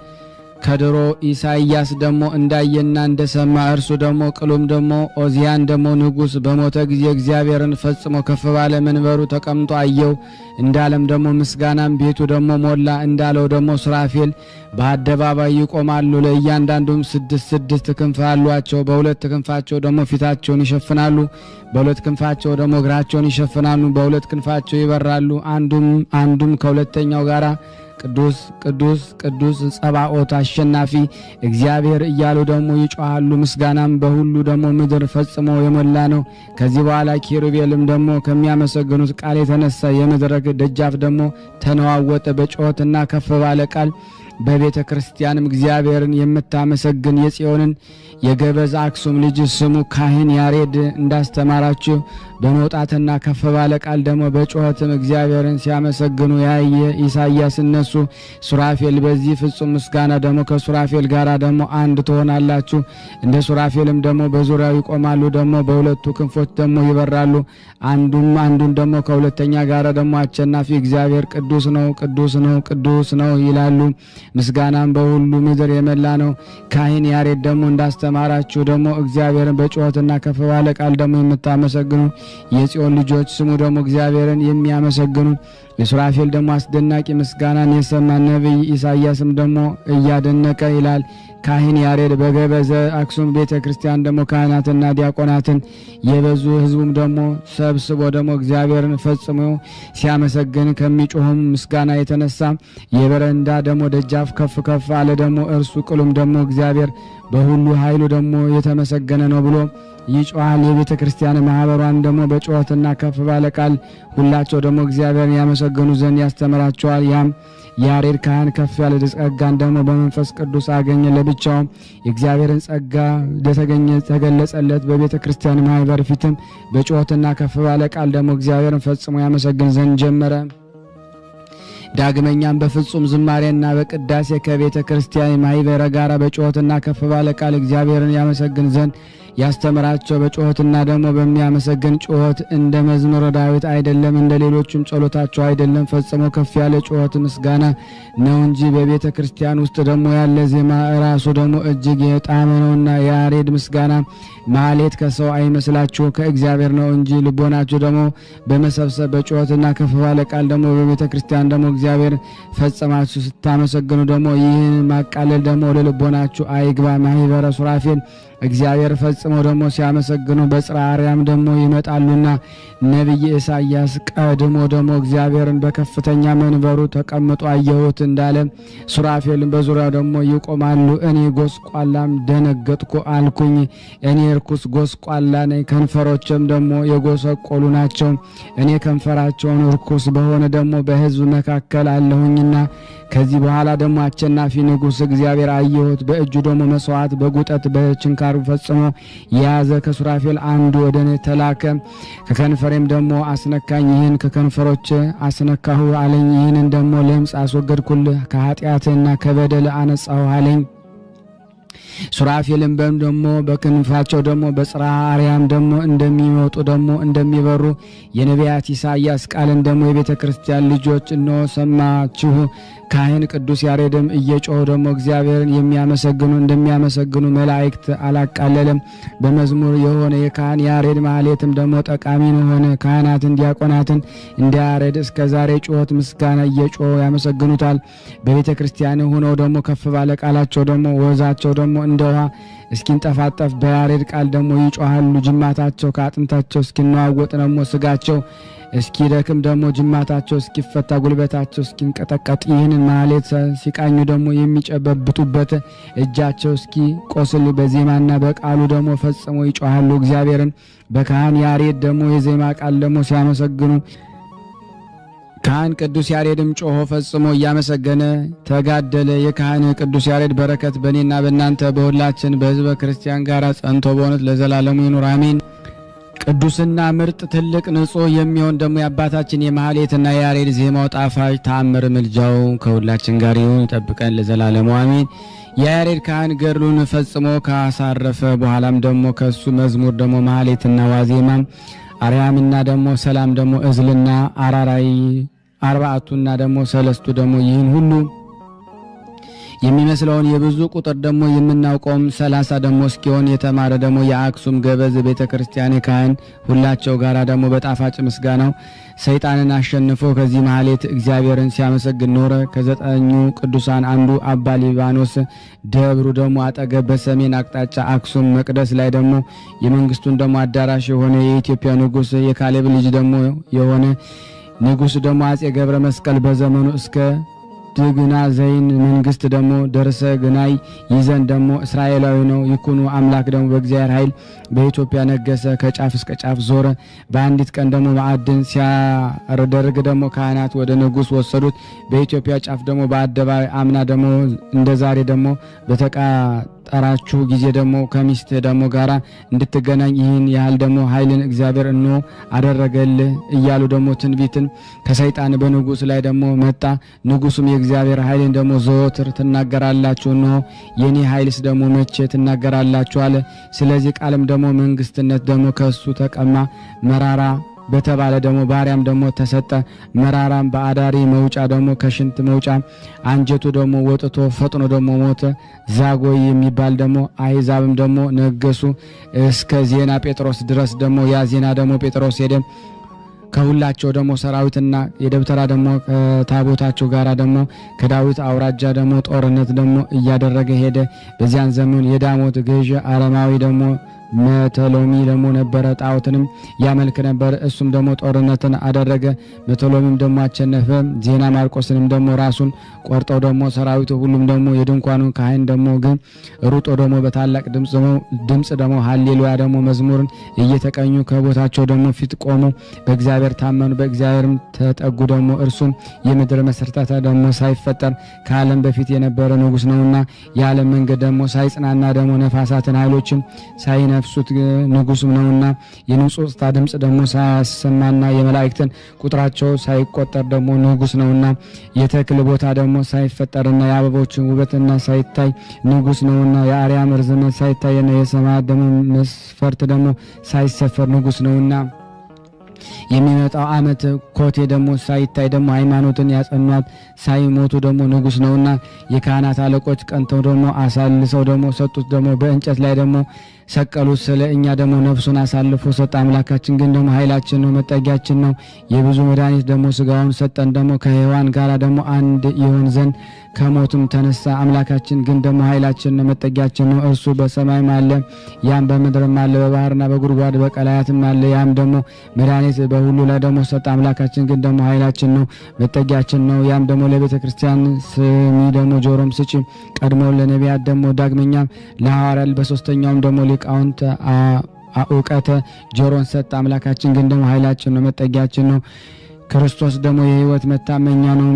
ከድሮ ኢሳይያስ ደግሞ እንዳየና እንደሰማ እርሱ ደግሞ ቅሉም ደግሞ ኦዚያን ደግሞ ንጉሥ በሞተ ጊዜ እግዚአብሔርን ፈጽሞ ከፍ ባለ መንበሩ ተቀምጦ አየው እንዳለም ደግሞ ምስጋናም ቤቱ ደግሞ ሞላ እንዳለው ደግሞ ሱራፌል በአደባባይ ይቆማሉ። ለእያንዳንዱም 6 ክንፍ አሏቸው። በ2 ክንፋቸው ደግሞ ፊታቸውን ይሸፍናሉ፣ በ2 ክንፋቸው ደግሞ እግራቸውን ይሸፍናሉ፣ በ2 ክንፋቸው ይበራሉ። አንዱም ከሁለተኛው ጋራ ቅዱስ ቅዱስ ቅዱስ ጸባኦት አሸናፊ እግዚአብሔር እያሉ ደግሞ ይጮሃሉ። ምስጋናም በሁሉ ደግሞ ምድር ፈጽሞ የሞላ ነው። ከዚህ በኋላ ኪሩቤልም ደግሞ ከሚያመሰግኑት ቃል የተነሳ የመድረክ ደጃፍ ደግሞ ተነዋወጠ። በጩኸትና ከፍ ባለ ቃል በቤተ ክርስቲያንም እግዚአብሔርን የምታመሰግን የጽዮንን የገበዝ አክሱም ልጅ ስሙ ካህን ያሬድ እንዳስተማራችሁ በመውጣትና ከፍ ባለ ቃል ደግሞ በጩኸትም እግዚአብሔርን ሲያመሰግኑ ያየ ኢሳይያስ እነሱ ሱራፌል በዚህ ፍጹም ምስጋና ደግሞ ከሱራፌል ጋር ደግሞ አንድ ትሆናላችሁ። እንደ ሱራፌልም ደግሞ በዙሪያው ይቆማሉ፣ ደግሞ በሁለቱ ክንፎች ደግሞ ይበራሉ። አንዱን ደግሞ ከሁለተኛ ጋር ደግሞ አሸናፊ እግዚአብሔር ቅዱስ ነው ቅዱስ ነው ቅዱስ ነው ይላሉ። ምስጋናም በሁሉ ምድር የመላ ነው። ካህን ያሬድ ደግሞ እንዳስተማራችሁ ደግሞ እግዚአብሔርን በጩኸትና ከፍ ባለ ቃል ደግሞ የምታመሰግኑ የጽዮን ልጆች ስሙ ደግሞ እግዚአብሔርን የሚያመሰግኑ የሱራፌል ደግሞ አስደናቂ ምስጋናን የሰማ ነቢይ ኢሳይያስም ደግሞ እያደነቀ ይላል። ካህን ያሬድ በገበዘ አክሱም ቤተ ክርስቲያን ደግሞ ካህናትና ዲያቆናትን የበዙ ሕዝቡም ደግሞ ሰብስቦ ደግሞ እግዚአብሔርን ፈጽሞ ሲያመሰግን ከሚጮህም ምስጋና የተነሳ የበረንዳ ደግሞ ደጃፍ ከፍ ከፍ አለ። ደግሞ እርሱ ቅሉም ደግሞ እግዚአብሔር በሁሉ ኃይሉ ደግሞ የተመሰገነ ነው ብሎ ይጮሃል። የቤተ ክርስቲያን ማህበሯን ደግሞ በጩኸትና ከፍ ባለ ቃል ሁላቸው ደግሞ እግዚአብሔርን ያመሰግኑ ዘንድ ያስተምራቸዋል። ያም ያሬድ ካህን ከፍ ያለ ጸጋን ደግሞ በመንፈስ ቅዱስ አገኘ። ለብቻውም የእግዚአብሔርን ጸጋ ተገለጸለት። በቤተ ክርስቲያን ማህበር ፊትም በጩኸትና ከፍ ባለ ቃል ደግሞ እግዚአብሔርን ፈጽሞ ያመሰግን ዘንድ ጀመረ። ዳግመኛም በፍጹም ዝማሬና በቅዳሴ ከቤተ ክርስቲያን ማህበር ጋር በጩኸትና ከፍ ባለ ቃል እግዚአብሔርን ያመሰግን ዘንድ ያስተምራቸው። በጩኸትና ደግሞ በሚያመሰግን ጩኸት እንደ መዝሙረ ዳዊት አይደለም፣ እንደ ሌሎችም ጸሎታቸው አይደለም። ፈጽሞ ከፍ ያለ ጩኸት ምስጋና ነው እንጂ በቤተ ክርስቲያን ውስጥ ደግሞ ያለ ዜማ ራሱ ደግሞ እጅግ የጣመ ነውና ያሬድ ምስጋና ማህሌት ከሰው አይመስላችሁ ከእግዚአብሔር ነው እንጂ ልቦናችሁ ደግሞ በመሰብሰብ በጩኸትና ከፍ ባለ ቃል ደግሞ በቤተ ክርስቲያን ደግሞ እግዚአብሔር ፈጽማችሁ ስታመሰግኑ ደግሞ ይህን ማቃለል ደግሞ ለልቦናችሁ አይግባ። ማህበረ ሱራፌል እግዚአብሔር ፈጽመው ደግሞ ሲያመሰግኑ በጽርሐ አርያም ደግሞ ይመጣሉና ነቢይ ኢሳይያስ ቀድሞ ደግሞ እግዚአብሔርን በከፍተኛ መንበሩ ተቀምጦ አየሁት እንዳለ ሱራፌልን በዙሪያው ደግሞ ይቆማሉ። እኔ ጎስቋላም ደነገጥኩ አልኩኝ። እኔ ርኩስ ጎስቋላ ነኝ፣ ከንፈሮችም ደግሞ የጎሰቆሉ ናቸው። እኔ ከንፈራቸውን ርኩስ በሆነ ደግሞ በሕዝብ መካከል አለሁኝና ከዚህ በኋላ ደግሞ አሸናፊ ንጉሥ እግዚአብሔር አየሁት። በእጁ ደግሞ መስዋዕት በጉጠት በችንካሩ ፈጽሞ የያዘ ከሱራፌል አንዱ ወደ እኔ ተላከ። ከከንፈሬም ደግሞ አስነካኝ። ይህን ከከንፈሮች አስነካሁ አለኝ። ይህንን ደግሞ ለምጽ አስወገድኩልህ፣ ከኃጢአትና ከበደል አነጻሁ አለኝ። ሱራፌልም ደግሞ በክንፋቸው ደግሞ በጽርሐ አርያም ደግሞ እንደሚወጡ ደግሞ እንደሚበሩ የነቢያት ኢሳይያስ ቃልን ደግሞ የቤተ ክርስቲያን ልጆች እነሆ ሰማችሁ። ካህን ቅዱስ ያሬድም እየጮሁ ደግሞ እግዚአብሔርን የሚያመሰግኑ እንደሚያመሰግኑ መላእክት አላቃለለም። በመዝሙር የሆነ የካህን ያሬድ ማህሌትም ደግሞ ጠቃሚ የሆነ ካህናትን ዲያቆናትን እንደ ያሬድ እስከ ዛሬ ጩኸት ምስጋና እየጮሁ ያመሰግኑታል። በቤተ ክርስቲያን ሆነው ደግሞ ከፍ ባለ ቃላቸው ደግሞ ወዛቸው ደግሞ እንደ ውሃ እስኪንጠፋጠፍ በያሬድ ቃል ደግሞ ይጮሃሉ። ጅማታቸው ከአጥንታቸው እስኪነዋወጥ ደግሞ ስጋቸው እስኪደክም ደግሞ ጅማታቸው እስኪፈታ ጉልበታቸው እስኪንቀጠቀጥ ይህንን ማህሌት ሲቃኙ ደግሞ የሚጨበብጡበት እጃቸው እስኪቆስል በዜማና በቃሉ ደግሞ ፈጽሞ ይጮሃሉ። እግዚአብሔርን በካህን ያሬድ ደግሞ የዜማ ቃል ደግሞ ሲያመሰግኑ ካህን ቅዱስ ያሬድም ጮሆ ፈጽሞ እያመሰገነ ተጋደለ። የካህን ቅዱስ ያሬድ በረከት በእኔና በእናንተ በሁላችን በሕዝበ ክርስቲያን ጋር ጸንቶ በእውነት ለዘላለሙ ይኑር አሜን። ቅዱስና ምርጥ ትልቅ ንጹሕ የሚሆን ደግሞ የአባታችን የማህሌትና የያሬድ ዜማው ጣፋጭ ተአምር ምልጃው ከሁላችን ጋር ይሁን ይጠብቀን ለዘላለሙ አሜን። የያሬድ ካህን ገድሉን ፈጽሞ ካሳረፈ በኋላም ደግሞ ከሱ መዝሙር ደግሞ ማህሌትና ዋዜማም አርያምና ደግሞ ሰላም ደግሞ እዝልና አራራይ አርባዕቱና ደግሞ ሰለስቱ ደግሞ ይህን ሁሉ የሚመስለውን የብዙ ቁጥር ደግሞ የምናውቀውም 30 ደግሞ እስኪሆን የተማረ ደግሞ የአክሱም ገበዝ ቤተ ክርስቲያን ካህን ሁላቸው ጋራ ደግሞ በጣፋጭ ምስጋናው ሰይጣንን አሸንፎ ከዚህ ማህሌት እግዚአብሔርን ሲያመሰግን ኖረ። ከዘጠኙ ቅዱሳን አንዱ አባ ሊባኖስ ደብሩ ደግሞ አጠገብ በሰሜን አቅጣጫ አክሱም መቅደስ ላይ ደግሞ የመንግስቱን ደግሞ አዳራሽ የሆነ የኢትዮጵያ ንጉሥ የካሌብ ልጅ ደግሞ የሆነ ንጉሥ ደግሞ አጼ ገብረ መስቀል በዘመኑ እስከ ድግና ዘይን መንግስት ደግሞ ደርሰ ግናይ ይዘን ደግሞ እስራኤላዊ ነው ይኩኑ አምላክ ደግሞ በእግዚአብሔር ኃይል በኢትዮጵያ ነገሰ። ከጫፍ እስከ ጫፍ ዞረ። በአንዲት ቀን ደግሞ ማዕድን ሲያደርግ ደግሞ ካህናት ወደ ንጉሥ ወሰዱት። በኢትዮጵያ ጫፍ ደግሞ በአደባባይ አምና ደግሞ እንደዛሬ ደግሞ በተቃጠራችሁ ጊዜ ደግሞ ከሚስት ደግሞ ጋራ እንድትገናኝ ይህን ያህል ደግሞ ኃይልን እግዚአብሔር እንሆ አደረገልህ እያሉ ደግሞ ትንቢትን ከሰይጣን በንጉሥ ላይ ደግሞ መጣ። ንጉሱም የእግዚአብሔር ኃይልን ደግሞ ዘወትር ትናገራላችሁ፣ እንሆ የኔ ኃይልስ ደግሞ መቼ ትናገራላችሁ አለ። ስለዚህ ቃልም ደግሞ መንግስትነት ደግሞ ከሱ ተቀማ። መራራ በተባለ ደግሞ ባሪያም ደግሞ ተሰጠ። መራራም በአዳሪ መውጫ ደግሞ ከሽንት መውጫ አንጀቱ ደግሞ ወጥቶ ፈጥኖ ደግሞ ሞተ። ዛጎይ የሚባል ደግሞ አሕዛብም ደግሞ ነገሱ እስከ ዜና ጴጥሮስ ድረስ ደግሞ ያ ዜና ደግሞ ጴጥሮስ ሄደ። ከሁላቸው ደግሞ ሰራዊትና የደብተራ ደግሞ ከታቦታቸው ጋራ ደግሞ ከዳዊት አውራጃ ደግሞ ጦርነት ደግሞ እያደረገ ሄደ። በዚያን ዘመን የዳሞት ገዥ አረማዊ ደግሞ መተሎሚ ደግሞ ነበረ። ጣዖትንም ያመልክ ነበር። እሱም ደግሞ ጦርነትን አደረገ። መተሎሚም ደግሞ አሸነፈ። ዜና ማርቆስንም ደግሞ ራሱን ቆርጠው ደግሞ ሰራዊቱ ሁሉም ደግሞ የድንኳኑን ካህን ደግሞ ግን ሩጦ ደግሞ በታላቅ ድምጽ ደግሞ ሃሌሉያ ደግሞ መዝሙርን እየተቀኙ ከቦታቸው ደግሞ ፊት ቆሙ። በእግዚአብሔር ታመኑ፣ በእግዚአብሔርም ተጠጉ። ደግሞ እርሱም የምድር መሰረታት ደግሞ ሳይፈጠር ከዓለም በፊት የነበረ ንጉሥ ነውና የዓለም መንገድ ደግሞ ሳይጽናና ደግሞ ነፋሳትን ኃይሎችን ሳይነፍሱት ንጉሥም ነውና የንጹሕታ ድምጽ ደግሞ ሳያሰማና የመላእክትን ቁጥራቸው ሳይቆጠር ደግሞ ንጉሥ ነውና የተክል ቦታ ደግሞ ሳይፈጠርና የአበቦችን ውበትና ሳይታይ ንጉሥ ነውና የአርያም ርዝመት ሳይታይና የሰማያት ደግሞ መስፈርት ደግሞ ሳይሰፈር ንጉሥ ነውና የሚመጣው ዓመት ኮቴ ደግሞ ሳይታይ ደግሞ ሃይማኖትን ያጸኗት ሳይሞቱ ደግሞ ንጉሥ ነውና የካህናት አለቆች ቀንተው ደግሞ አሳልሰው ደግሞ ሰጡት። ደግሞ በእንጨት ላይ ደግሞ ሰቀሉት። ስለ እኛ ደግሞ ነፍሱን አሳልፎ ሰጠ። አምላካችን ግን ደግሞ ኃይላችን ነው፣ መጠጊያችን ነው። የብዙ መድኃኒት ደግሞ ስጋውን ሰጠን ደግሞ ከሔዋን ጋር ደግሞ አንድ ይሆን ዘንድ ከሞቱም ተነሳ። አምላካችን ግን ደግሞ ኃይላችን ነው፣ መጠጊያችን ነው። እርሱ በሰማይም አለ፣ ያም በምድርም አለ፣ በባህርና በጉድጓድ በቀላያትም አለ። ያም ደግሞ መድኃኒት በሁሉ ላይ ደግሞ ሰጠ። አምላካችን ግን ደግሞ ኃይላችን ነው፣ መጠጊያችን ነው። ያም ደግሞ ለቤተ ክርስቲያን ስሚ ደግሞ ጆሮም ስጪ፣ ቀድሞ ለነቢያት ደግሞ ዳግመኛም ለሐዋርያት በሶስተኛውም ደግሞ ሊቃውንት እውቀተ ጆሮን ሰጠ። አምላካችን ግን ደግሞ ኃይላችን ነው፣ መጠጊያችን ነው። ክርስቶስ ደግሞ የሕይወት መታመኛ ነው።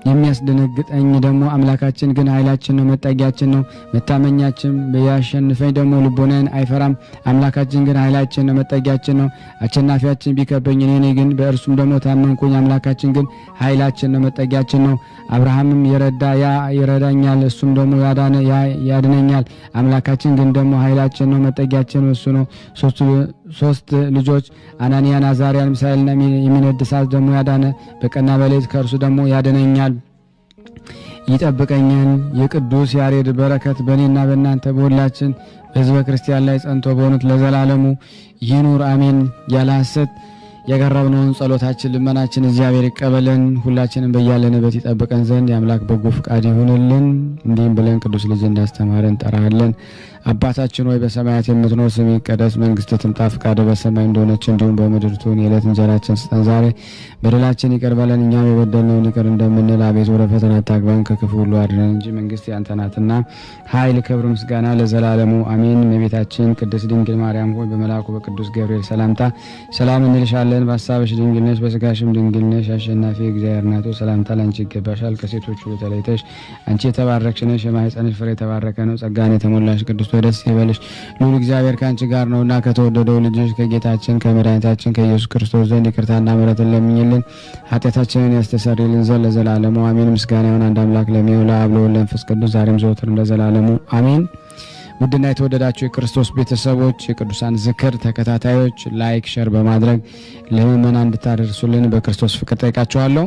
የሚያስደነግጠኝ ደግሞ አምላካችን ግን ኃይላችን ነው፣ መጠጊያችን ነው። መታመኛችን ቢያሸንፈኝ ደግሞ ልቦናዬን አይፈራም። አምላካችን ግን ኃይላችን ነው፣ መጠጊያችን ነው። አሸናፊያችን ቢከበኝ እኔ ግን በእርሱም ደግሞ ታመንኩኝ። አምላካችን ግን ኃይላችን ነው፣ መጠጊያችን ነው። አብርሃምም የረዳ ያ ይረዳኛል፣ እሱም ደግሞ ያዳነ ያ ያድነኛል። አምላካችን ግን ደግሞ ኃይላችን ነው፣ መጠጊያችን እሱ ነው። ሶስት ልጆች አናንያን፣ አዛርያን፣ ሚሳኤልና የሚነድ እሳት ደግሞ ያዳነ በቀንና በሌሊት ከእርሱ ደግሞ ያድነኛል ይጠብቀኛል። የቅዱስ ያሬድ በረከት በእኔና በእናንተ በሁላችን በሕዝበ ክርስቲያን ላይ ጸንቶ በእውነት ለዘላለሙ ይኑር አሜን። ያለ ሐሰት ያቀረብነውን ጸሎታችን ልመናችን እግዚአብሔር ይቀበለን። ሁላችንም በያለንበት ይጠብቀን ዘንድ የአምላክ በጎ ፍቃድ ይሁንልን። እንዲህም ብለን ቅዱስ ልጅ እንዳስተማረን እንጠራለን። አባታችን ሆይ በሰማያት የምትኖር ስምህ ይቀደስ፣ መንግስትህ ትምጣ፣ ፈቃድህ በሰማይ እንደሆነች እንዲሁም በምድር ትሁን። የዕለት እንጀራችንን ስጠን ዛሬ፣ በደላችን ይቅር በለን እኛም የበደልነውን ይቅር እንደምንል፣ አቤቱ ወደ ፈተና አታግባን ከክፉ ሁሉ አድነን እንጂ መንግስት ያንተ ናትና ኃይል፣ ክብር፣ ምስጋና ለዘላለሙ አሜን። እመቤታችን ቅድስት ድንግል ማርያም ሆይ በመልአኩ በቅዱስ ገብርኤል ሰላምታ ሰላም እንልሻለን። በሐሳብሽ ድንግል ነሽ፣ በስጋሽም ድንግል ነሽ። አሸናፊ እግዚአብሔር እናቱ ሰላምታ ላንቺ ይገባሻል። ከሴቶች ሁሉ ተለይተሽ አንቺ የተባረክሽ ነሽ፣ የማኅፀንሽ ፍሬ የተባረከ ነው። ጸጋን የተሞላሽ ቅድስት ደስ ይበልሽ፣ ልዑል እግዚአብሔር ካንቺ ጋር ነውና ከተወደደው ልጅሽ ከጌታችን ከመድኃኒታችን ከኢየሱስ ክርስቶስ ዘንድ ይቅርታና ምሕረትን ለምኝልን ኃጢአታችንን ያስተሰርይልን ዘንድ ለዘላለሙ አሜን። ምስጋና ይሁን አንድ አምላክ ለሚሆን ለአብ ለወልድ ለመንፈስ ቅዱስ ዛሬም ዘወትርም ለዘላለሙ አሜን። ውድና የተወደዳችሁ የክርስቶስ ቤተሰቦች የቅዱሳን ዝክር ተከታታዮች ላይክ ሸር በማድረግ ለምእመናን እንድታደርሱልን በክርስቶስ ፍቅር ጠይቃችኋለሁ።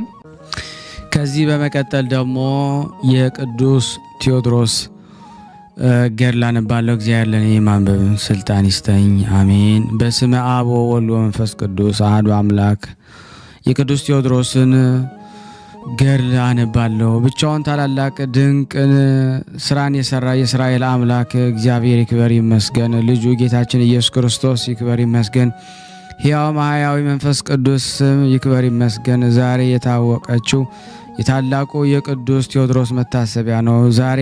ከዚህ በመቀጠል ደግሞ የቅዱስ ቴዎድሮስ ገድል አነባለሁ። እግዚአብሔር ለእኔ ማንበብ ስልጣን ይስጠኝ አሜን። በስመ አብ ወወልድ ወመንፈስ ቅዱስ አሐዱ አምላክ። የቅዱስ ቴዎድሮስን ገድል አነባለሁ። ብቻውን ታላላቅ ድንቅን ስራን የሰራ የእስራኤል አምላክ እግዚአብሔር ይክበር ይመስገን። ልጁ ጌታችን ኢየሱስ ክርስቶስ ይክበር ይመስገን። ሕያው ማሕያዊ መንፈስ ቅዱስ ስም ይክበር ይመስገን። ዛሬ የታወቀችው የታላቁ የቅዱስ ቴዎድሮስ መታሰቢያ ነው። ዛሬ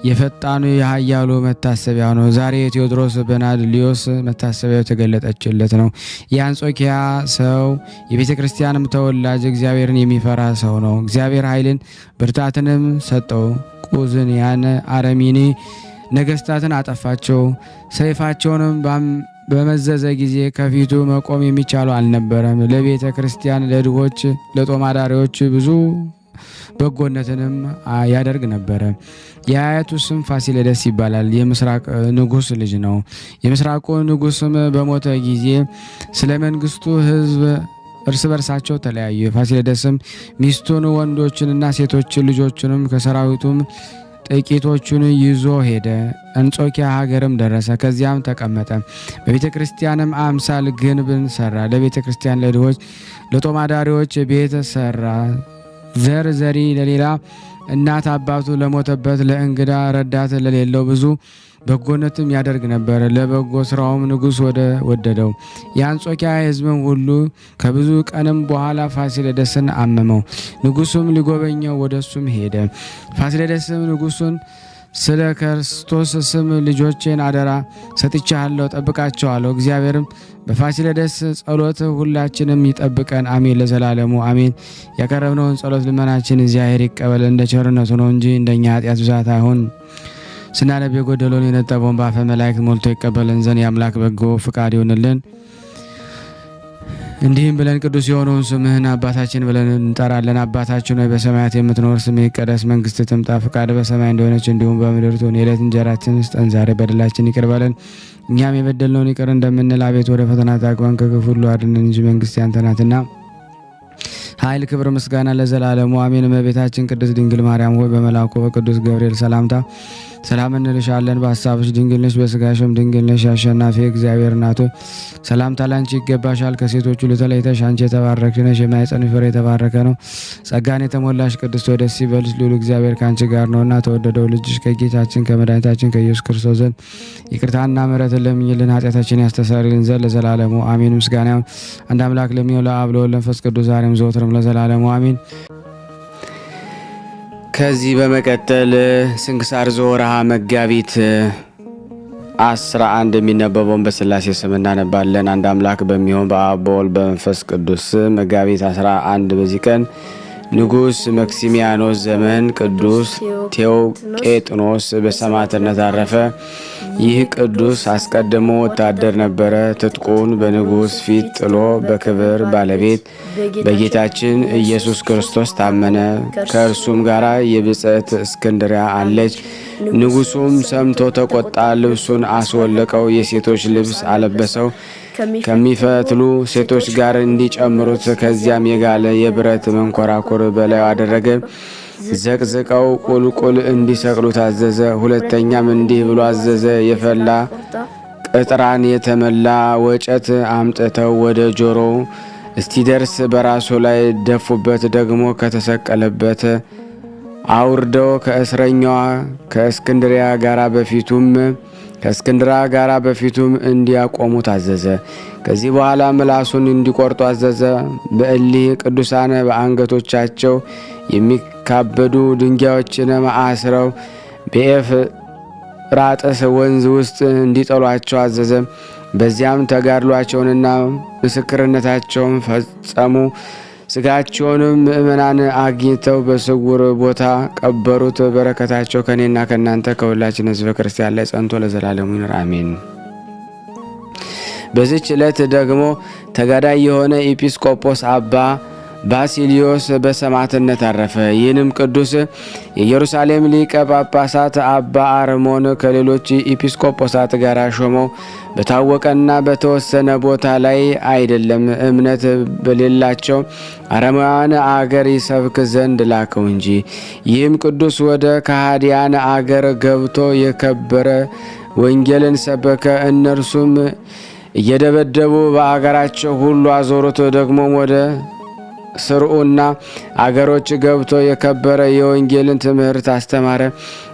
የፈጣኑ የኃያሉ መታሰቢያ ነው። ዛሬ የቴዎድሮስ በናድሊዮስ መታሰቢያው የተገለጠችለት ነው። የአንጾኪያ ሰው የቤተ ክርስቲያንም ተወላጅ እግዚአብሔርን የሚፈራ ሰው ነው። እግዚአብሔር ኃይልን ብርታትንም ሰጠው። ቁዝንያን አረሚኒ ነገስታትን አጠፋቸው። ሰይፋቸውንም በመዘዘ ጊዜ ከፊቱ መቆም የሚቻለው አልነበረም። ለቤተ ክርስቲያን፣ ለድሆች፣ ለጦማዳሪዎች ብዙ በጎነትንም ያደርግ ነበረ። የአያቱ ስም ፋሲለደስ ይባላል። የምስራቅ ንጉስ ልጅ ነው። የምስራቁ ንጉስም በሞተ ጊዜ ስለ መንግስቱ ህዝብ እርስ በርሳቸው ተለያዩ። ፋሲለደስም ሚስቱን ወንዶችንና ሴቶችን ልጆችንም ከሰራዊቱም ጥቂቶቹን ይዞ ሄደ። አንጾኪያ ሀገርም ደረሰ። ከዚያም ተቀመጠ። በቤተ ክርስቲያንም አምሳል ግንብን ሰራ። ለቤተ ክርስቲያን፣ ለድሆች፣ ለጦማዳሪዎች ቤት ሰራ። ዘር ዘሪ ለሌላ እናት አባቱ ለሞተበት ለእንግዳ ረዳት ለሌለው ብዙ በጎነትም ያደርግ ነበር። ለበጎ ስራውም ንጉሥ ወደደው። የአንጾኪያ ሕዝብም ሁሉ ከብዙ ቀንም በኋላ ፋሲለደስን አመመው። ንጉሱም ሊጎበኘው ወደሱም ሄደ። ፋሲለደስም ንጉሱን ስለ ክርስቶስ ስም ልጆቼን አደራ ሰጥቻለሁ፣ ጠብቃቸዋለሁ። እግዚአብሔርም በፋሲለደስ ጸሎት ሁላችንም ይጠብቀን አሜን፣ ለዘላለሙ አሜን። ያቀረብነውን ጸሎት ልመናችን እግዚአብሔር ይቀበል፣ እንደ ቸርነቱ ነው እንጂ እንደኛ ኃጢአት ብዛት አይሁን። ስናነብ የጎደለውን የነጠበውን በአፈ መላእክት ሞልቶ ይቀበለን ዘንድ የአምላክ በጎ ፍቃድ ይሆንልን። እንዲህም ብለን ቅዱስ የሆነውን ስምህን አባታችን ብለን እንጠራለን። አባታችን ሆይ በሰማያት የምትኖር ስምህ ይቀደስ፣ መንግስትህ ትምጣ፣ ፈቃድህ በሰማይ እንደሆነች እንዲሁም በምድር ትሁን። የዕለት እንጀራችንን ስጠን ዛሬ፣ በደላችን ይቅር በለን እኛም የበደልነውን ይቅር እንደምንል፣ አቤቱ ወደ ፈተና አታግባን ከክፉ ሁሉ አድነን እንጂ መንግስት ያንተ ናትና ኃይል፣ ክብር፣ ምስጋና ለዘላለሙ አሜን። እመቤታችን ቅድስት ድንግል ማርያም ሆይ በመልአኩ በቅዱስ ገብርኤል ሰላምታ ሰላም እንልሻለን። በሐሳብሽ ድንግል ነሽ፣ በሥጋሽም ድንግል ነሽ። አሸናፊ እግዚአብሔር እናት ሆይ ሰላምታ ላንቺ ይገባሻል። ከሴቶች ሁሉ ተለይተሽ አንቺ የተባረክሽ ነሽ፣ የማኅፀንሽ ፍሬ የተባረከ ነው። ጸጋን የተሞላሽ ቅድስት ሆይ ደስ ይበልሽ፣ ልዑል እግዚአብሔር ከአንቺ ጋር ነውና ተወደደው ልጅሽ ከጌታችን ከመድኃኒታችን ከኢየሱስ ክርስቶስ ዘንድ ይቅርታና ምሕረትን ለምኝልን ኃጢአታችን ያስተሰርይልን ዘንድ ለዘላለሙ አሜን። ምስጋና ይሁን አንድ አምላክ ለሚሆን ለአብ ለወልድ ለመንፈስ ቅዱስ ዛሬም ዘወትርም ለዘላለሙ አሜን። ከዚህ በመቀጠል ስንክሳር ዘወርኀ መጋቢት 11 የሚነበበውን በሥላሴ ስም እናነባለን። አንድ አምላክ በሚሆን በአብ በወልድ በመንፈስ ቅዱስ መጋቢት 11 በዚህ ቀን ንጉሥ መክሲሚያኖስ ዘመን ቅዱስ ቴዎቄጥኖስ በሰማዕትነት አረፈ። ይህ ቅዱስ አስቀድሞ ወታደር ነበረ። ትጥቁን በንጉሥ ፊት ጥሎ በክብር ባለቤት በጌታችን ኢየሱስ ክርስቶስ ታመነ። ከእርሱም ጋር የብጽዕት እስክንድርያ አለች። ንጉሡም ሰምቶ ተቆጣ። ልብሱን አስወለቀው፣ የሴቶች ልብስ አለበሰው፣ ከሚፈትሉ ሴቶች ጋር እንዲጨምሩት። ከዚያም የጋለ የብረት መንኮራኩር በላዩ አደረገ። ዘቅዝቀው ቁልቁል እንዲሰቅሉት አዘዘ። ሁለተኛም እንዲህ ብሎ አዘዘ፣ የፈላ ቅጥራን የተመላ ወጨት አምጥተው ወደ ጆሮው እስቲደርስ በራሱ ላይ ደፉበት። ደግሞ ከተሰቀለበት አውርደው ከእስረኛዋ ከእስክንድራ ጋር በፊቱም እንዲያቆሙ ታዘዘ። ከዚህ በኋላ ምላሱን እንዲቆርጡ አዘዘ። በእሊህ ቅዱሳን በአንገቶቻቸው የሚካበዱ ድንጋዮችን አስረው በኤፍራጥስ ወንዝ ውስጥ እንዲጠሏቸው አዘዘ። በዚያም ተጋድሏቸውንና ምስክርነታቸውን ፈጸሙ። ስጋቸውንም ምእመናን አግኝተው በስውር ቦታ ቀበሩት። በረከታቸው ከኔና ከእናንተ ከሁላችን ሕዝበ ክርስቲያን ላይ ጸንቶ ለዘላለሙ ይኑር አሜን። በዚች ዕለት ደግሞ ተጋዳይ የሆነ ኤጲስቆጶስ አባ ባሲሊዮስ በሰማዕትነት አረፈ። ይህንም ቅዱስ የኢየሩሳሌም ሊቀ ጳጳሳት አባ አርሞን ከሌሎች ኤጲስቆጶሳት ጋር ሾመው። በታወቀና በተወሰነ ቦታ ላይ አይደለም፣ እምነት በሌላቸው አረማውያን አገር ይሰብክ ዘንድ ላከው እንጂ። ይህም ቅዱስ ወደ ከሃዲያን አገር ገብቶ የከበረ ወንጌልን ሰበከ። እነርሱም እየደበደቡ በአገራቸው ሁሉ አዞሩት። ደግሞም ወደ ስርዑና አገሮች ገብቶ የከበረ የወንጌልን ትምህርት አስተማረ።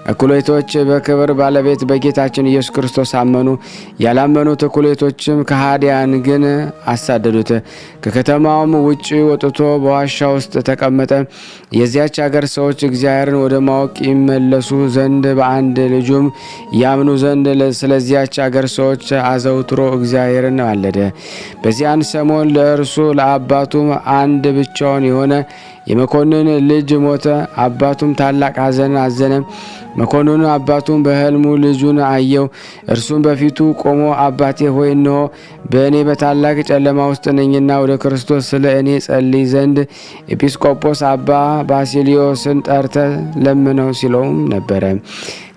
እኩሌቶች በክብር ባለቤት በጌታችን ኢየሱስ ክርስቶስ አመኑ። ያላመኑት እኩሌቶችም ከሃዲያን ግን አሳደዱት። ከከተማውም ውጭ ወጥቶ በዋሻ ውስጥ ተቀመጠ። የዚያች አገር ሰዎች እግዚአብሔርን ወደ ማወቅ ይመለሱ ዘንድ በአንድ ልጁም ያምኑ ዘንድ ስለዚያች አገር ሰዎች አዘውትሮ እግዚአብሔርን አለደ። በዚያን ሰሞን ለእርሱ ለአባቱም አንድ ብቻውን የሆነ የመኮንን ልጅ ሞተ። አባቱም ታላቅ ሐዘን አዘነ። መኮንኑ አባቱን በሕልሙ ልጁን አየው። እርሱም በፊቱ ቆሞ አባቴ ሆይ እነሆ በእኔ በታላቅ ጨለማ ውስጥ ነኝና ወደ ክርስቶስ ስለ እኔ ጸልይ ዘንድ ኤጲስቆጶስ አባ ባሲሊዮስን ጠርተ ለምነው ሲለውም ነበረ።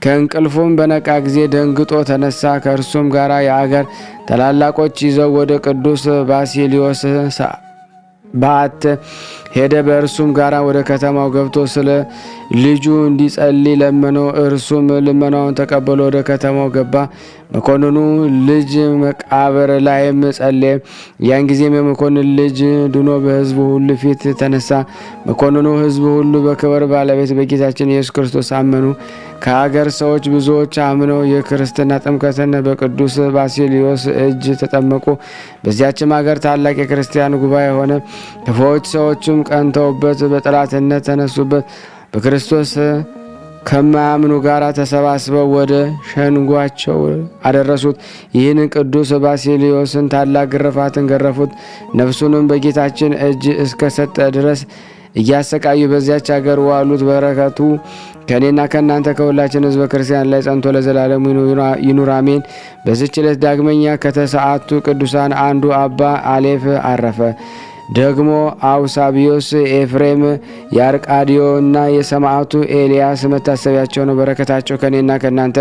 ከእንቅልፉም በነቃ ጊዜ ደንግጦ ተነሳ። ከእርሱም ጋር የአገር ታላላቆች ይዘው ወደ ቅዱስ ባሲሊዮስ በዓት ሄደ። በእርሱም ጋር ወደ ከተማው ገብቶ ስለ ልጁ እንዲጸልይ ለመነው። እርሱም ልመናውን ተቀብሎ ወደ ከተማው ገባ። መኮንኑ ልጅ መቃብር ላይም ጸለየ። ያን ጊዜም የመኮንን ልጅ ድኖ በሕዝቡ ሁሉ ፊት ተነሳ። መኮንኑ ሕዝቡ ሁሉ በክብር ባለቤት በጌታችን ኢየሱስ ክርስቶስ አመኑ። ከአገር ሰዎች ብዙዎች አምነው የክርስትና ጥምቀትን በቅዱስ ባሲሊዮስ እጅ ተጠመቁ። በዚያችም አገር ታላቅ የክርስቲያን ጉባኤ ሆነ። ክፉዎች ሰዎችም ቀንተውበት በጠላትነት ተነሱበት። በክርስቶስ ከማያምኑ ጋር ተሰባስበው ወደ ሸንጓቸው አደረሱት። ይህን ቅዱስ ባሲሊዮስን ታላቅ ግርፋትን ገረፉት። ነፍሱንም በጌታችን እጅ እስከሰጠ ድረስ እያሰቃዩ በዚያች አገር ዋሉት። በረከቱ ከእኔና ከእናንተ ከሁላችን ሕዝበ ክርስቲያን ላይ ጸንቶ ለዘላለሙ ይኑር አሜን። በዚች ዕለት ዳግመኛ ከተሰዓቱ ቅዱሳን አንዱ አባ አሌፍ አረፈ። ደግሞ አውሳቢዮስ፣ ኤፍሬም፣ የአርቃዲዮ እና የሰማዕቱ ኤልያስ መታሰቢያቸው ነው። በረከታቸው ከኔና ከእናንተ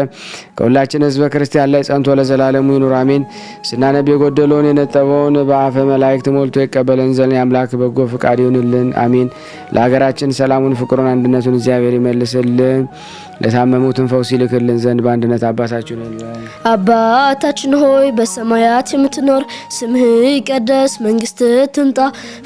ከሁላችን ሕዝበ ክርስቲያን ላይ ጸንቶ ለዘላለሙ ይኑር አሜን። ስናነብ የጎደለውን የነጠበውን በአፈ መላእክት ሞልቶ ይቀበለን ዘንድ የአምላክ በጎ ፍቃድ ይሁንልን አሜን። ለሀገራችን ሰላሙን፣ ፍቅሩን፣ አንድነቱን እግዚአብሔር ይመልስልን። ለታመሙትን ፈውስ ይልክልን ዘንድ በአንድነት አባታችን አባታችን ሆይ በሰማያት የምትኖር ስምህ ይቀደስ፣ መንግስትህ ትምጣ፣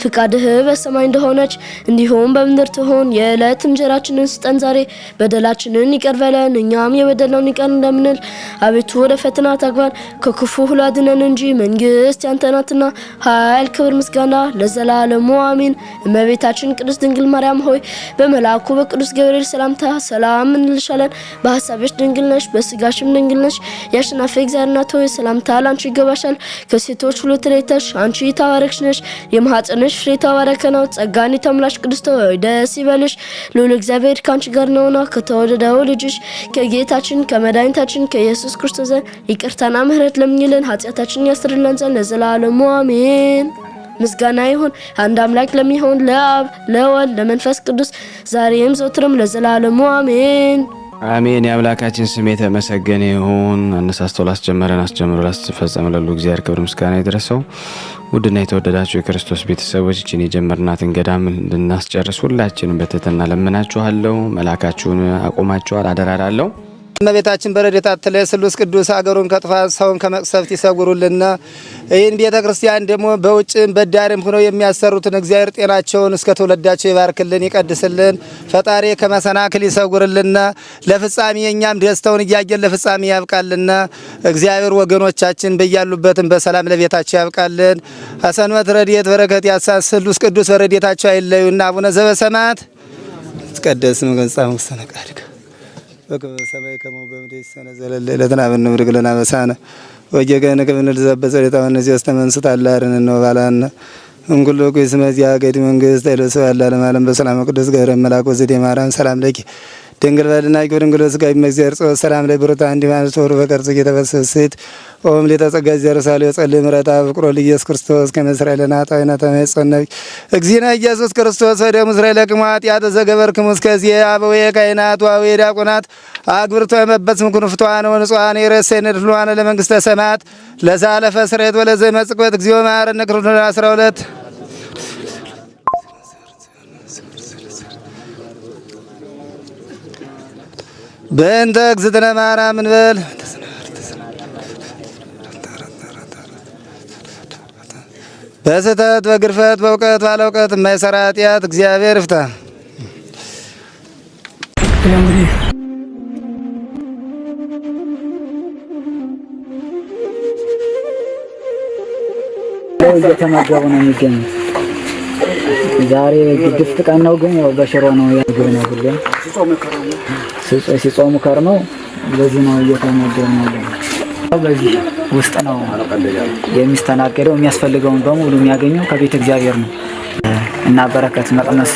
ፍቃድህ በሰማይ እንደሆነች እንዲሁም በምድር ትሁን። የዕለት እንጀራችንን ስጠን ዛሬ፣ በደላችንን ይቅር በለን እኛም የበደልነውን ይቅር እንደምንል፣ አቤቱ ወደ ፈተና አታግባን ከክፉ ሁሉ አድነን እንጂ መንግስት ያንተ ናትና፣ ኃይል፣ ክብር፣ ምስጋና ለዘላለሙ አሜን። እመቤታችን ቅድስት ድንግል ማርያም ሆይ በመልአኩ በቅዱስ ገብርኤል ሰላምታ ሰላም እንልሻለን። በሐሳብሽ ድንግል ነሽ፣ በስጋሽም ድንግል ነሽ። የአሸናፊ እግዚአብሔር እናት ሆይ ሰላምታ ላንቺ ይገባሻል። ከሴቶች ሁሉ ተለይተሽ አንቺ የተባረክሽ ነሽ፣ የማኅፀንሽ ፍሬ የተባረከ ነው። ጸጋን የተሞላሽ ቅድስት ሆይ ደስ ይበልሽ፣ ልዑል እግዚአብሔር ካንቺ ጋር ነውና ከተወደደው ልጅሽ ከጌታችን ከመድኃኒታችን ከኢየሱስ ክርስቶስ ዘንድ ይቅርታና ምሕረት ለምኝልን ኃጢአታችንን ያስተሰርይልን ዘንድ ለዘላለሙ አሜን። ምስጋና ይሁን አንድ አምላክ ለሚሆን ለአብ ለወልድ ለመንፈስ ቅዱስ ዛሬም ዘወትርም ለዘላለሙ አሜን አሜን። የአምላካችን ስም የተመሰገነ ይሁን። አነሳስቶ ላስጀመረን አስጀምሮ ላስፈጸመ ለሉ እግዚአብሔር ክብር ምስጋና ይድረሰው። ውድና የተወደዳችሁ የክርስቶስ ቤተሰቦች እቺን የጀመርናትን ገዳም እንድናስጨርስ ሁላችንም በትህትና ለምናችኋለሁ። መላካችሁን አቆማችኋል አደራላለሁ። እመቤታችን በረድኤታ ትለይ ስሉስ ቅዱስ አገሩን ከጥፋት ሰውን ከመቅሰፍት ይሰውሩልና። ይህን ቤተ ክርስቲያን ደግሞ በውጭም በዳርም ሆነው የሚያሰሩትን እግዚአብሔር ጤናቸውን እስከ ትውልዳቸው ይባርክልን ይቀድስልን። ፈጣሪ ከመሰናክል ይሰውርልና። ለፍጻሜ እኛም ደስታውን እያየን ለፍጻሜ ያብቃልና። እግዚአብሔር ወገኖቻችን በያሉበትም በሰላም ለቤታቸው ያብቃልን። አሰንበት ረድኤት በረከት ያሳስ ስሉስ ቅዱስ በረድኤታቸው አይለዩና። አቡነ ዘበሰማያት ይትቀደስ ስምከ ወይትጸድቅ ፈቃድከ በከመ በሰማይ ከማሁ በምድር ሲሳየነ ዘለለ ዕለትነ ሀበነ ንኅድግ ለነ አበሳነ ወጌጋየነ ከመ ንርዛዕ በጸሎተ ወነዚያስ ተመንሱት አላርን ነው ባላነ እንኩሎ ኩይስ መዚያ ገዲ መንግስት አይለሰ ያላለም ዓለም በሰላም ቅዱስ ገብርኤል መልአክ ወዘዴ ማርያም ሰላም ለኪ ድንግል በልና ይጎድንግሎ ስጋይ መግዚአብሔር ጾ ሰላም ላይ ብሩታ እንዲማን ተወሩ በቀርጽ እየተበሰሰት ኦም ለተጸጋ ዘርሳለ ጸልይ ምረታ ፍቅሮ ለኢየሱስ ክርስቶስ ከመስራኤልና ታይና ተመጽነብ እግዚእነ ኢየሱስ ክርስቶስ ወደ እስራኤል ለቅማት ያተዘገበርክሙ እስከዚህ አበው ካይናት ወአበው ዲያቆናት አግብርቶ መበጽ ምኩን ፍቷን ወንጹሃን የረሰነ ድሏን ለመንግስተ ሰማያት ለዛለፈ ስሬት ወለዘ መጽቆት እግዚኦ ማረነ ክርስቶስ 12 በእንተ እግዝእትነ ማርያም እንበል በስህተት በግርፈት በእውቀት ባለ እውቀት የማይሰራ ኃጢአት እግዚአብሔር ይፍታ። እየተመገቡ ነው የሚገኙት። ዛሬ ግድፍት ቀን ነው፣ ግን ያው በሽሮ ነው ያግብ ነው ሁሌም ሲጾሙ ከርመው በዚህ ነው እየተመገቡ ነው። በዚህ ውስጥ ነው የሚስተናገደው። የሚያስፈልገውን በሙሉ የሚያገኘው ከቤተ እግዚአብሔር ነው እና በረከት መቅመስ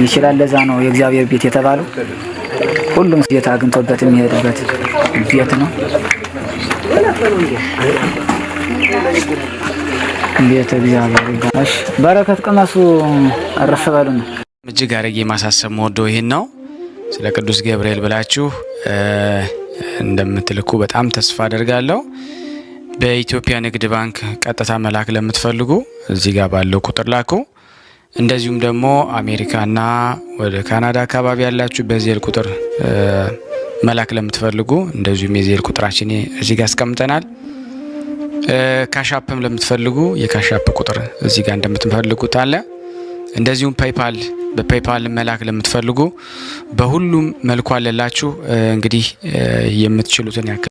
ይችላል። ለዛ ነው የእግዚአብሔር ቤት የተባለው። ሁሉም ጌታ አግኝቶበት የሚሄድበት ቤት ነው። ቤተ እግዚአብሔር ጋሽ በረከት ቅመሱ አረፍ በሉ ነው። እጅግ አድርጌ ማሳሰብ ወዶ ይሄን ነው። ስለ ቅዱስ ገብርኤል ብላችሁ እንደምትልኩ በጣም ተስፋ አደርጋለሁ። በኢትዮጵያ ንግድ ባንክ ቀጥታ መላክ ለምትፈልጉ እዚህ ጋር ባለው ቁጥር ላኩ። እንደዚሁም ደግሞ አሜሪካና ወደ ካናዳ አካባቢ ያላችሁ በዜል ቁጥር መላክ ለምትፈልጉ እንደዚሁም የዜል ቁጥራችን እዚህ ጋር አስቀምጠናል። ካሻፕም ለምትፈልጉ የካሻፕ ቁጥር እዚህ ጋር እንደምትፈልጉት አለ። እንደዚሁም ፔይፓል በፔይፓል መላክ ለምትፈልጉ በሁሉም መልኩ አለላችሁ። እንግዲህ የምትችሉትን